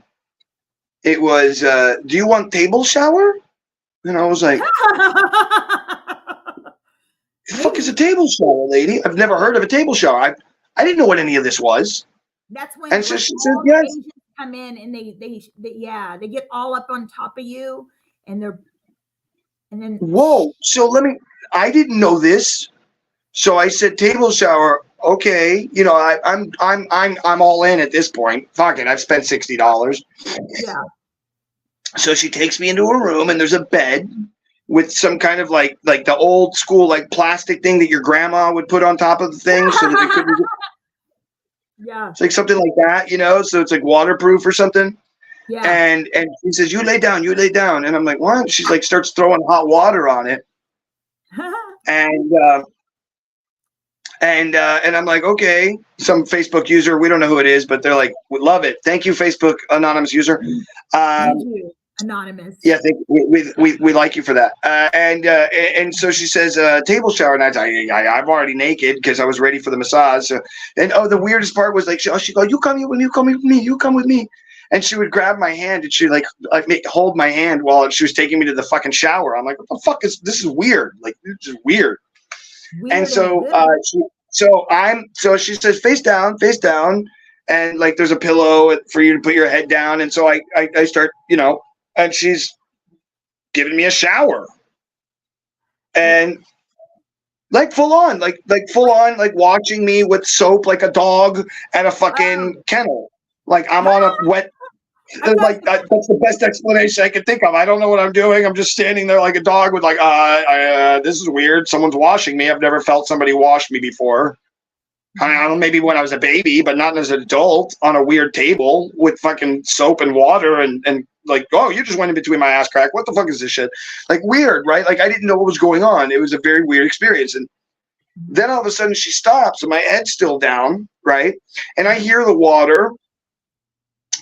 you want table shower? And I was like, the fuck is a table shower, lady? I've never heard of a table shower. I didn't know what any of this was. That's when and so she said, yes. Asians come in and they get all up on top of you and then whoa. So I didn't know this. So I said table shower. Okay, I'm all in at this point. Fuck it, I've spent $60. Yeah. So she takes me into a room and there's a bed with some kind of like the old school plastic thing that your grandma would put on top of the thing so that it couldn't. Yeah. It's like something like that, so it's like waterproof or something. Yeah. And she says, you lay down, and I'm like, what? She's like starts throwing hot water on it. And I'm like, okay, some Facebook user, we don't know who it is, but they're like, we love it. Thank you, Facebook anonymous user. Thank you, anonymous. Yeah, we like you for that. And so she says, table shower. And I'm already naked because I was ready for the massage. So, the weirdest part was she go, you come with me. And she would grab my hand and she hold my hand while she was taking me to the fucking shower. I'm like, what the fuck this is weird. This is weird. And so so she says face down, and there's a pillow for you to put your head down. And so I start, and she's giving me a shower. And full on watching me with soap like a dog at a fucking kennel. I'm on a wet that's the best explanation I can think of. I don't know what I'm doing. I'm just standing there like a dog with this is weird. Someone's washing me. I've never felt somebody wash me before. I don't know, maybe when I was a baby, but not as an adult on a weird table with fucking soap and water and oh, you just went in between my ass crack. What the fuck is this shit? Weird, right? I didn't know what was going on. It was a very weird experience. And then all of a sudden she stops and my head's still down, right? And I hear the water.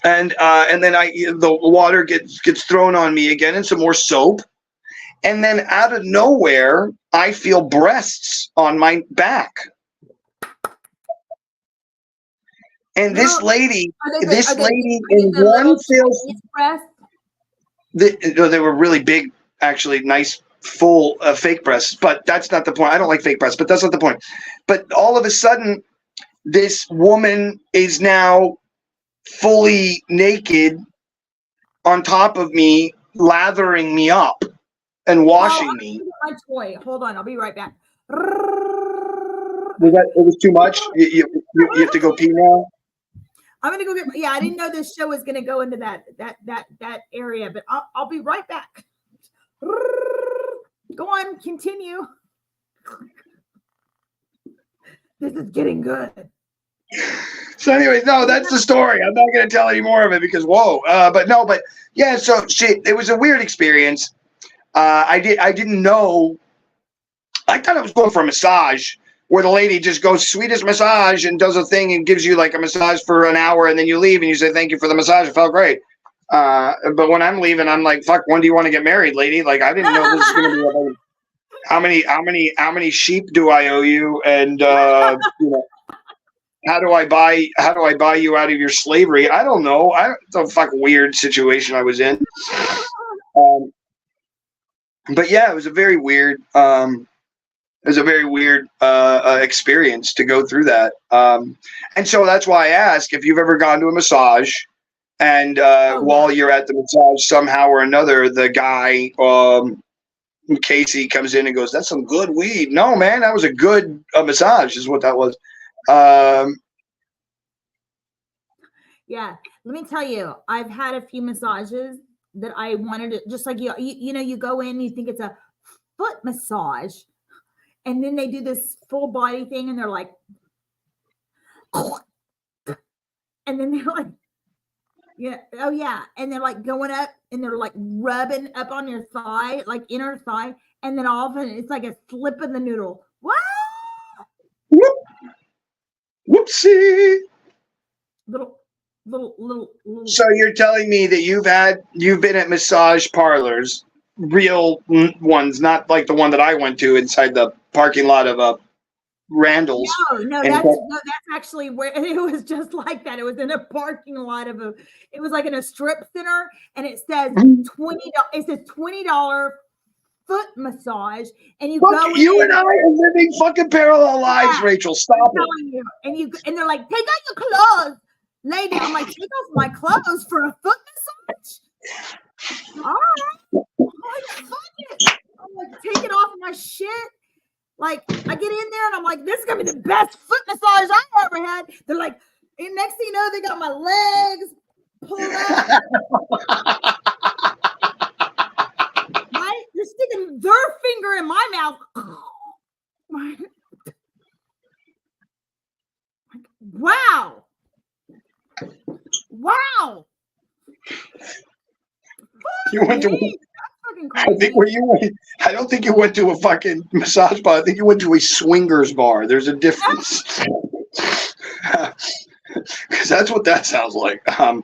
And then the water gets thrown on me again and some more soap. And then out of nowhere, I feel breasts on my back. And this lady in one fell. They were really big, actually nice, full fake breasts. But that's not the point. I don't like fake breasts, but that's not the point. But all of a sudden, this woman is now fully naked on top of me, lathering me up and washing me. My toy. Hold on, I'll be right back. It was too much. You have to go pee now. I'm gonna go get. I didn't know this show was gonna go into that area, but I'll be right back. Go on, continue. This is getting good. So, anyways, no, that's the story. I'm not going to tell any more of it because whoa. But yeah. So it was a weird experience. I didn't know. I thought I was going for a massage where the lady just goes sweetest massage and does a thing and gives you like a massage for an hour and then you leave and you say thank you for the massage. It felt great. But when I'm leaving, I'm like, fuck. When do you want to get married, lady? Like I didn't know this was going to be. Like, how many sheep do I owe you? And how do I buy you out of your slavery? I don't know. It's a fuck weird situation I was in. But yeah, it was a very weird. Experience to go through that. And so that's why I ask if you've ever gone to a massage, and while you're at the massage, somehow or another, the guy. Casey comes in and goes, "That's some good weed." No, man, that was a good massage, is what that was. Yeah, let me tell you, I've had a few massages that I wanted to, just like you go in, you think it's a foot massage, and then they do this full body thing, and they're like, and then they're like, yeah, oh yeah, and they're like going up, and they're like rubbing up on your thigh, like inner thigh, and then all of a sudden it's like a slip in the noodle. Wow! Whoopsie! Little. So you're telling me that you've been at massage parlors, real ones, not like the one that I went to inside the parking lot of Randall's. No, that's actually where it was just like that. It was in a parking lot it was like in a strip center, and it says $20. It says $20 foot massage, and you and I are living fucking parallel lives, Rachel. Stop it. And they're like, take off your clothes, lady. I'm like, take off my clothes for a foot massage? All right. I'm like, fuck it. I'm like, take it off my shit. Like, I get in there and I'm like, this is gonna be the best foot massage I've ever had. They're like, and next thing you know, they got my legs pulled out. Right? They're sticking their finger in my mouth. Wow. Wow. You went to I think where you went, I don't think you went to a fucking massage bar. I think you went to a swingers bar. There's a difference. Because that's what that sounds like. No,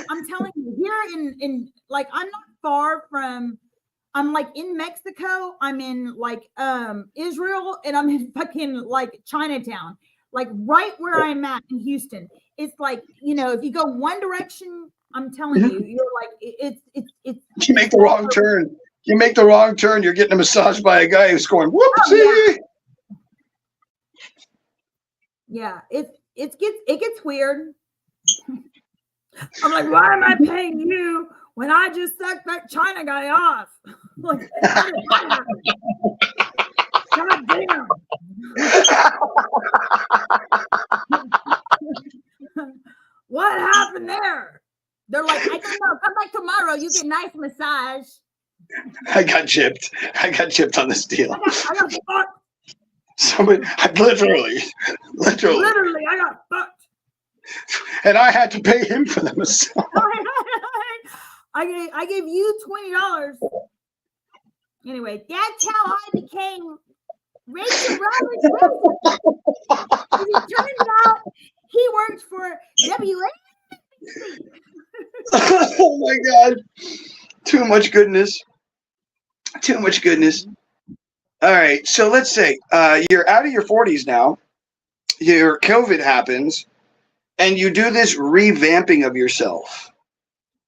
I'm telling you, here in like, I'm not far from, I'm like in Mexico, I'm in like Israel, and I'm in fucking like Chinatown, like right where I'm at in Houston. It's like, if you go one direction, I'm telling you, you're like, it's. You make the wrong turn. You make the wrong turn. You're getting a massage by a guy who's going, whoopsie. Oh, yeah, it gets weird. I'm like, why am I paying you when I just sucked that China guy off? Like, God damn. What happened there? They're like, I don't know. Come back tomorrow. You get nice massage. I got chipped. I got chipped on this deal. I got fucked. Somebody, literally, I got fucked. And I had to pay him for the massage. I gave you $20. Anyway, that's how I became Rachel Roberts. It turns out he worked for WA. Oh my God. Too much goodness. All right. So let's say you're out of your 40s now. Your COVID happens and you do this revamping of yourself.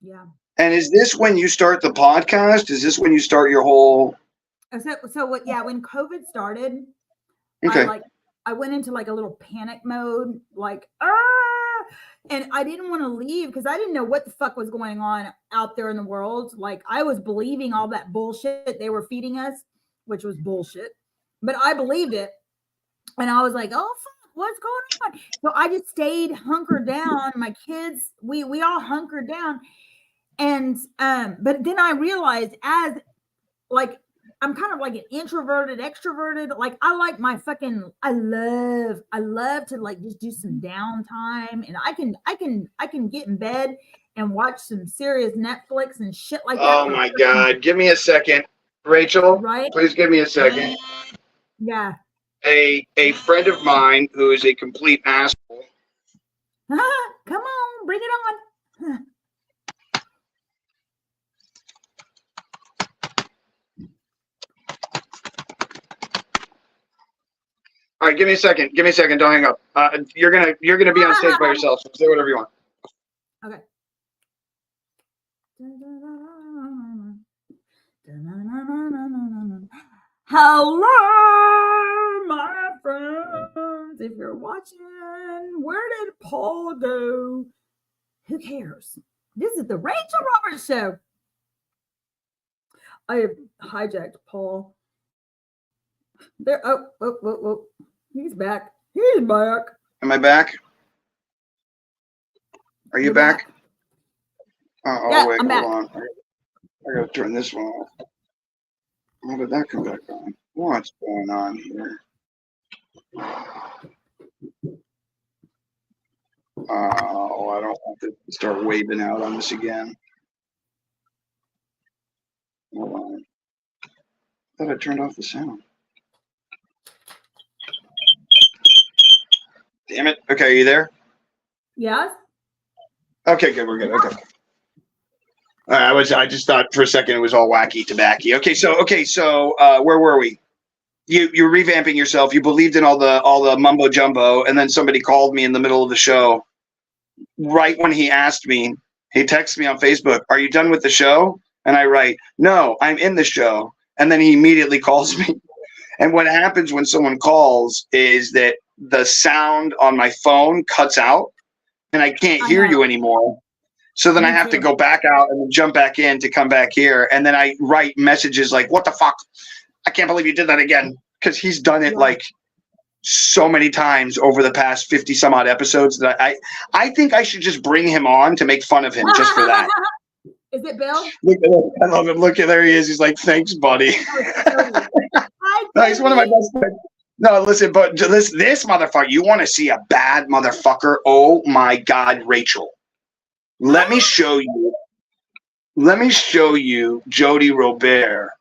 Yeah. And is this when you start the podcast? Is this when you start your whole? So what? Yeah. When COVID started, okay. I went into like a little panic mode, like, And I didn't want to leave because I didn't know what the fuck was going on out there in the world. Like I was believing all that bullshit they were feeding us, which was bullshit. But I believed it. And I was like, oh fuck, what's going on? So I just stayed hunkered down. My kids, we all hunkered down. And but then I realized as like I'm kind of like an introverted, extroverted. Like I like my fucking I love to like just do some downtime, and I can get in bed and watch some serious Netflix and shit like that. Oh my God. Give me a second. Rachel, Right? please give me a second. Yeah. A friend of mine who is a complete asshole. Come on, bring it on. All right, give me a second. Give me a second. Don't hang up. You're gonna be on stage by yourself. So say whatever you want. Okay. Hello, my friends. If you're watching, where did Paul go? Who cares? This is the Rachel Roberts Show. I have hijacked Paul. There. Oh. He's back. He's back. Am I back? Are you You're back? Oh, Yeah, wait, I'm back. hold on. I gotta turn this one off. How did that come back on? What's going on here? Oh, I don't want to start waving out on this again. Hold on. I thought I turned off the sound. Damn it. Okay, are you there? Yes. Okay, good. We're good. Okay. I just thought for a second it was all wacky tobacco. Okay, so where were we? You're revamping yourself. You believed in all the mumbo jumbo, and then somebody called me in the middle of the show. Right when he asked me, he texted me on Facebook, "Are you done with the show?" And I write, "No, I'm in the show." And then he immediately calls me. And what happens when someone calls is that the sound on my phone cuts out, and I can't hear you anymore. So then I have to go back out and jump back in to come back here. And then I write messages like, "What the fuck? I can't believe you did that again." Because he's done it like so many times over the past 50 some odd episodes that I think I should just bring him on to make fun of him just for that. Is it Bill? Look at him. I love him. Look at there he is. He's like, "Thanks, buddy." No, he's one of my best friends. No, listen, but this motherfucker, you want to see a bad motherfucker? Oh my God, Rachel. Let me show you Jody Robert.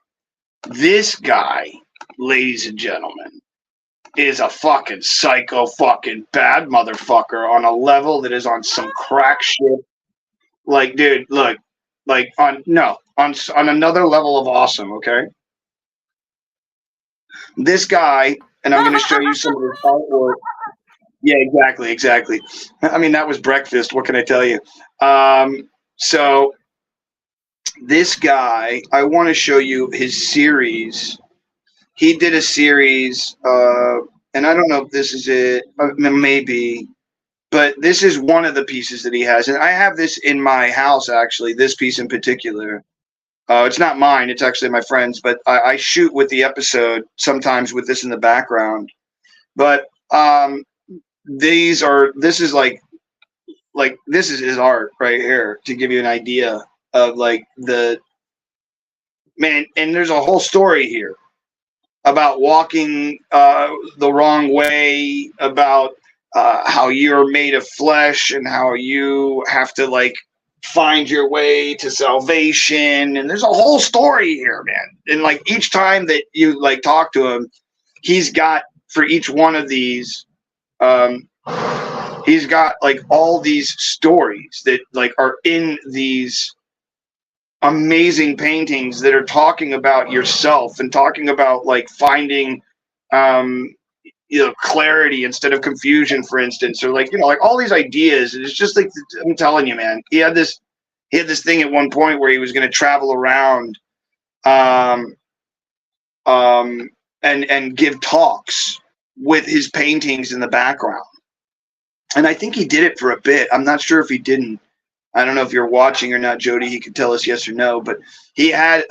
This guy, ladies and gentlemen, is a fucking psycho fucking bad motherfucker on a level that is on some crack shit. Like, dude, look, like on another level of awesome, okay? This guy, and I'm going to show you some of his artwork. Yeah, exactly. I mean, that was breakfast. What can I tell you? So this guy, I want to show you his series. He did a series, and I don't know if this is it, maybe, but this is one of the pieces that he has. And I have this in my house, actually, this piece in particular. It's not mine. It's actually my friend's, but I shoot with the episode sometimes with this in the background. But this is this is his art right here to give you an idea of like the man. And there's a whole story here about walking the wrong way, about how you're made of flesh and how you have to like find your way to salvation. And there's a whole story here, man. And like each time that you like talk to him, he's got for each one of these he's got like all these stories that like are in these amazing paintings that are talking about yourself and talking about like finding clarity instead of confusion, for instance, or like like all these ideas. And it's just like, I'm telling you, man, he had this thing at one point where he was going to travel around and give talks with his paintings in the background. and I think he did it for a bit. I'm not sure if he didn't. I don't know if you're watching or not, Jody. He could tell us yes or no. But he had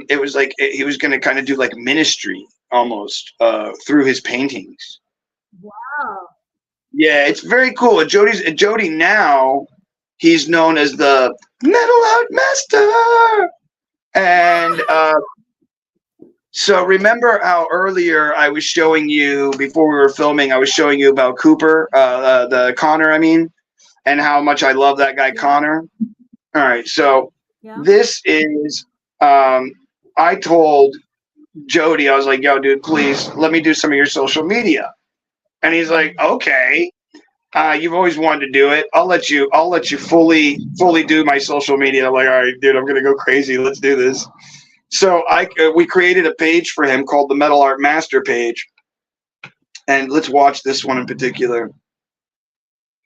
it was like he was going to kind of do like ministry almost through his paintings. Wow. Yeah, it's very cool. And Jody now he's known as the metal art master. And so remember how earlier I was showing you before we were filming, I was showing you about Cooper, the Connor, I mean, and how much I love that guy, Connor. All right, so this is I told Jody, I was like, yo, dude, please let me do some of your social media. And he's like, okay. You've always wanted to do it. I'll let you fully do my social media. I'm like, all right, dude, I'm gonna go crazy. Let's do this. So we created a page for him called the Metal Art Master page, and let's watch this one in particular.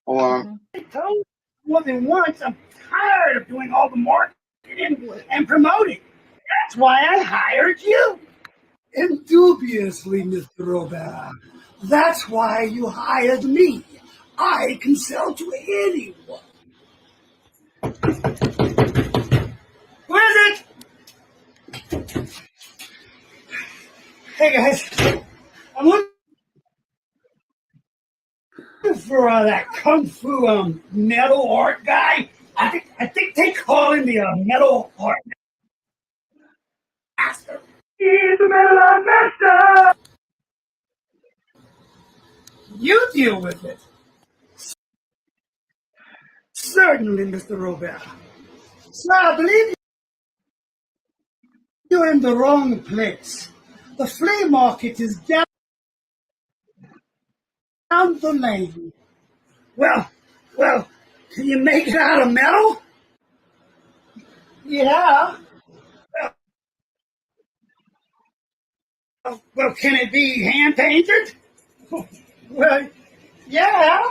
Hold on. I told you more than once, I'm tired of doing all the marketing and promoting. That's why I hired you. Indubiously, Mr. Robert. That's why you hired me. I can sell to anyone. Who is it? Hey guys, I'm looking for that kung fu metal art guy. I think they call him the metal art master. He's the metal art master. You deal with it. Certainly, Mr. Robert. So I believe you're in the wrong place. The flea market is down the lane. Well, can you make it out of metal? Yeah. Well, can it be hand painted? Well, yeah.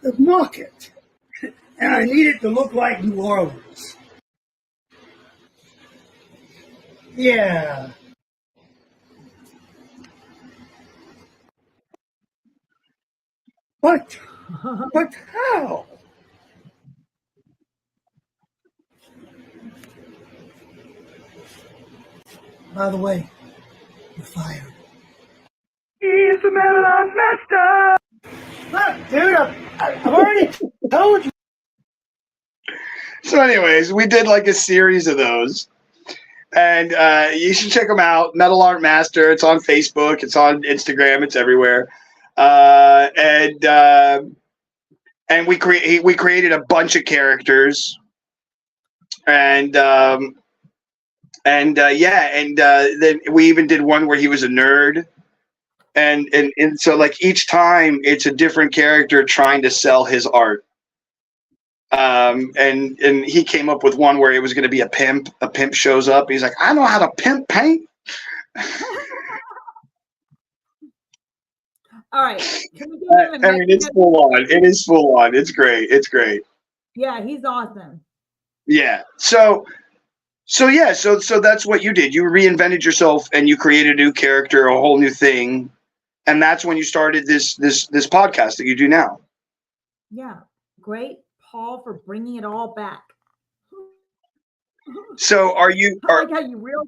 The market. And I need it to look like New Orleans. Yeah. But how? By the way, you're fired. He's the metal art master. Look, dude, I've already told you. So anyways, we did like a series of those. And you should check them out. Metal Art Master. It's on Facebook. It's on Instagram. It's everywhere. And we created a bunch of characters. And then we even did one where he was a nerd. And so like each time it's a different character trying to sell his art. And he came up with one where it was going to be a pimp. A pimp shows up. He's like, I know how to pimp paint. All right. Can we give him I mean, it's full on. It is full on. It's great. It's great. Yeah, he's awesome. Yeah. So that's what you did. You reinvented yourself and you created a new character, a whole new thing. And that's when you started this podcast that you do now. Yeah. Great, Paul, for bringing it all back. So are you? I like how you real.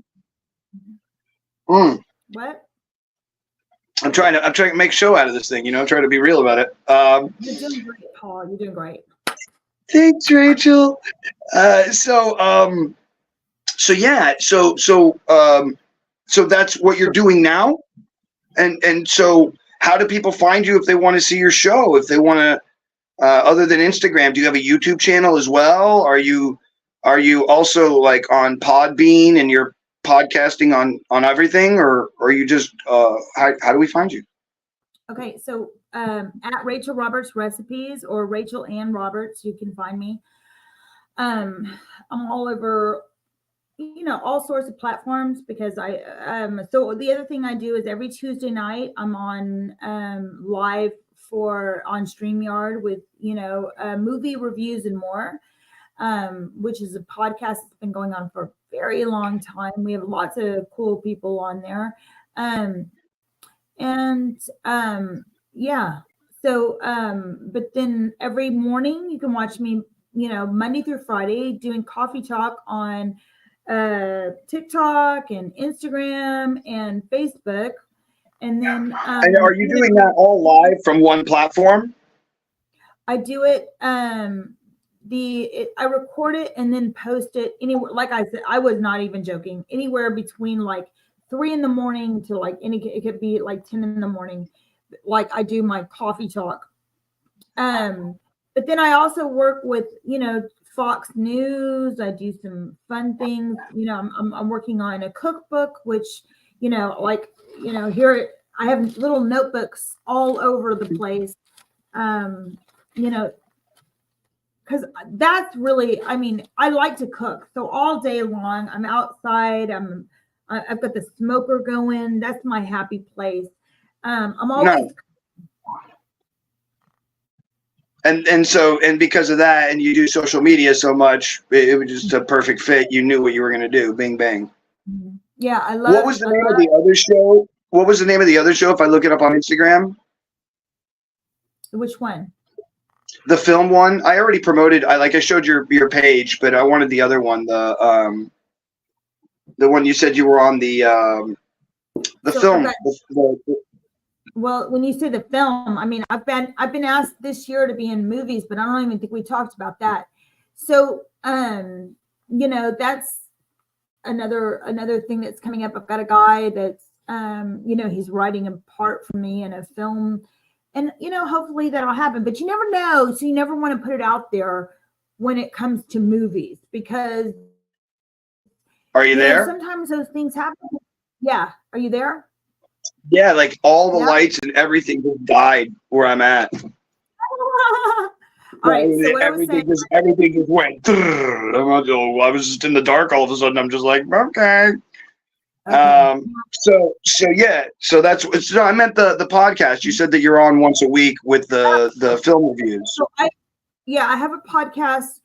What? I'm trying to make a show out of this thing. I'm trying to be real about it. You're doing great, Paul. You're doing great. Thanks, Rachel. So that's what you're doing now. And so how do people find you if they want to see your show? If they want to, other than Instagram, do you have a YouTube channel as well? Are you also like on Podbean and you're podcasting on everything, or are you just how do we find you? Okay, so at Rachel Roberts Recipes or Rachel Ann Roberts, you can find me. I'm all over, all sorts of platforms because so the other thing I do is every Tuesday night I'm on live on Steamyard with movie reviews and more, which is a podcast that's been going on for a very long time. We have lots of cool people on there. So, but then every morning you can watch me, Monday through Friday doing coffee talk on TikTok and Instagram and Facebook. And then And are you doing that all live from one platform? I do it. I record it and then post it anywhere. Like I said, I was not even joking. Anywhere between like 3 a.m. to like it could be like 10 a.m. Like I do my coffee talk. But then I also work with Fox News. I do some fun things. I'm working on a cookbook, which here I have little notebooks all over the place. Because that's really, I like to cook. So all day long, I'm outside. I've got the smoker going. That's my happy place. I'm always. No. And because of that, and you do social media so much, it was just a perfect fit. You knew what you were going to do. Bing, bang. Yeah, I love. What was the name of the other show? What was the name of the other show? If I look it up on Instagram. Which one? The film one. I already promoted. I showed your page, but I wanted the other one. The one you said you were on the film. Well, when you say the film, I've been asked this year to be in movies, but I don't even think we talked about that. So, that's another thing that's coming up. I've got a guy that's, he's writing a part for me in a film, and hopefully that'll happen. But you never know, so you never want to put it out there when it comes to movies, because. Are you there? Sometimes those things happen. Yeah. Are you there? Yeah, like all the lights and everything just died where I'm at. All right, so everything just went. I was just in the dark all of a sudden. I'm just like, okay. So that's no. I meant the podcast. You said that you're on once a week with the film reviews. So I have a podcast.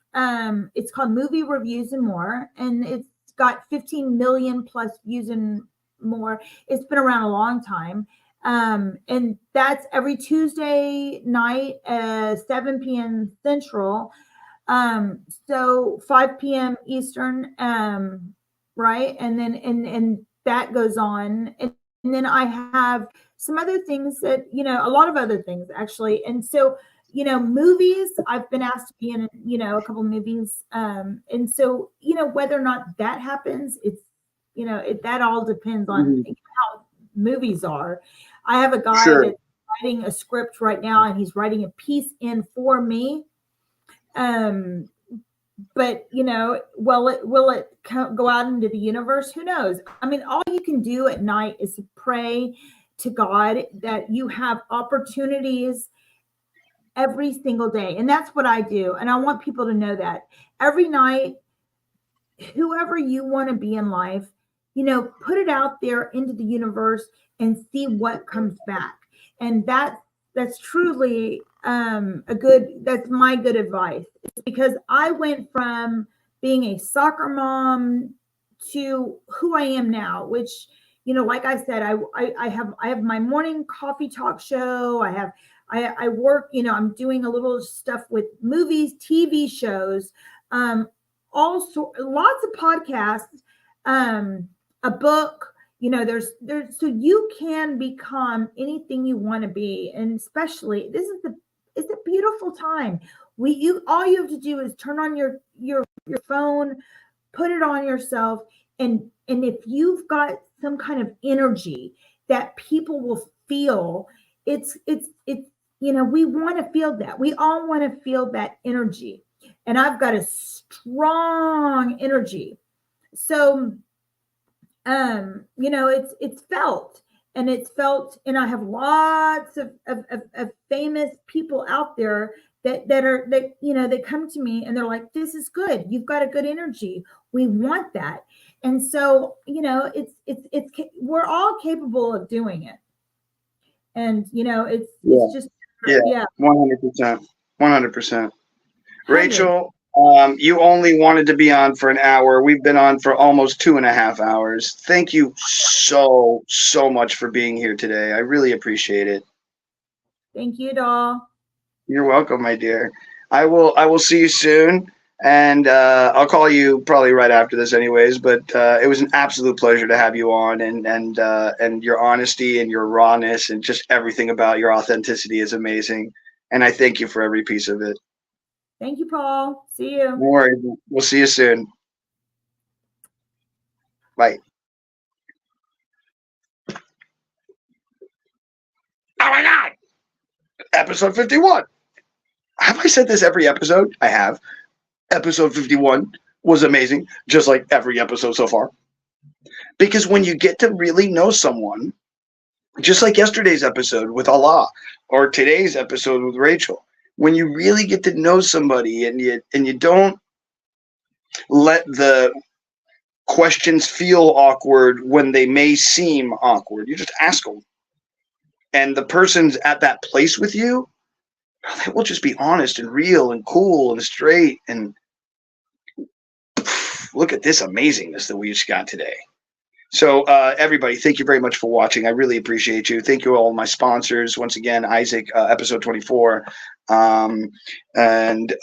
It's called Movie Reviews and More, and it's got 15 million plus views and more. It's been around a long time. And that's every Tuesday night, 7 p.m. Central. So 5 p.m. Eastern. Right. And then, and that goes on. And then I have some other things that, a lot of other things actually. And so, movies, I've been asked to be in, a couple of movies. And so, whether or not that happens, it's, that all depends on how movies are. I have a guy that's writing a script right now, and he's writing a piece in for me. But will it go out into the universe? Who knows? All you can do at night is to pray to God that you have opportunities every single day. And that's what I do. And I want people to know that every night, whoever you want to be in life, put it out there into the universe and see what comes back. And that's truly that's my good advice. It's because I went from being a soccer mom to who I am now, which, like I said, I have my morning coffee talk show. I work, I'm doing a little stuff with movies, TV shows, lots of podcasts, a book, there's so you can become anything you want to be. And especially it's a beautiful time. All you have to do is turn on your phone, put it on yourself. And if you've got some kind of energy that people will feel, it's we want to feel that. We all want to feel that energy. And I've got a strong energy. So, it's felt, and I have lots of famous people out there that come to me and they're like, this is good. You've got a good energy. We want that. And so, we're all capable of doing it. And, it's just, 100%. Rachel, you only wanted to be on for an hour. We've been on for almost 2.5 hours. Thank you so much for being here today. I really appreciate it. Thank you, doll. You're welcome, my dear. I will see you soon, and I'll call you probably right after this, anyways. But it was an absolute pleasure to have you on, and your honesty and your rawness and just everything about your authenticity is amazing. And I thank you for every piece of it. Thank you, Paul. See you. No worries. We'll see you soon. Bye. Oh my God! Episode 51. Have I said this every episode? I have. Episode 51 was amazing, just like every episode so far. Because when you get to really know someone, just like yesterday's episode with Allah or today's episode with Rachel, when you really get to know somebody and you don't let the questions feel awkward when they may seem awkward, you just ask them. And the person's at that place with you, they will just be honest and real and cool and straight. And look at this amazingness that we just got today. So everybody, thank you very much for watching. I really appreciate you. Thank you all my sponsors. Once again, Isaac, episode 24, and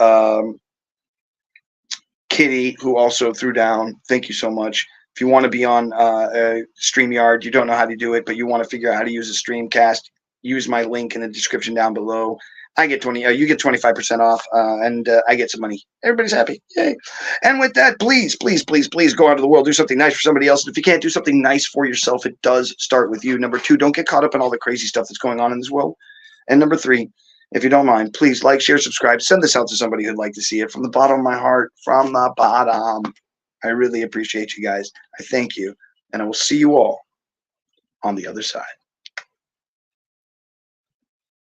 Kitty, who also threw down. Thank you so much. If you want to be on Steamyard, you don't know how to do it, but you want to figure out how to use a Streamcast, use my link in the description down below. I get 20. You get 25% off, and I get some money. Everybody's happy. Yay! And with that, please, please, please, please go out into the world, do something nice for somebody else. And if you can't do something nice for yourself, it does start with you. Number 2, don't get caught up in all the crazy stuff that's going on in this world. And number 3, if you don't mind, please like, share, subscribe, send this out to somebody who'd like to see it. From the bottom of my heart, from the bottom, I really appreciate you guys. I thank you, and I will see you all on the other side.